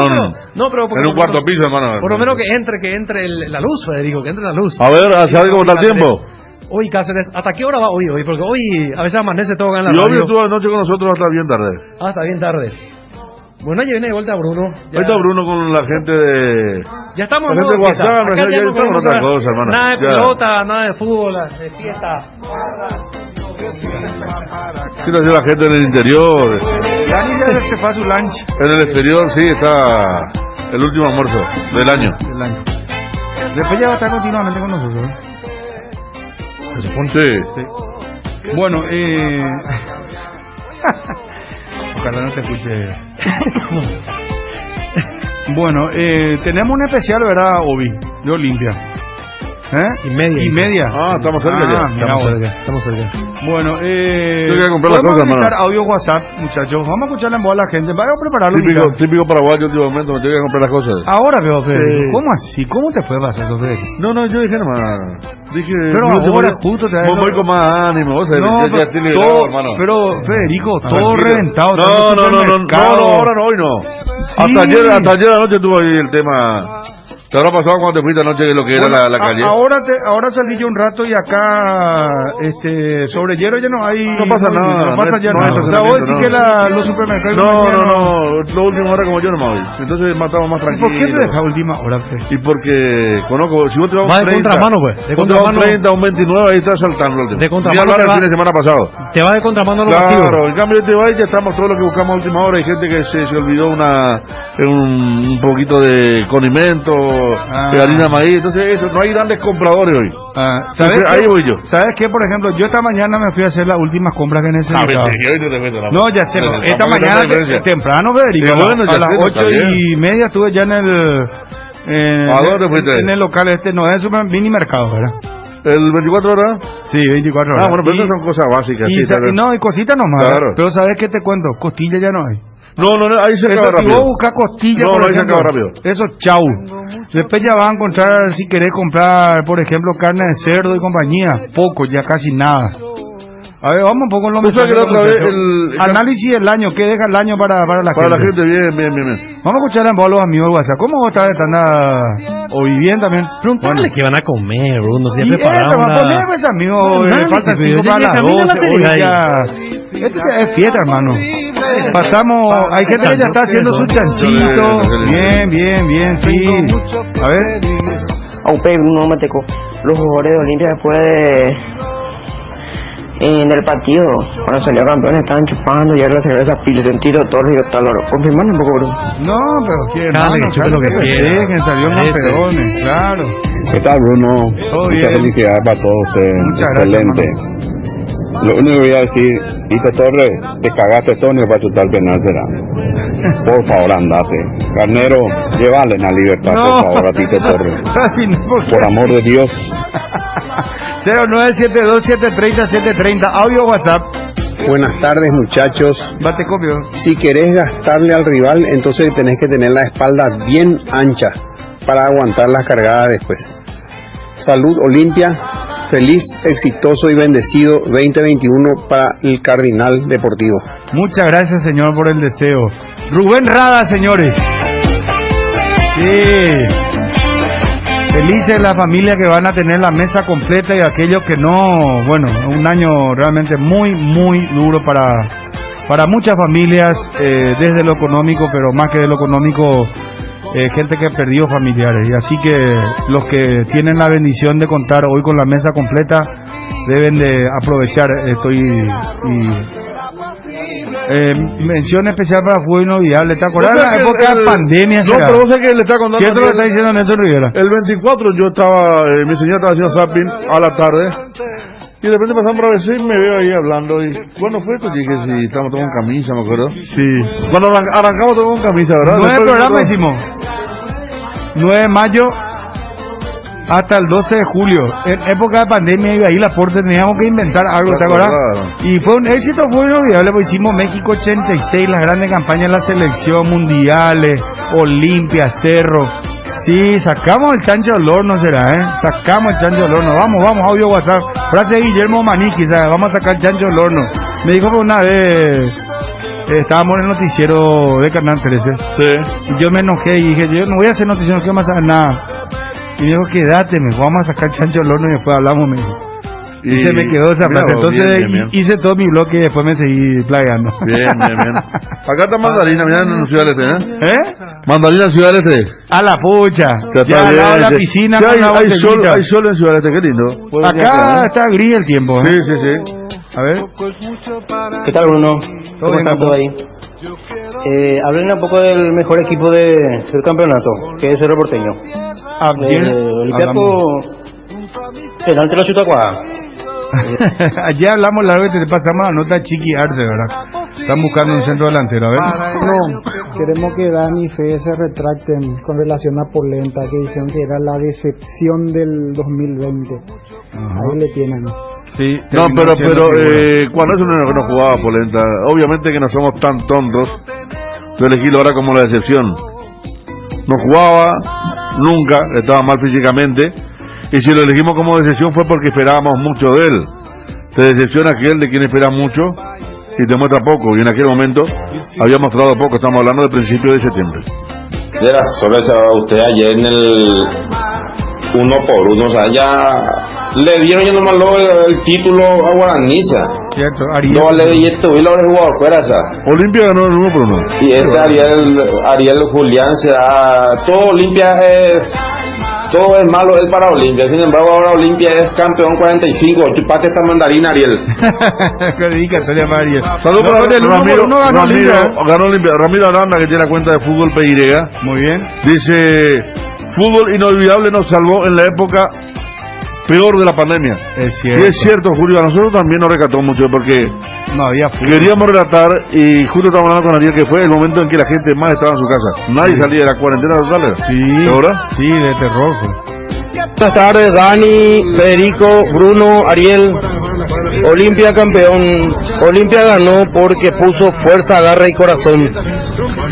un cuarto piso, hermano. Por lo menos que entre la luz, Federico, que entre la luz. A ver, ¿sabes cómo está el tiempo? Hoy, Cáceres, ¿hasta qué hora va hoy? Porque hoy a veces amanece todo acá en la radio. Y hoy radio. estuvo anoche con nosotros hasta bien tarde. Hasta bien tarde. Bueno, ya viene de vuelta Bruno. Ahí está Bruno con la gente de... Ya estamos en de WhatsApp, ya estamos en otra cosa, hermano. Nada de pelota, nada de fútbol, de fiesta. ¿Qué tal la gente en el interior? Dani ya se fue a su lunch. En el exterior sí está el último almuerzo del año. Después ya va a estar continuamente con nosotros. Sí. Bueno, ojalá no te escuche. Bueno, tenemos un especial, ¿verdad, Obi? De Olimpia. Y media. Ah, estamos cerca ya. Estamos cerca. Bueno, Yo quería comprar las podemos cosas, escuchar hermano. audio WhatsApp, muchachos. Vamos a escucharle en voz a la gente. Vaya a prepararlo. Típico paraguayo últimamente, me tengo que comprar las cosas. Ahora veo, Federico. ¿Cómo así? ¿Cómo te puede pasar eso, Federico? No, yo dije nomás. Pero ahora justo te voy con más ánimo, vos sabés, no, ya estoy liberado, hermano. Pero, Federico, todo reventado. No, ahora no, hoy no. Sí. Hasta ayer anoche tuvo ahí el tema. ¿Te habrá pasado cuando te fuiste anoche lo que era la calle? Ahora salí yo un rato y acá sobre hielo ya no hay. No pasa nada. No pasa ya nada. O sea, vos decís que los supermercados. No. Lo última hora como yo no me voy. Entonces matamos más tranquilo. ¿Por qué te dejas última hora? Y porque conozco, si vos te vas Va un de 30, contramano, pues. De contramano. un 30, un 29, ahí estás saltando el tema. De contramano el fin de semana pasado. Te va de contramano a lo masivo. Claro, en cambio te vas y ya estamos todos los que buscamos a última hora. Hay gente que se olvidó un poquito de condimento, de harina de maíz. Entonces eso, no hay grandes compradores hoy. ¿Sabes qué? Ahí voy yo. ¿Sabes qué? Por ejemplo, yo esta mañana me fui a hacer las últimas compras que necesitaba. No, ya sé. Esta mañana temprano, Federico. A las 8:30 estuve ya en el... ¿A dónde fuiste? En el local no es un mini mercado, ¿verdad? ¿El 24 horas? Sí, 24 horas. Bueno, pero esas son cosas básicas. Y cositas nomás. Claro. Pero ¿sabes qué te cuento? Costilla ya no hay. No, ahí se acaba rápido. Si vos buscas costilla, por ejemplo, ahí se acaba rápido. Eso, chau. Después ya vas a encontrar, si querés comprar, por ejemplo, carne de cerdo y compañía. Poco, ya casi nada. A ver, vamos un poco en lo mejor. Análisis del año, ¿qué deja el año para la gente? Para la gente, bien. Vamos a escuchar en voz a los amigos del WhatsApp. ¿Cómo vos estás o bien también? Preguntale qué van a comer, Bruno. Si ya prepararon Poneme pues, amigos, falta 5 para las 12. Esto es fiesta, hermano. Pasamos, hay gente que ya está haciendo su chanchito. Bien, sí. A ver. Aupe, Bruno Mateco. Los jugadores de Olimpia después del partido, cuando salió campeón, estaban chupando, ya la cerveza pile, sentido, Torres y Taloro. Confirman un poco, Bruno. No, pero que lo que quieren, salieron campeones, claro. ¿Qué tal, Bruno? Muchas felicidades para todos ustedes. Excelente. Gracias, lo único que voy a decir, Tito Torres, te cagaste Tonio para chutar penal será. Por favor, andate. Carnero, llévale a libertad, por favor, a Tito Torres. Por amor de Dios. 0972-730-730, audio WhatsApp. Buenas tardes, muchachos. Bate copio. Si querés gastarle al rival, entonces tenés que tener la espalda bien ancha para aguantar las cargadas después. Salud, Olimpia. Feliz, exitoso y bendecido 2021 para el Cardinal Deportivo. Muchas gracias, señor, por el deseo. Rubén Rada, señores. Sí. Felices la familia que van a tener la mesa completa y aquellos que no. Bueno, un año realmente muy, muy duro para muchas familias, desde lo económico, pero más que de lo económico, gente que perdió familiares. Y así que los que tienen la bendición de contar hoy con la mesa completa deben de aprovechar esto mención especial para fútbol inolvidable. ¿Te acuerdas de la época de pandemia? No, pero vos sabés que le está contando. ¿Qué lo está diciendo Nelson Rivera? El 24 yo estaba, mi señora estaba haciendo zapping a la tarde. Y de repente pasamos por ABC y me veo ahí hablando. Y bueno, fue esto. Dije, sí, estamos todos con camisa, me acuerdo. Sí. Cuando arrancamos todos con camisa, ¿verdad? 9 programas hicimos. 9 de mayo hasta el 12 de julio. En época de pandemia y ahí la porte teníamos que inventar algo, ¿te acuerdas? Y fue un éxito, fue inolvidable, porque hicimos México 86, las grandes campañas de la selección, mundiales, Olimpia, Cerro. Sí, sacamos el chancho del horno, será, sacamos el chancho del horno. Vamos, audio WhatsApp. Frase de Guillermo Maniqui, ¿sabes? Vamos a sacar el chancho del horno. Me dijo que una vez estábamos en el noticiero de Canal 13. Sí. Y yo me enojé y dije, yo no voy a hacer noticiero, no quiero más saber nada. Y dijo, quédate, vamos a sacar el chancho del horno y después hablamos, me dijo. Y se me quedó esa frase. Entonces bien. Hice todo mi bloque y después me seguí plagueando. Bien. Acá está Mandarina, mirá en Ciudad del Este, Mandarina, Ciudad del Este. A la pucha. Ya al lado de la piscina. Hay sol en Ciudad del Este, qué lindo. Acá está gris el tiempo. Sí. A ver. ¿Qué tal, Bruno? ¿Cómo están todos ahí? Hablen un poco del mejor equipo del campeonato, que es Cerro Porteño. Olimpiaco, penalti lo chuta cuadrada. Ayer hablamos largo y te pasamos la nota Chiqui Arce, ¿verdad? Están buscando un centro delantero, a ver. No, queremos que Dani y Fede se retracten con relación a Polenta, que dijeron que era la decepción del 2020. Ahí le tienen. Sí, no, pero cuando es un que no jugaba Polenta, obviamente que no somos tan tontos de elegirlo ahora como la decepción. No jugaba nunca, estaba mal físicamente, y si lo elegimos como decepción fue porque esperábamos mucho de él. Te decepciona aquel de quien espera mucho y te muestra poco, y en aquel momento había mostrado poco. Estamos hablando del principio de septiembre. De la sorpresa usted ayer en el 1-1, o sea, ya le dieron ya nomás el título a Guaraniza. Cierto, no vale billete, hoy lo habrá jugado fuera, o sea. Olimpia ganó el 1-1. Y Ariel Julián se da, todo Olimpia todo es malo es para Olimpia. Sin embargo, ahora Olimpia es campeón 45. Chupate esta mandarina, Ariel. Saludos para Ramiro. Ganó Olimpia. Ramiro Aranda, que tiene la cuenta de fútbol PY. Muy bien. Dice: fútbol inolvidable nos salvó en la época peor de la pandemia. Es cierto. Y es cierto, Julio, a nosotros también nos recató mucho porque no había fútbol. Queríamos relatar, y justo estábamos hablando con Ariel, que fue el momento en que la gente más estaba en su casa. Nadie salía de la cuarentena total. Sí. ¿Ahora? Sí, de terror. Buenas tardes, Dani, Federico, Bruno, Ariel. Olimpia campeón. Olimpia ganó porque puso fuerza, garra y corazón.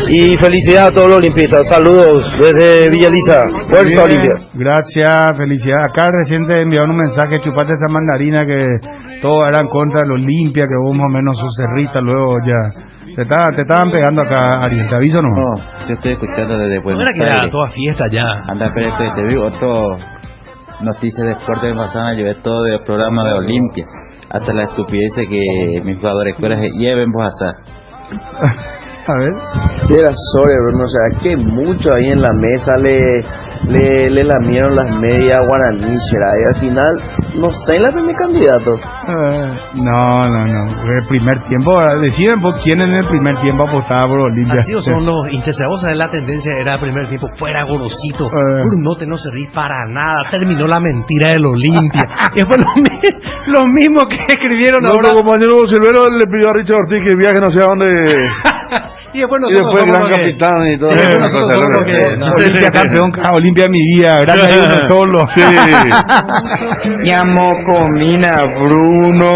Y felicidades a todos los olimpistas. Saludos desde Villa Elisa. Fuerza, Olimpia. Gracias, felicidades. Acá reciente enviaron un mensaje: chupate esa mandarina, que todos eran contra el Olimpia, que hubo más o menos su cerrita, luego ya. Te estaban pegando acá, Ariel, ¿te aviso o no? No, yo estoy escuchando desde Buenos Aires. No era que era toda fiesta ya. Anda, pero te vi otro noticia de deporte de pasada, llevé todo del programa de Olimpia. Hasta la estupidez que mis jugadores de escuela se lleven por azar. A ver. Era sobre, Bruno, o sea, que mucho ahí en la mesa le lamieron las medias a Guaraní, y al final no sé el primer candidato. No. El primer tiempo, deciden por quién en el primer tiempo apostaba por Olimpia. Así son los hinchas. Vos sabés, la tendencia era el primer tiempo fuera Gorosito. Brunote no servís para nada. Terminó la mentira del Olimpia. Y después lo mismo que escribieron ahora. Nuestro compañero Silvero le pidió a Richard Ortiz que viaje no sé a dónde. Y después gran capitán y todo. Sí, Olimpia campeón, Olimpia mi vida, grande ahí uno solo. Sí. Llamo comina, Bruno.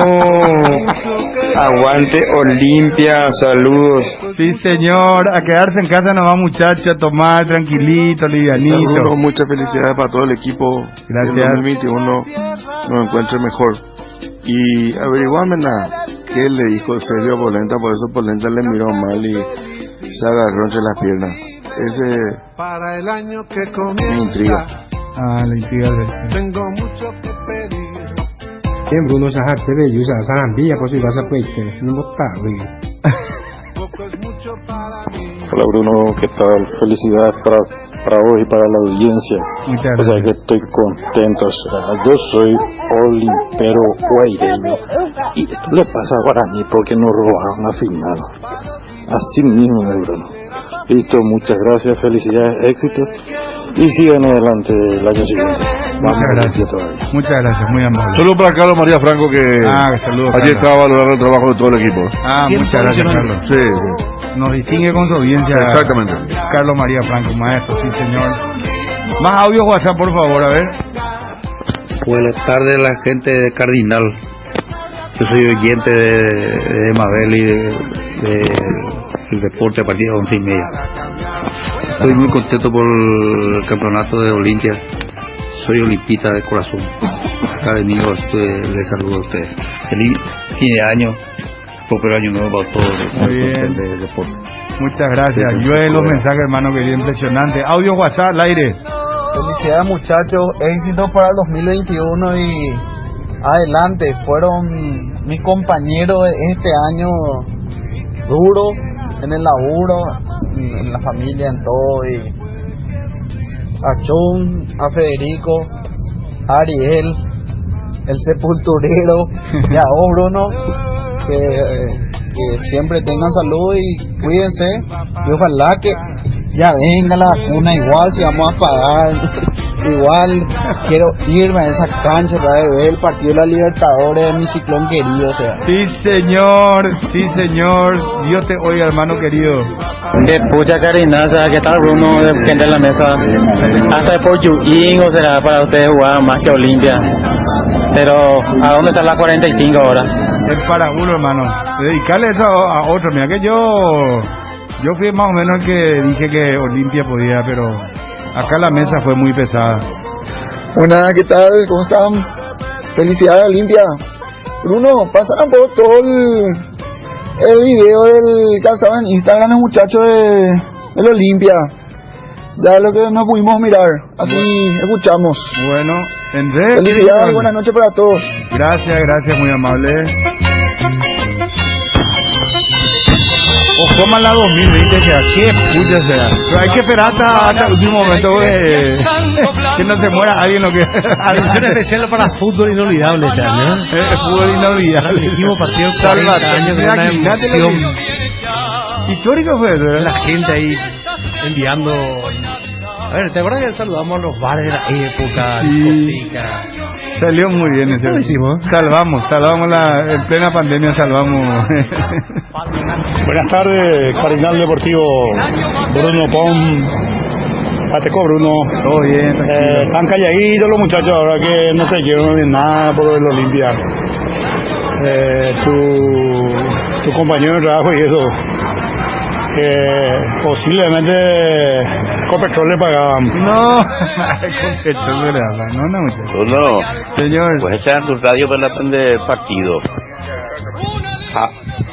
Aguante Olimpia, saludos. Sí, señor, a quedarse en casa nomás, muchachos, a tomar tranquilito, livianito. Saludos, muchas felicidades para todo el equipo. Gracias. En 2021 nos encuentre mejor. Y averiguame qué le dijo Sergio Polenta, por eso Polenta le miró mal y se agarró entre las piernas. Ese para el año que me intriga. La intriga tengo mucho que pedir. Bien, Bruno, esa gente de Yusa, Sarambilla, pues si vas a pedir, no está. Hola Bruno, ¿qué tal? Felicidades para vos y para la audiencia. Muchas gracias. O sea que estoy contento. O sea, yo soy olimpero guaireño y esto le pasa a Guaraní porque nos robaron la final. Así mismo, Bruno. Listo, muchas gracias, felicidades, éxitos y sigan adelante el año siguiente. Muchas gracias, muy amable. Saludos para Carlos María Franco, que saludos, ayer Carlos. estaba valorando el trabajo de todo el equipo. Muchas gracias, Carlos. Sí. Nos distingue con su audiencia. Exactamente. Carlos María Franco, maestro, sí señor. Más audio WhatsApp, por favor, a ver. Buenas tardes, la gente de Cardinal. Yo soy oyente de Mabel y del deporte a partir de 11:30. Estoy muy contento por el campeonato de Olimpia. Soy olimpista de corazón. Acá de mí les saludo a ustedes. Feliz fin de año, próspero año nuevo para todos del deporte. Muchas gracias. Yo los mensajes, hermano, que impresionante. Audio WhatsApp al aire. Felicidades, muchachos, éxito para el 2021 y adelante. Fueron mis compañeros este año duro en el laburo, en la familia, en todo. Y a Chun, a Federico, a Ariel, el sepulturero, y a vos, Bruno, que siempre tengan salud y cuídense, y ojalá que ya venga la vacuna igual, si vamos a pagar, igual quiero irme a esa cancha para ver el partido de la Libertadores de mi Ciclón querido, o sea. Sí señor, Dios te oiga, hermano querido. De pucha carinaza, ¿qué tal Bruno? De gente en la mesa, hasta por Yuín o será para ustedes jugar más que Olimpia, pero ¿a dónde está la 45 ahora? Es para uno, hermano, dedicarle eso a otro. Mira que yo fui más o menos el que dije que Olimpia podía, pero acá la mesa fue muy pesada. Buenas, ¿qué tal? ¿Cómo están? Felicidades, Olimpia. Bruno, pasan por todo el video del que estaba en Instagram el muchacho del Olimpia. Ya es lo que no pudimos mirar, así escuchamos. Bueno, en red. Felicidades y buenas noches para todos. Gracias, muy amable. O coman la 2020, sea, qué puya sea. Pero hay que esperar hasta el último momento que no se muera alguien. Atención especial para fútbol inolvidable este año. Fútbol inolvidable. El último partido 40 años de una emoción. Histórico fue eso, ¿verdad? La gente ahí enviando. A ver, ¿te acuerdas que saludamos a los bares de la época? Sí. Salió muy bien ese. ¿Cómo hicimos? Salvamos en plena pandemia salvamos. Buenas tardes, Cardinal Deportivo, Bruno Pom. Pateco, Bruno. Todo bien, tranquilo. Están calladitos los muchachos ahora que no creyeron en nada por el Olimpia. Tu compañero de trabajo y eso, que posiblemente con petróleo le pagaban. No, con petróleo le pagaban. No, muchachos. No, señor. Pues esa es tu radio para aprender el partido.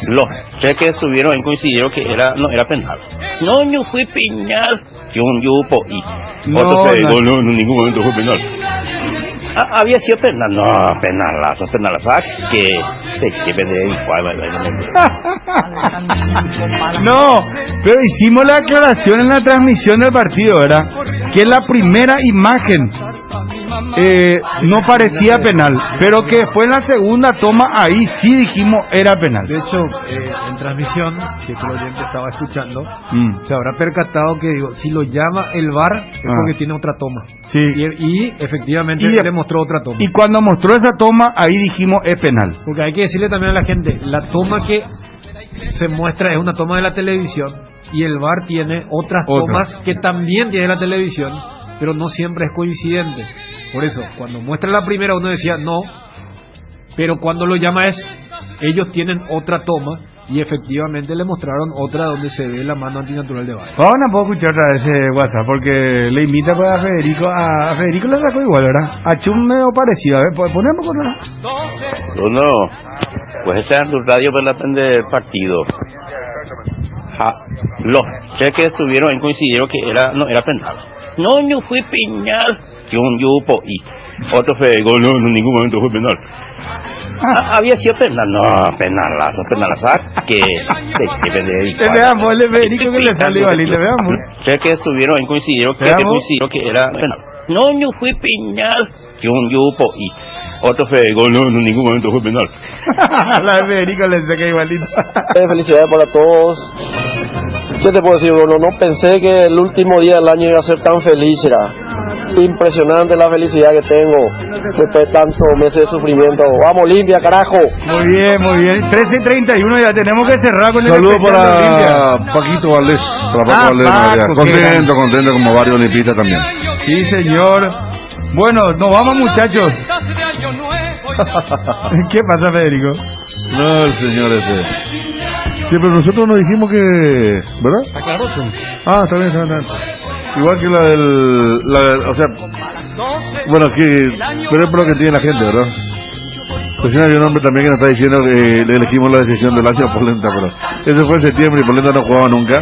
Los tres que estuvieron ahí coincidieron que no era penal. No fue penal. Que un yupo y otro no, en ningún momento fue penal. Había sido penal, no, penalazo, que no, pero hicimos la aclaración en la transmisión del partido, ¿verdad? Que la primera imagen no parecía penal, pero que después en la segunda toma ahí sí dijimos era penal. De hecho, en transmisión, si el oyente estaba escuchando, se habrá percatado que si lo llama el VAR es porque tiene otra toma. Sí. Y efectivamente le mostró otra toma. Y cuando mostró esa toma, ahí dijimos es penal. Porque hay que decirle también a la gente, la toma que se muestra es una toma de la televisión y el VAR tiene otras tomas que también tiene la televisión, pero no siempre es coincidente. Por eso, cuando muestra la primera uno decía no, pero cuando lo llama ellos tienen otra toma y efectivamente le mostraron otra donde se ve la mano antinatural de VAR. Vamos a poder escuchar otra vez ese WhatsApp porque le invita a Federico, a Federico le sacó igual, ¿verdad? A Chum medio parecido, a ver, ponemos con la... No, pues esa es tu radio para aprender el partido. Los tres que estuvieron ahí coincidieron que no era penal. No fue penal. Que un yupo y otro no, en ningún momento fue penal. Había sido penal, no, penalazo, que veamos, el Federico que le salió igualito, veamos. Tres que estuvieron ahí coincidieron que era penal. No fue penal. Que un yupo y otro no, en ningún momento fue penal. La de Federico le saca igualito. Felicidades para todos. ¿Qué te puedo decir, Bruno? No pensé que el último día del año iba a ser tan feliz, impresionante la felicidad que tengo después de tantos meses de sufrimiento. Vamos, Olimpia, carajo. Muy bien. 13:31 ya tenemos que cerrar con el saludo para Paquito Valdés. Contento como varios olimpistas también. Sí, señor. Bueno, nos vamos, muchachos. ¿Qué pasa, Federico? No, el señor ese. Sí, pero nosotros nos dijimos que... ¿verdad? Está claro, está bien. Igual que o sea... Bueno, pero es por lo que tiene la gente, ¿verdad? Pues hay un hombre también que nos está diciendo que le elegimos la decisión del año a Polenta, pero ese fue en septiembre y Polenta no jugaba nunca.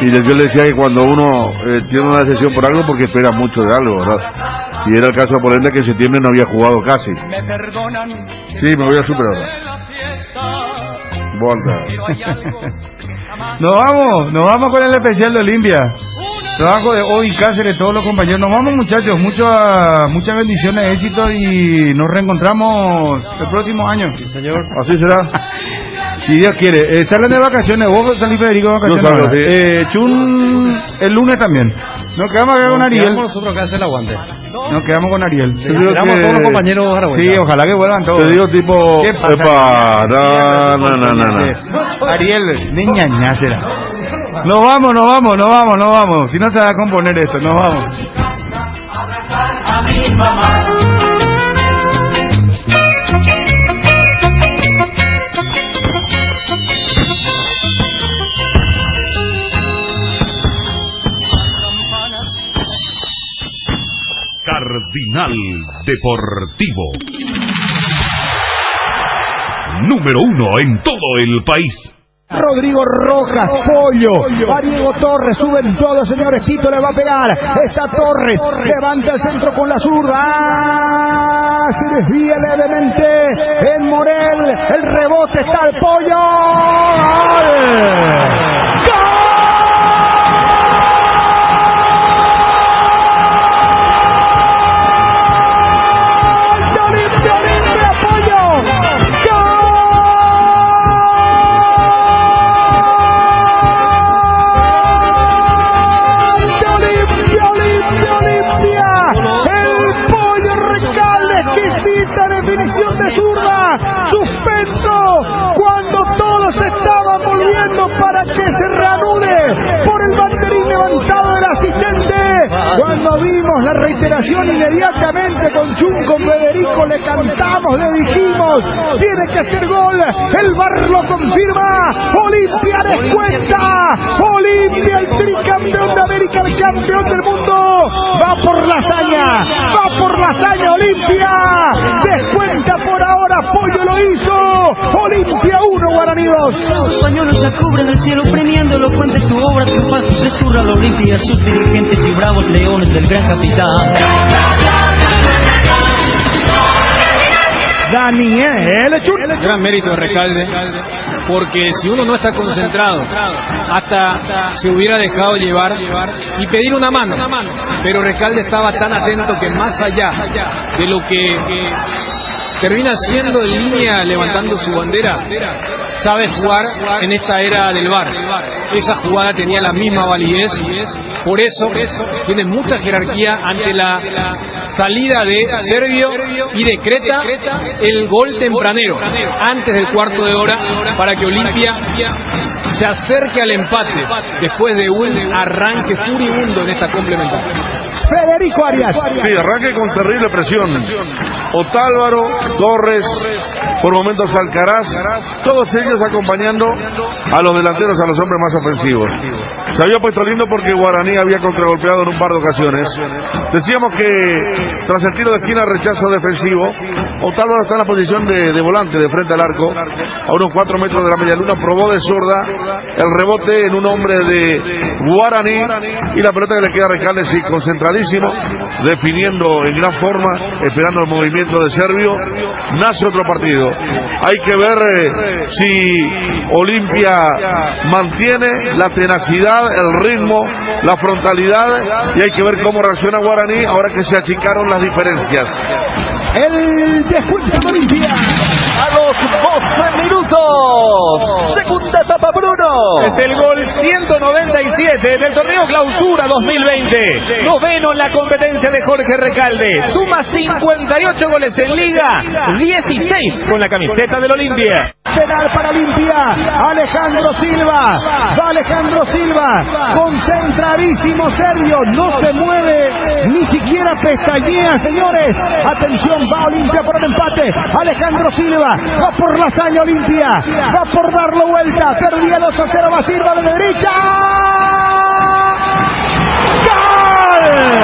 Y yo le decía que cuando uno tiene una decisión por algo, porque espera mucho de algo, ¿verdad? Y era el caso de Polenta, que en septiembre no había jugado casi. Sí, me voy a superar. Volta. Nos vamos con el especial de Olimpia. trabajo de Obi Cáceres, todos los compañeros. Nos vamos, muchachos, muchas bendiciones, éxito y nos reencontramos el próximo año. Sí, señor. Así será. Si Dios quiere. Salen de vacaciones, vos salís, Federico, de vacaciones. Yo salgo, sí. Chun el lunes también. Nos quedamos acá con Ariel. Nosotros acá hacer el aguante. Nos quedamos con Ariel. Esperamos a todos los compañeros a Sí, ojalá que vuelvan todos. Te digo tipo... ¿Qué pasa? Epa, no. Ariel, niña ñacera. Nos vamos. Si no se va a componer esto, nos vamos. A mi mamá. Cardinal Deportivo. Número 1 en todo el país. Rodrigo Rojas, Pollo, a Diego Torres, suben todos, señores. Tito le va a pegar. Está Torres, levanta el centro con la zurda. Se desvía levemente en Morel. El rebote está el Pollo. ¡Gol! Definición de zurda, suspenso cuando todos estaban volviendo para que se reanude por el banderín levantado del asistente. Cuando vimos la reiteración inmediatamente con Chun, con Federico le cantamos, le dijimos, tiene que ser gol, el VAR lo confirma, Olimpia descuenta, Olimpia el tricampeón de América, el campeón del mundo, va por la hazaña Olimpia, descuenta por ahora, Pollo lo hizo, Olimpia 1, Guaraní 2. Los pañuelos la cubren el cielo premiando elocuente tu obra, triunfante se surra la Olimpia, sus dirigentes y bravos leones del gran capitán. Daniel Chun. Gran mérito de Recalde, porque si uno no está concentrado, hasta se hubiera dejado llevar y pedir una mano, pero Recalde estaba tan atento que más allá de lo que termina siendo en línea levantando su bandera, sabe jugar en esta era del VAR. Esa jugada tenía la misma validez, por eso tiene mucha jerarquía ante la salida de Servio y decreta el gol tempranero antes del cuarto de hora para que Olimpia se acerque al empate después de un arranque furibundo en esta complementaria. Federico Arias. Sí, arranque con terrible presión. Otálvaro, Torres, por momentos Alcaraz, todos ellos acompañando a los delanteros, a los hombres más ofensivos. Se había puesto lindo porque Guaraní había contragolpeado en un par de ocasiones. Decíamos que tras el tiro de esquina, rechazo defensivo, Otálvaro está en la posición de volante, de frente al arco, a unos 4 metros de la medialuna, probó de zurda el rebote en un hombre de Guaraní y la pelota que le queda a Recalde, sí, concentradísimo, definiendo en gran forma, esperando el movimiento de Servio. Nace otro partido. Hay que ver si Olimpia mantiene la tenacidad, el ritmo, la frontalidad, y hay que ver cómo reacciona Guaraní ahora que se achicaron las diferencias. El descuento de Olimpia a los 12 minutos. Segunda etapa, Bruno. Es el gol 197 del torneo Clausura 2020. Noveno en la competencia de Jorge Recalde. Suma 58 goles en Liga, 16 con la camiseta del Olimpia. Penal para Olimpia. Alejandro Silva. Va Alejandro Silva. Concentradísimo Sergio. No se mueve. Ni siquiera pestañea, señores. Atención, va Olimpia por el empate. Alejandro Silva. Va por la hazaña Olimpia. Va por darlo vuelta. Perdía 2-0. Va Silva de derecha. ¡Gol!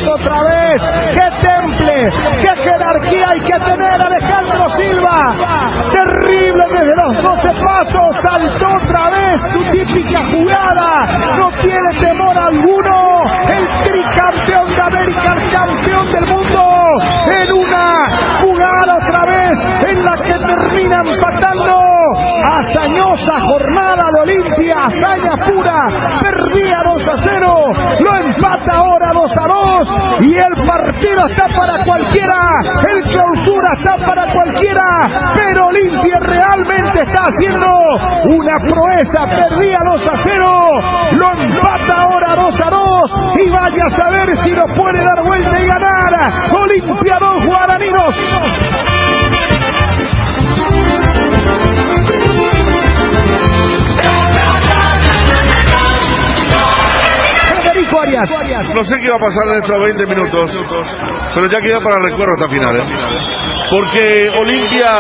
Otra vez, qué temple, qué jerarquía. jerarquía hay que tener Alejandro Silva. Terrible desde los 12 pasos, saltó otra vez su típica jugada, no tiene temor alguno, el tricampeón de América, el campeón del mundo, en una jugada otra vez en la que termina empatando. Hazañosa jornada de Olimpia, hazaña pura, perdía 2-0, lo empata ahora 2-2 y el partido está para cualquiera, el clausura está para cualquiera, pero Olimpia realmente está haciendo una proeza, perdía 2-0, lo empata ahora 2-2 y vaya a saber si lo puede dar vuelta y ganar. Olimpia 2, Guaraní 2. No sé qué va a pasar en estos 20 minutos, pero ya queda para recuerdo esta final, porque Olimpia,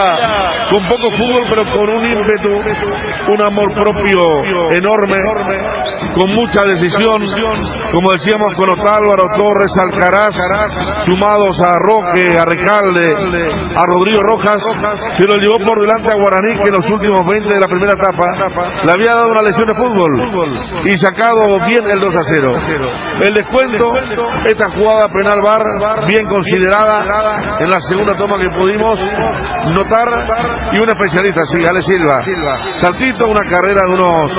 con poco fútbol, pero con un ímpetu, un amor propio enorme, con mucha decisión, como decíamos, con Otálvaro, Torres, Alcaraz, sumados a Roque, a Recalde, a Rodrigo Rojas, se lo llevó por delante a Guaraní, que en los últimos 20 de la primera etapa le había dado una lesión de fútbol y sacado bien el 2-0. El descuento, esta jugada penal VAR bien considerada en la segunda toma que pudimos notar, y un especialista, sí, Ale Silva, saltito, una carrera de unos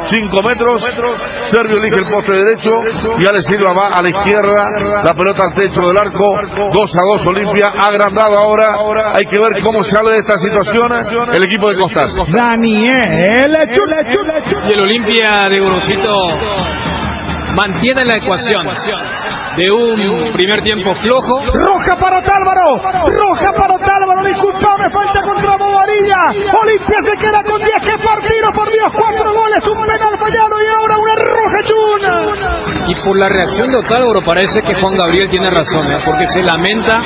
5 metros, Servio elige el poste derecho y Ale Silva va a la izquierda, la pelota al techo del arco, 2-2 Olimpia, agrandado ahora, hay que ver cómo sale de esta situación el equipo de Costas. Daniel, y el Olimpia de Gorosito mantiene la ecuación de un primer tiempo flojo. Roja para Otálvaro, disculpame, falta contra Bobadilla. Olimpia se queda con 10, qué partido, por Dios, 4 goles, un penal fallado y ahora una roja chuna. Y por la reacción de Otálvaro parece que Juan Gabriel tiene razón, porque se lamenta.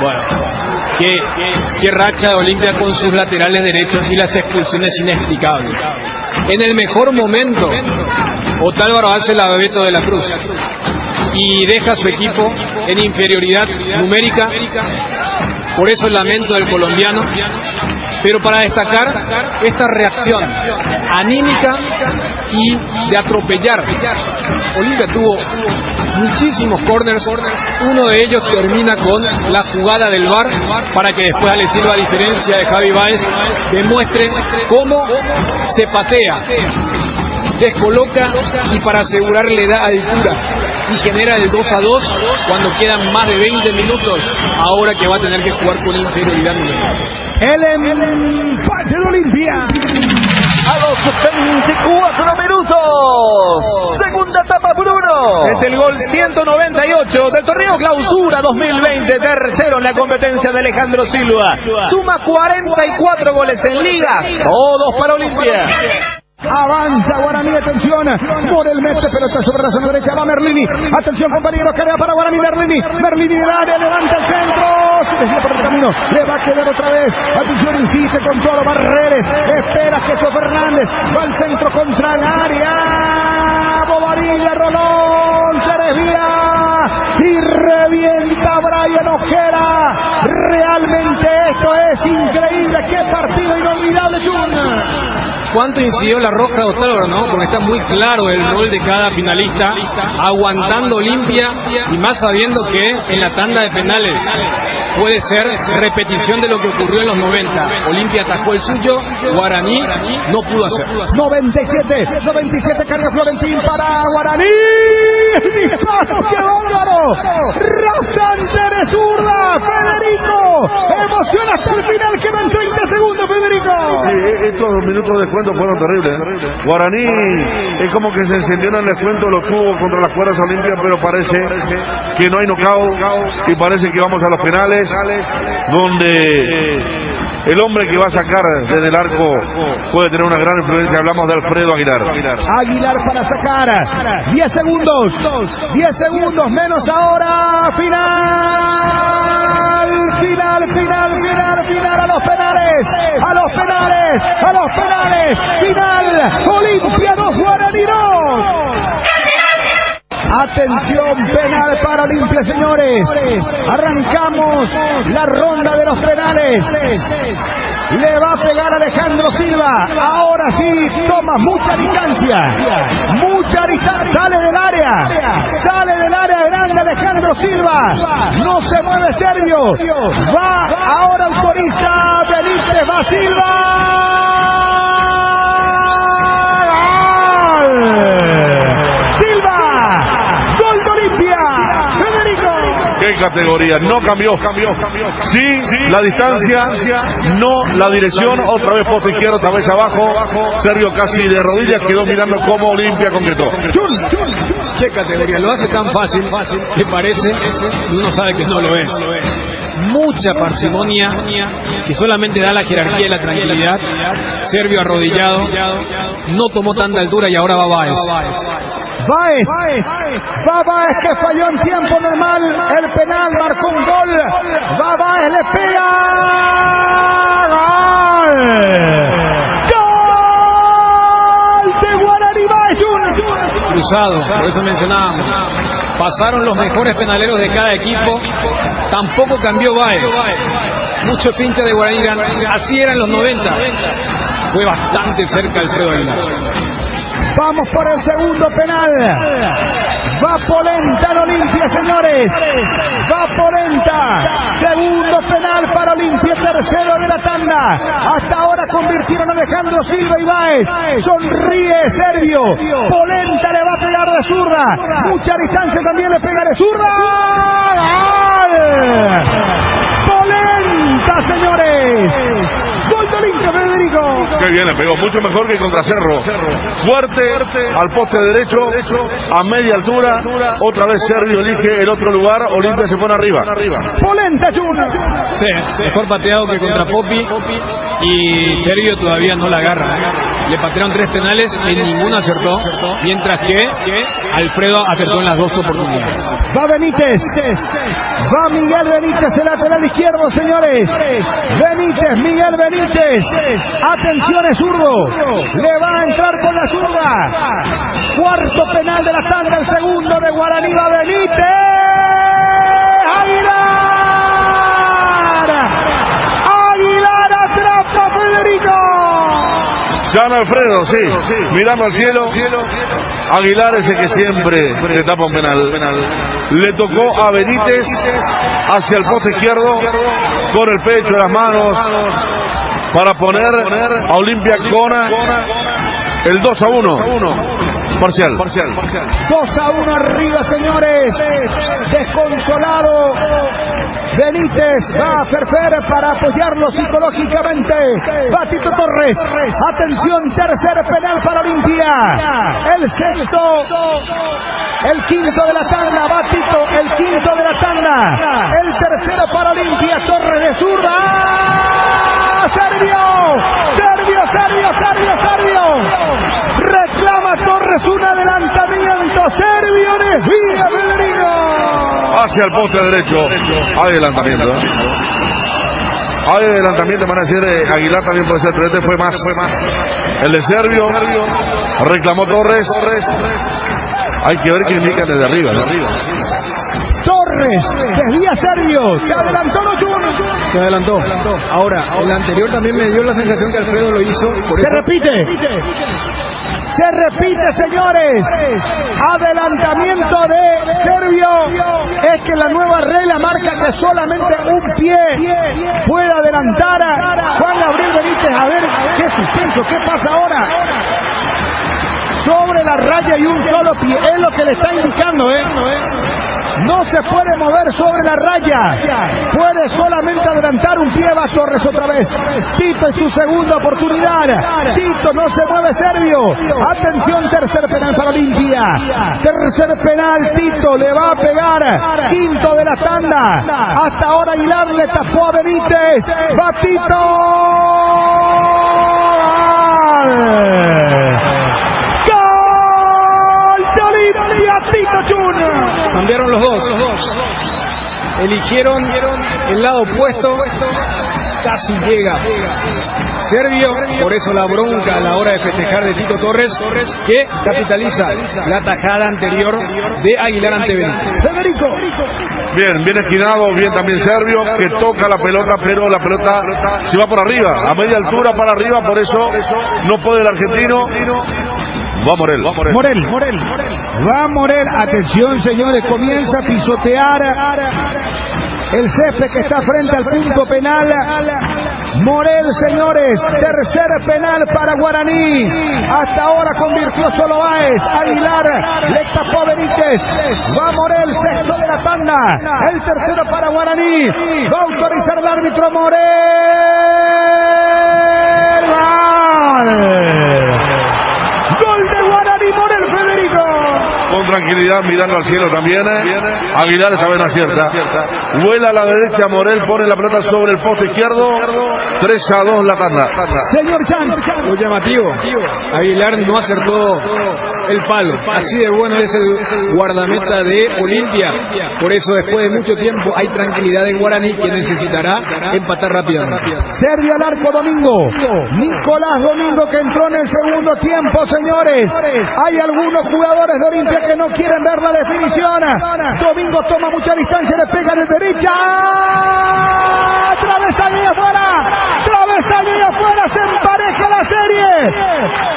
Bueno, que racha de Olimpia con sus laterales derechos y las expulsiones inexplicables. En el mejor momento, Otálvaro hace la Bebeto de la Cruz y deja a su equipo en inferioridad numérica. Por eso el lamento del colombiano. Pero para destacar esta reacción anímica y de atropellar. Olimpia tuvo muchísimos corners, uno de ellos termina con la jugada del VAR para que después Ale Silva, a diferencia de Javi Báez, demuestre cómo se patea, descoloca y para asegurar le da altura y genera el 2-2 cuando quedan más de 20 minutos, ahora que va a tener que jugar con inferioridad numérica. El empate de Olimpia a los 24 minutos. Segunda etapa, Bruno. Es el gol 198 del torneo Clausura 2020. Tercero en la competencia de Alejandro Silva. Suma 44 goles en liga. Todos para Olimpia. Avanza Guaraní, atención, por el mete, pelota sobre la zona derecha, va Merlini, atención compañeros, carga para Guaraní, Merlini del área, levanta el centro, se desvía por el camino, le va a quedar otra vez, atención, insiste con todo, Barreres, espera Jesús Fernández, va al centro contra el área, Bobadilla, Rolón, se desvía y revienta Brian Ojera. Realmente esto es increíble, qué partido inolvidable, Jun. ¿Cuánto incidió la roja de Otálvaro, no? Porque está muy claro el rol de cada finalista, aguantando Olimpia y más sabiendo que en la tanda de penales puede ser repetición de lo que ocurrió en los 90. Olimpia atajó el suyo, Guaraní no pudo hacer. 97, carga Florentín para Guaraní. ¡Qué bárbaro! Rasante de zurda, Federico. Emociona hasta el final, quedan 30 segundos, Federico. Sí, estos minutos de descuento fueron terribles. Guaraní es como que se encendió en el descuento, lo tuvo contra las cuerdas Olimpia, pero parece que no hay knockout y parece que vamos a los penales, donde el hombre que va a sacar desde el arco puede tener una gran influencia. Hablamos de Alfredo Aguilar. Aguilar para sacar. 10 segundos. 10 segundos menos ahora. Final. A los penales. Final. Olimpia 2, Guaraní 2. Atención, penal para Olimpia, señores. Arrancamos la ronda de los penales. Le va a pegar Alejandro Silva. Ahora sí, toma mucha distancia. Sale del área grande Alejandro Silva. No se mueve Servio. Va, ahora autoriza Benítez, va Silva. Silva, gol de Olimpia. Federico. Qué categoría, no cambió. Sí, la distancia, no la dirección. Otra vez poste izquierdo, otra vez abajo. Servio casi de rodillas, quedó mirando cómo Olimpia concretó. Qué categoría, lo hace tan fácil, que parece, y uno sabe que no lo es. Mucha parsimonia, que solamente da la jerarquía y la tranquilidad. Servio arrodillado, no tomó tanta altura y ahora va Báez. Báez que falló en tiempo normal el penal, marcó un gol. Va Báez, le pega. ¡Gol de Guaraní Báez! Cruzados, por eso mencionábamos. Pasaron los mejores penaleros de cada equipo. Tampoco cambió Báez. Muchos hinchas de Guaraní dirán, así eran los 90. Fue bastante cerca Alfredo Aguilar. Vamos por el segundo penal. Va Polenta en Olimpia, señores. Va Polenta. Segundo penal para Olimpia, tercero de la tanda. Hasta ahora convirtieron a Alejandro Silva y Báez. Sonríe Servio. Polenta le va a pegar de zurda. Mucha distancia también le pega de zurda. ¡Gol! Polenta, señores. Gol de Olimpia, Federico. Qué bien, le pegó mucho mejor que contra Cerro. Fuerte, al poste derecho, a media altura. Otra vez Servio elige el otro lugar. Olimpia se pone arriba. Polenta, Jun. Sí, mejor pateado que contra Popi. Y Servio todavía no la agarra. Le patearon 3 penales, en ninguno acertó. Mientras que Alfredo acertó en las 2 oportunidades. Va Benítez. Va Miguel Benítez, el lateral izquierdo, señores. Miguel Benítez. Atención, es zurdo. Le va a entrar con la zurda. Cuarto penal de la tanda, el segundo de Guaraní. Va Benítez. Aguilar atrapa a Federico. Llama Alfredo, sí, mirando al cielo. Aguilar es el que siempre le tapa un penal. Le tocó a Benítez hacia el poste izquierdo, con el pecho, las manos, para poner a Olimpia con el 2-1. Parcial. 2-1 arriba, señores. Desconsolado. Benítez va a Ferfer para apoyarlo psicológicamente. Va Tito Torres. Atención, tercer penal para Olimpia. El sexto. El quinto de la tanda. Va Tito, el quinto de la tanda. El tercero para Olimpia. Torres de zurda. Servio. Reclama Torres un adelantamiento. Servio desvía, Federico. Hacia el poste derecho. Hay adelantamiento. Van a decir Aguilar también puede ser, pero este fue más. El de Servio. Reclamó Torres. Hay que ver qué indican desde arriba, ¿no? Torres, desvía Servio, se adelantó Nochun. Se adelantó. Ahora, el anterior también me dio la sensación que Alfredo lo hizo. Se repite, señores. Adelantamiento de Servio. Es que la nueva regla marca que solamente un pie puede adelantar a Juan Gabriel Benítez. A ver, qué suspenso, qué pasa ahora. Sobre la raya y un solo pie. Es lo que le está indicando, No se puede mover sobre la raya. Puede solamente adelantar un pie. Va Torres otra vez. Tito en su segunda oportunidad. Tito, no se mueve Servio. Atención, tercer penal para Olimpia. Tercer penal, Tito le va a pegar. Quinto de la tanda. Hasta ahora Aguilar le tapó a Benítez. Va Tito. ¡Gol de Olimpia! Tito Chun. Cambiaron los dos. Eligieron el lado opuesto. casi llega Servio, por eso la bronca a la hora de festejar de Tito Torres, que capitaliza la tajada anterior de Aguilar ante Benítez. Federico. Bien esquinado, bien también Servio, que toca la pelota, pero la pelota se va por arriba, a media altura para arriba, por eso no puede el argentino. Va Morel. Va Morel, atención señores, comienza a pisotear el césped que está frente al punto penal. Morel, señores, tercer penal para Guaraní. Hasta ahora convirtió solo Báez. Aguilar le tapó a Benítez. Va Morel, sexto de la tanda. El tercero para Guaraní. Va a autorizar el árbitro Morel. Gol de Guaraní, Morel, Federico. Con tranquilidad, mirando al cielo también. Aguilar esta vez acierta. Vuela a la derecha, Morel pone la pelota sobre el poste izquierdo. 3-2 la tanda. Señor Chan. Lo llamativo, Aguilar no acertó el palo. Así de bueno es el guardameta de Olimpia. Por eso después de mucho tiempo hay tranquilidad en Guaraní, que necesitará empatar rápidamente. Servio al arco Domingo. Nicolás Domingo, que entró en el segundo tiempo, señores. Hay algunos jugadores de Olimpia que no quieren ver la definición. Domingo toma mucha distancia, le pega de derecha. Travesaño y afuera. Travesaño y afuera, se empareja la serie.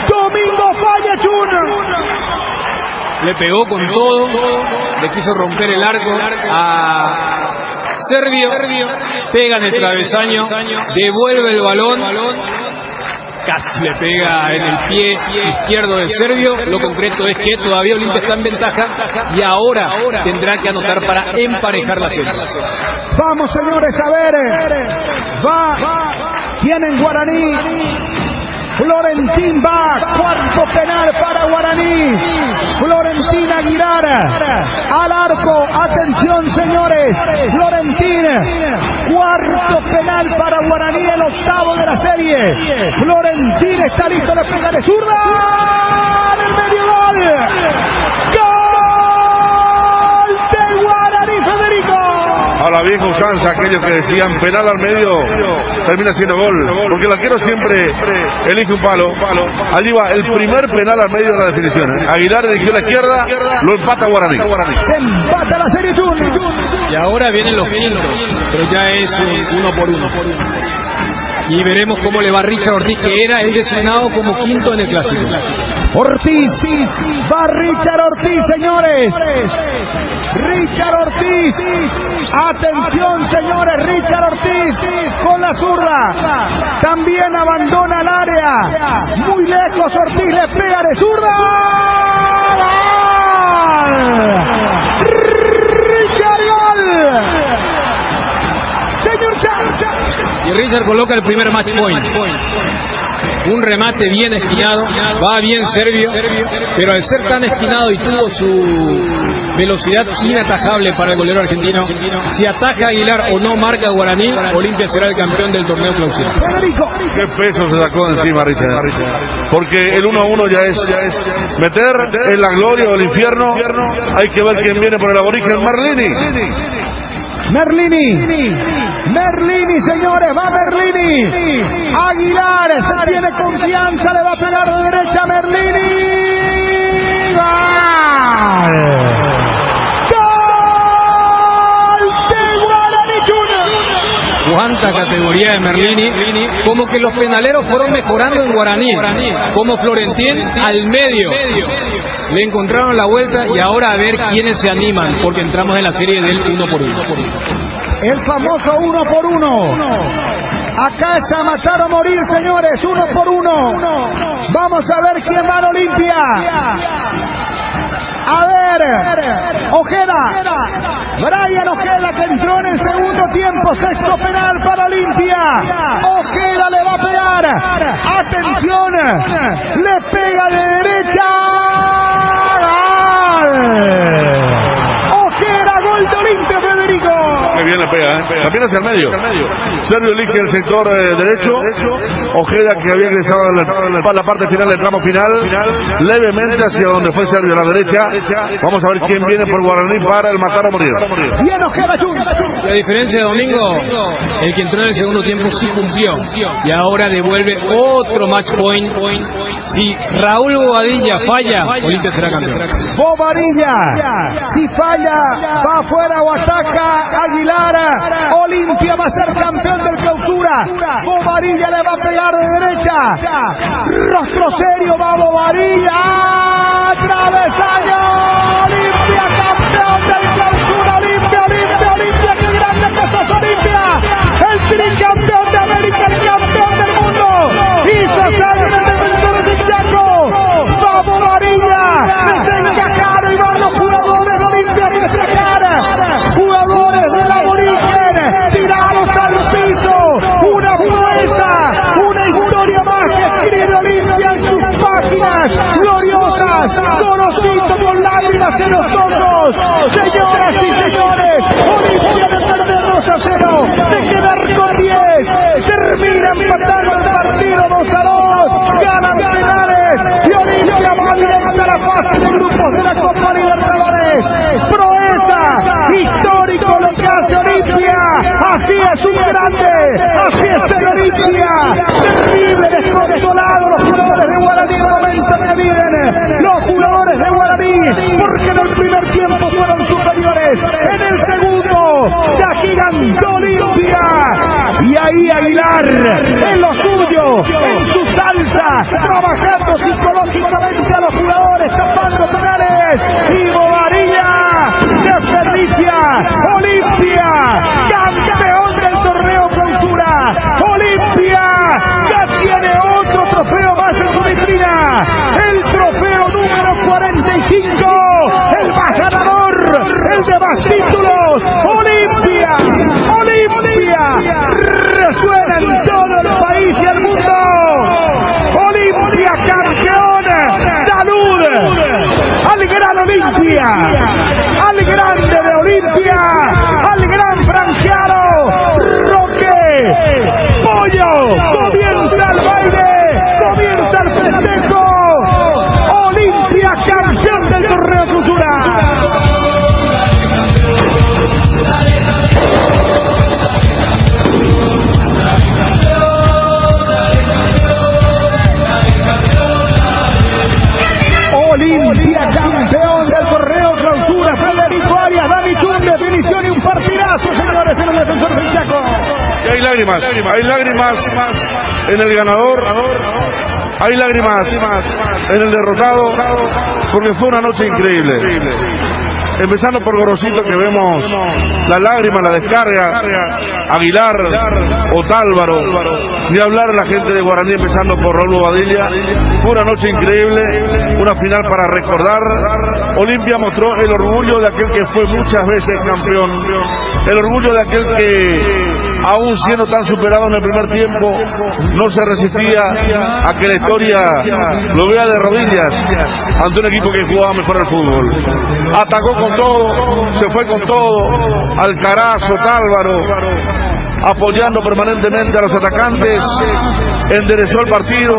Domingo falla Chun. Le pegó con todo, le quiso romper el arco a Servio, pega en el travesaño, devuelve el balón, casi le pega en el pie izquierdo de Servio. Lo concreto es que todavía Olimpia está en ventaja y ahora tendrá que anotar para emparejar la serie. Vamos señores a ver, va, ¿quién en Guaraní? Florentín va, cuarto penal para Guaraní. Florentín Aguilar al arco, atención señores, Florentín, cuarto penal para Guaraní, el octavo de la serie. Florentín está listo, le pega de zurda, en el medio gol. Gol de Guaraní, Federico. A la vieja usanza, aquellos que decían penal al medio termina siendo gol, porque el arquero siempre elige un palo. Allí va el primer penal al medio de la definición. Aguilar eligió la izquierda, lo empata Guaraní. Se empata la serie Chun. Y ahora vienen los quintos, pero ya es un 1 por 1. Y veremos cómo le va Richard Ortiz, que era el designado como quinto en el clásico. Ortiz, va Richard Ortiz, señores. Richard Ortiz, atención señores, Richard Ortiz con la zurda, también abandona el área, muy lejos Ortiz, le pega de zurda. Richard, gol. Señor Chávez. Y Richard coloca el primer match point. Un remate bien esquinado, va bien Servio, pero al ser tan esquinado y tuvo su velocidad inatajable para el golero argentino, si ataja Aguilar o no marca Guaraní, Olimpia será el campeón del torneo clausura. Qué peso se sacó de encima Richard, porque el 1-1 ya es meter en la gloria o el infierno. Hay que ver quién viene por el aborigen. Merlini, señores, va Merlini. Aguilar se tiene confianza, le va a pegar de derecha a Merlini. ¡Gol de Guaraní Junior! Cuánta categoría de Merlini, como que los penaleros fueron mejorando en Guaraní, como Florentín al medio. Le encontraron la vuelta y ahora a ver quiénes se animan, porque entramos en la serie del 1 por 1. El famoso 1 por 1. Acá es a matar o morir, señores, 1 por 1. Vamos a ver quién va a Olimpia. A ver, Ojeda, Brian Ojeda, que entró en el segundo tiempo, sexto penal para Olimpia. Ojeda le va a pegar, atención, le pega de derecha. Ojeda, gol de Olimpia, Federico. que bien le pega, también hacia el medio. Sergio elige el sector derecho. Ojeda, que había ingresado para la parte final del tramo final, levemente hacia donde fue Sergio a la derecha. Vamos a ver quién viene por Guaraní para el matar o morir. Bien Ojeda Junior. A diferencia de Domingo, el que entró en el segundo tiempo sí cumplió y ahora devuelve otro match point. Si Raúl Bobadilla falla, Olimpia será campeón. Bobadilla, si falla, va afuera o ataca Aguilar. Olimpia va a ser campeón del Clausura. Bobadilla le va a pegar de derecha. Rostro serio va Bobadilla. Travesaño. Olimpia campeón del Clausura. Olimpia, qué grande que sos Olimpia. El tricampeón de América, el campeón del mundo. Hizo salir el defensor de Chaco. Vamos Varilla. Desencajar y van los jugadores de Olimpia a destacar. Jugadores de la Aborigen tirados al piso. Una proeza, una historia más que escribe Olimpia en sus páginas gloriosas. Gorosito con lágrimas en los ojos. Señoras y señores, Olimpia de perder 2-0, de quedar con 10, termina empatando el partido 2-2, ganan penales y Olimpia va directa a la fase de grupos de la Copa Libertadores. Proeza, histórico lo que hace Olimpia. Así es un grande, así es el Olimpia. Terrible, desconsolado los jugadores de Guaraní en el momento que viven. Los jugadores de Guaraní, porque en el primer tiempo fueron superiores, en el segundo ya gigantó Olimpia. Y ahí Aguilar, en lo suyo, en su salsa, trabajando psicológicamente a los jugadores, tapando penales. Y Bobadilla, ¡qué felicia! Olimpia, campeón del torneo Clausura. Olimpia ya tiene otro trofeo más en su vitrina. El trofeo número 45, el más ganador, el de más títulos. Olimpia, resuena en todo el país y el mundo. Olimpia campeón. Salud al gran Olimpia, al grande de Olimpia, al gran franqueado Roque Pollo. Comienza el baile, comienza el festejo. Olimpia campeón del torneo Clausura. Olimpia campeón del torneo Clausura. Federico Arias, Dani Chun, definición y un partidazo, señores, en el defensor del Chaco. Y hay lágrimas en el ganador, hay lágrimas en el derrotado, porque fue una noche increíble. Empezando por Gorosito, que vemos la lágrima, la descarga, Aguilar, Otálvaro, ni hablar de la gente de Guaraní, empezando por Raúl Bobadilla. Fue una noche increíble, una final para recordar. Olimpia mostró el orgullo de aquel que fue muchas veces campeón, el orgullo de aquel que, aún siendo tan superado en el primer tiempo, no se resistía a que la historia lo vea de rodillas ante un equipo que jugaba mejor el fútbol. Atacó con todo, se fue con todo, Alcaraz, Otálvaro, apoyando permanentemente a los atacantes, enderezó el partido,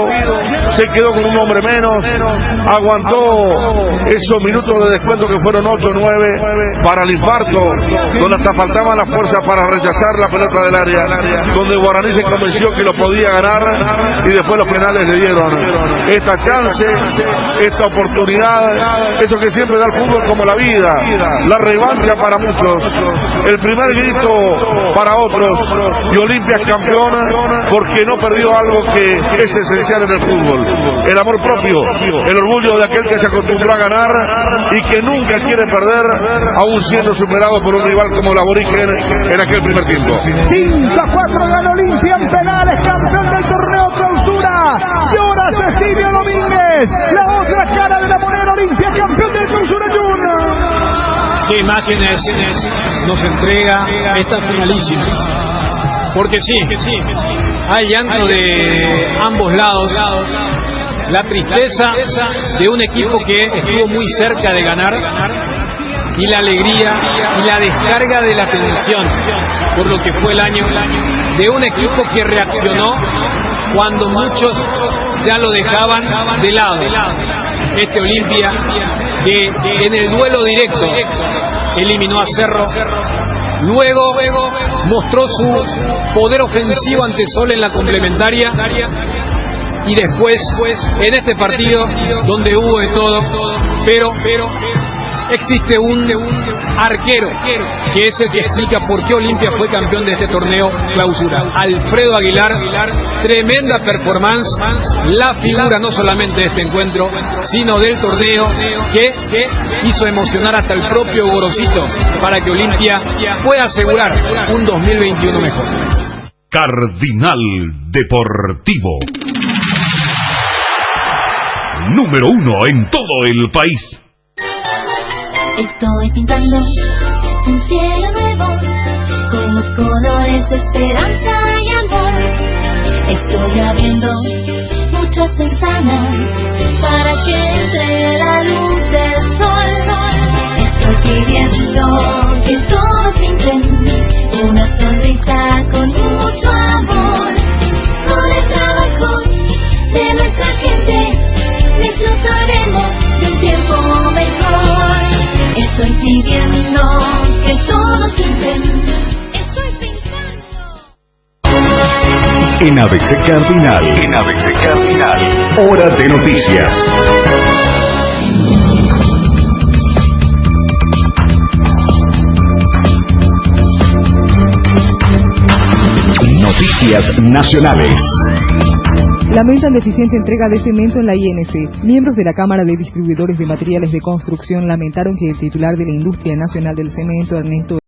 se quedó con un hombre menos, aguantó esos minutos de descuento que fueron 8 o 9 para el infarto, donde hasta faltaban las fuerzas para rechazar la pelota del área, donde Guaraní se convenció que lo podía ganar y después los penales le dieron esta chance, esta oportunidad, eso que siempre da el fútbol como la vida, la revancha para muchos, el primer grito para otros, y Olimpia es campeona porque no perdió algo que es esencial en el fútbol: el amor propio, el orgullo de aquel que se acostumbró a ganar y que nunca quiere perder, aún siendo superado por un rival como la Aborigen en aquel primer tiempo. 5-4 gana Olimpia en penales, campeón del torneo Clausura. Llora Cecilio Domínguez, la otra cara de la moneda. Olimpia campeón del Clausura Junior. Qué imágenes nos entrega esta finalísima. Porque sí, hay llanto de ambos lados, la tristeza de un equipo que estuvo muy cerca de ganar y la alegría y la descarga de la tensión por lo que fue el año de un equipo que reaccionó cuando muchos ya lo dejaban de lado. Este Olimpia que en el duelo directo eliminó a Cerro, luego mostró su poder ofensivo ante Sol en la complementaria y después en este partido donde hubo de todo, pero existe un arquero que es el que explica por qué Olimpia fue campeón de este torneo clausura. Alfredo Aguilar, tremenda performance, la figura no solamente de este encuentro, sino del torneo, que hizo emocionar hasta el propio Gorosito para que Olimpia pueda asegurar un 2021 mejor. Cardinal Deportivo. Número 1 en todo el país. Estoy pintando un cielo nuevo con los colores de esperanza y amor. Estoy abriendo muchas ventanas para que entre la luz del sol. Estoy pidiendo que todos pinten una sonrisa con mucho amor. Con el trabajo de nuestra gente disfrutaremos de un tiempo mejor. Estoy pidiendo que todos pinten. Estoy pintando. En ABC Cardinal. Hora de noticias. Noticias nacionales. Lamentan deficiente entrega de cemento en la INC. Miembros de la Cámara de Distribuidores de Materiales de Construcción lamentaron que el titular de la Industria Nacional del Cemento, Ernesto